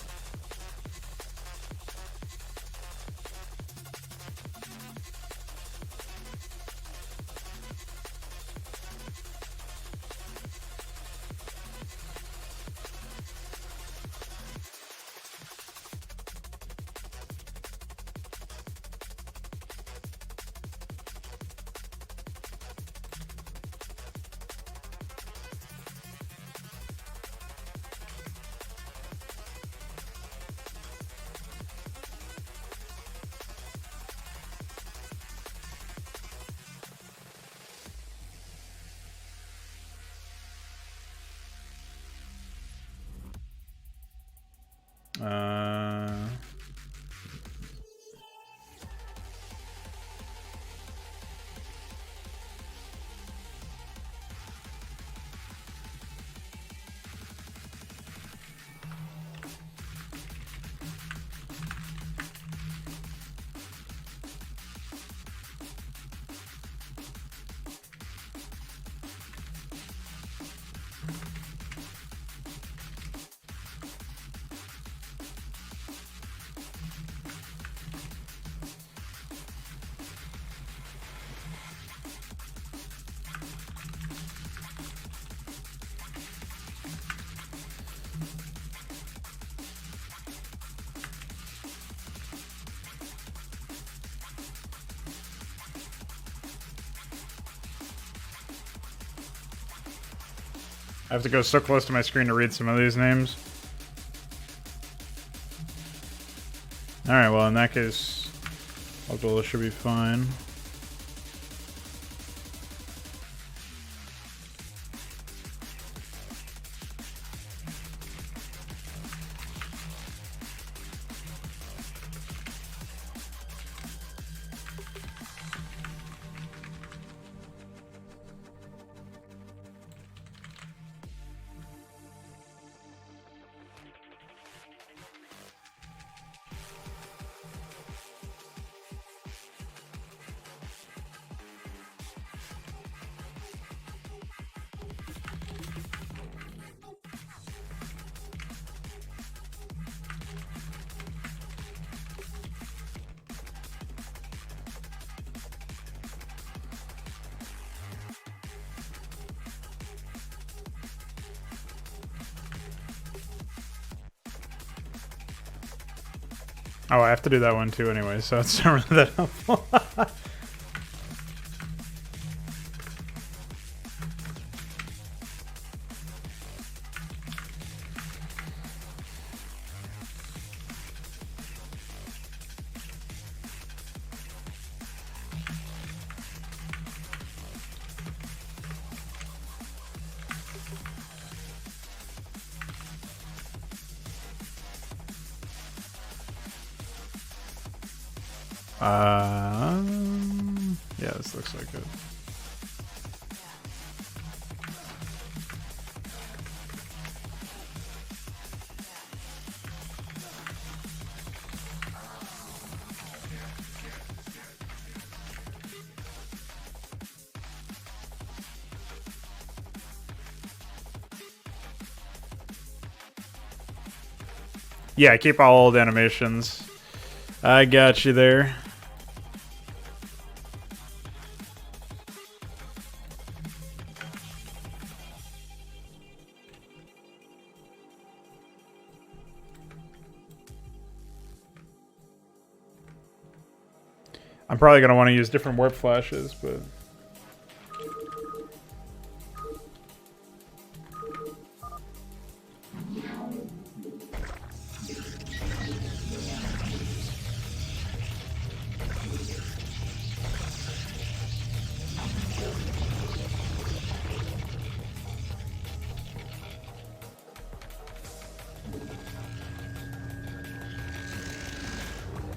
I have to go so close to my screen to read some of these names. Alright, well in that case, Abdullah should be fine. Oh, I have to do that one too anyway, so it's not really that helpful. Yeah, this looks like it. Yeah, keep all old animations. I got you there. I'm probably going to want to use different warp flashes, but...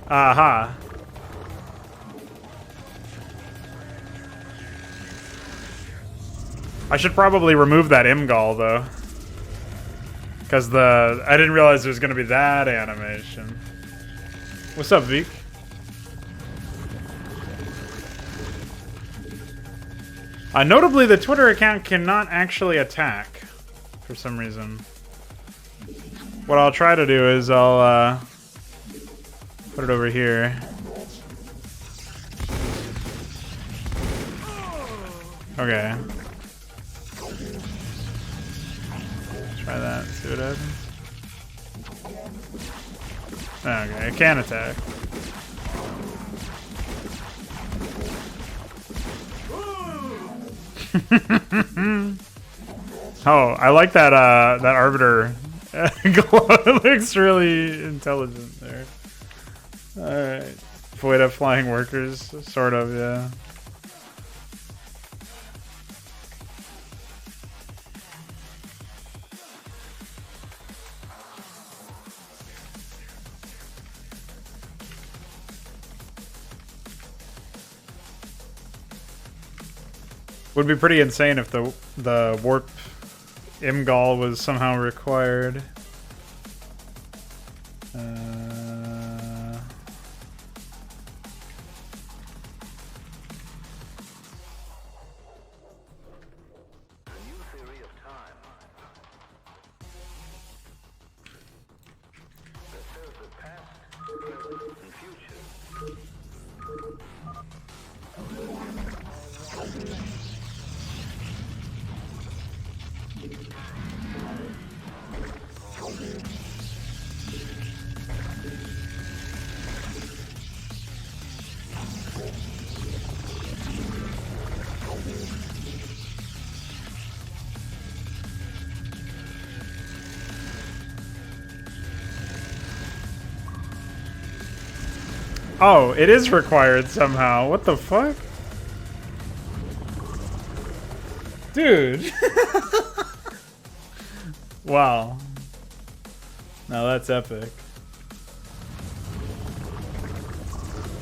Aha. I should probably remove that Imgal though. Because I didn't realize there was going to be that animation. What's up, Vic? Notably, the Twitter account cannot actually attack for some reason. What I'll try to do is I'll put it over here. Okay. Try that, see what happens. Okay, it can attack. Oh, I like that that Arbiter glow. It looks really intelligent there. Alright. Void of flying workers, sort of, yeah. Would be pretty insane if the warp Imgal was somehow required. Oh, it is required somehow. What the fuck? Dude. Wow. Now that's epic.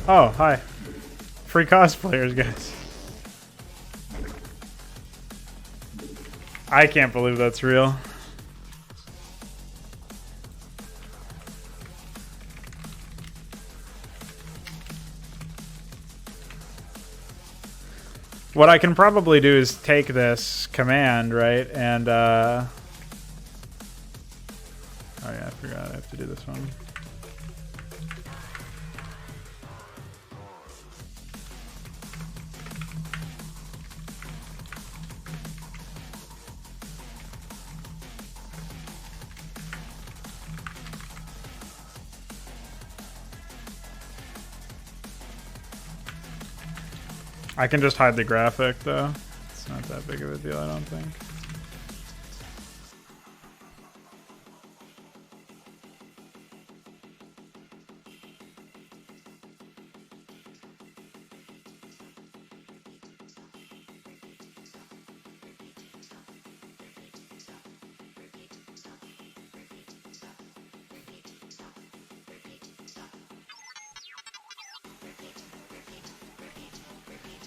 Oh, hi. Free cosplayers, guys. I can't believe that's real. What I can probably do is take this command, right, and, oh yeah, I forgot I have to do this one. I can just hide the graphic, though. It's not that big of a deal, I don't think.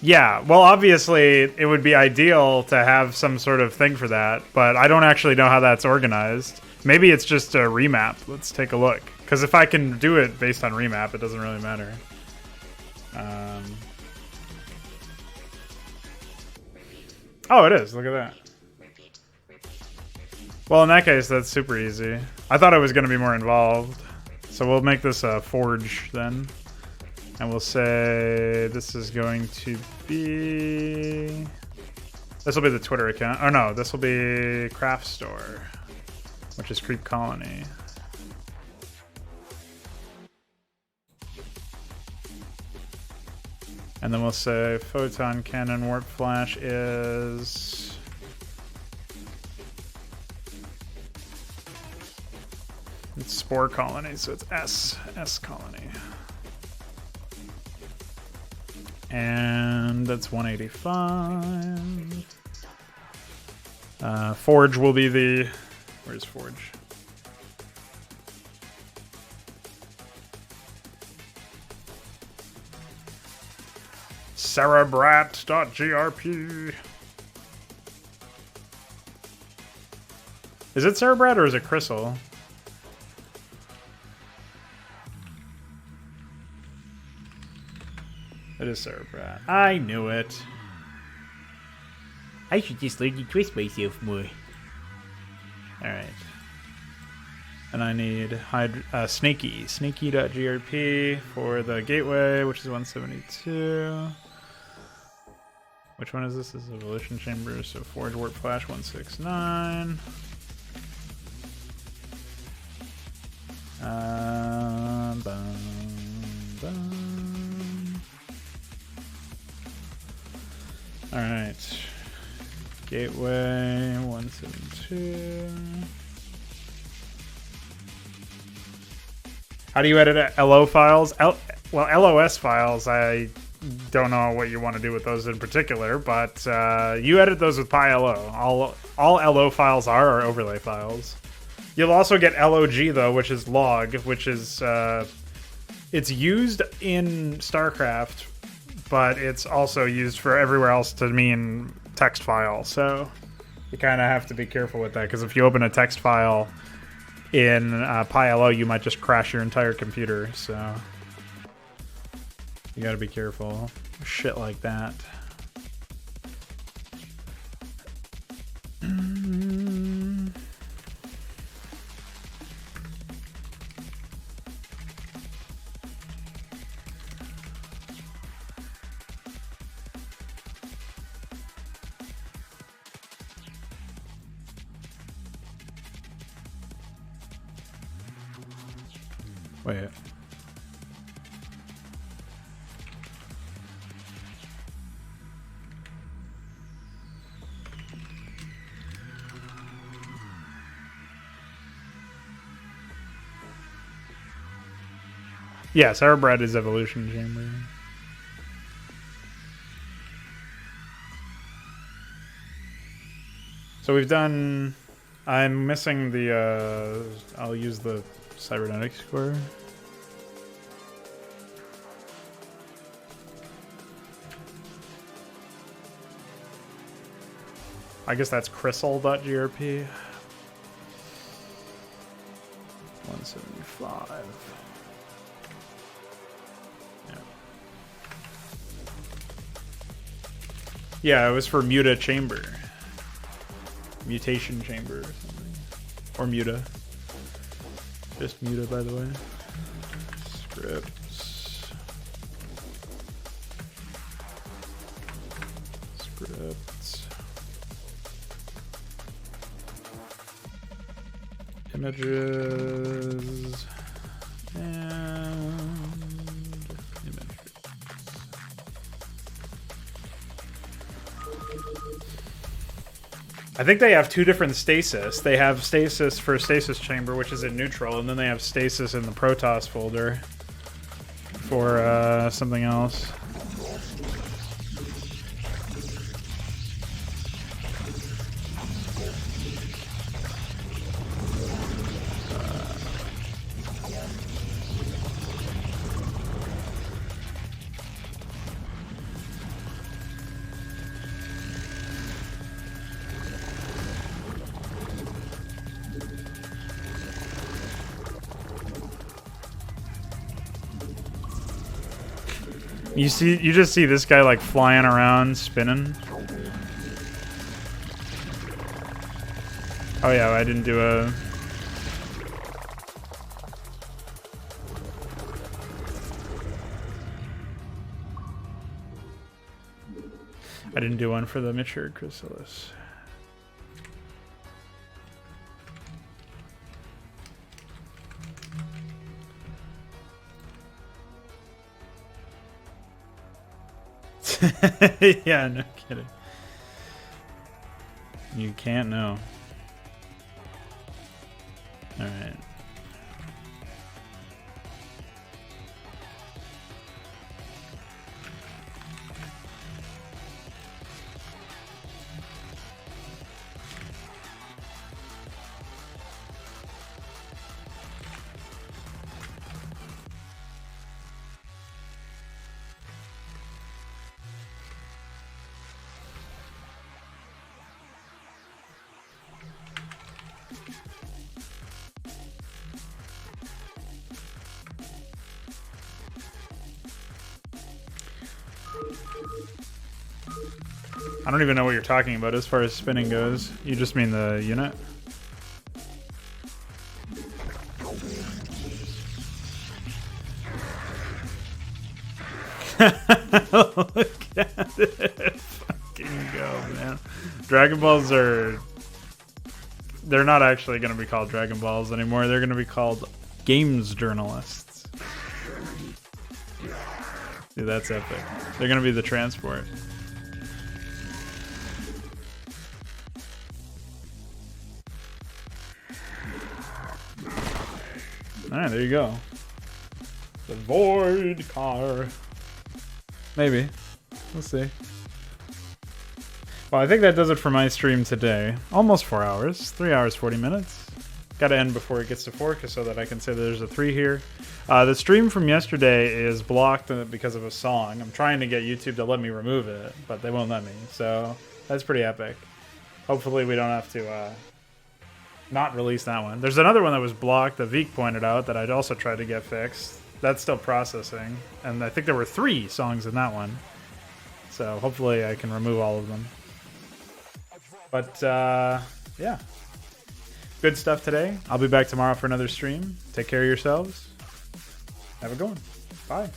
Yeah, well, obviously, it would be ideal to have some sort of thing for that, but I don't actually know how that's organized. Maybe it's just a remap. Let's take a look. Because if I can do it based on remap, it doesn't really matter. Oh, it is. Look at that. Well, in that case, that's super easy. I thought it was going to be more involved. So we'll make this a forge then. And we'll say this is going to be... This will be the Twitter account. Oh no, this will be Craft Store, which is Creep Colony. And then we'll say Photon Cannon Warp Flash is... It's Spore Colony, so it's S Colony. And that's 185. Forge will be the... Where's Forge? Cerebrat.grp. Is it Cerebrat or is it Crystal? It is Cerebrat. I knew it. I should just learn to twist myself more. Alright. And I need Snaky. Snaky.grp for the gateway, which is 172. Which one is this? This is Evolution Chamber, so Forge Warp Flash 169. Bum, bum. Alright. Gateway 172. How do you edit LO files? Well, LOS files, I don't know what you want to do with those in particular, but you edit those with PyLO. All LO files are overlay files. You'll also get LOG, though, which is log, which is... it's used in Starcraft, but it's also used for everywhere else to mean text file. So you kind of have to be careful with that, because if you open a text file in PyLO, you might just crash your entire computer. So you got to be careful. Shit like that. Wait. Yes, our bread is evolution chamber. So we've done... I'm missing the... I'll use the cybernetics core. I guess that's crystal.grp. 175. Yeah, it was for Muta Chamber. Mutation Chamber or something. Or Muta. Just Muta, by the way. Scripts. Scripts. Images. And images. I think they have two different stasis. They have stasis for stasis chamber, which is in neutral, and then they have stasis in the Protoss folder for something else. You just see this guy like flying around, spinning. Oh yeah, I didn't do a... I didn't do one for the mature chrysalis. Yeah, no kidding. You can't know. All right. I don't even know what you're talking about as far as spinning goes. You just mean the unit? Look at it. Fucking go, man. Dragon Balls are... They're not actually going to be called Dragon Balls anymore. They're going to be called games journalists. Dude, that's epic. They're going to be the transport. Alright, there you go. The Void Car. Maybe. We'll see. Well, I think that does it for my stream today. Almost 4 hours. 3 hours, 40 minutes. Gotta end before it gets to 4 so that I can say there's a 3 here. The stream from yesterday is blocked because of a song. I'm trying to get YouTube to let me remove it, but they won't let me. So that's pretty epic. Hopefully we don't have to... not release that one. There's another one that was blocked that Veek pointed out that I'd also tried to get fixed. That's still processing. And I think there were 3 songs in that one. So hopefully I can remove all of them. But, yeah. Good stuff today. I'll be back tomorrow for another stream. Take care of yourselves. Have a good one. Bye.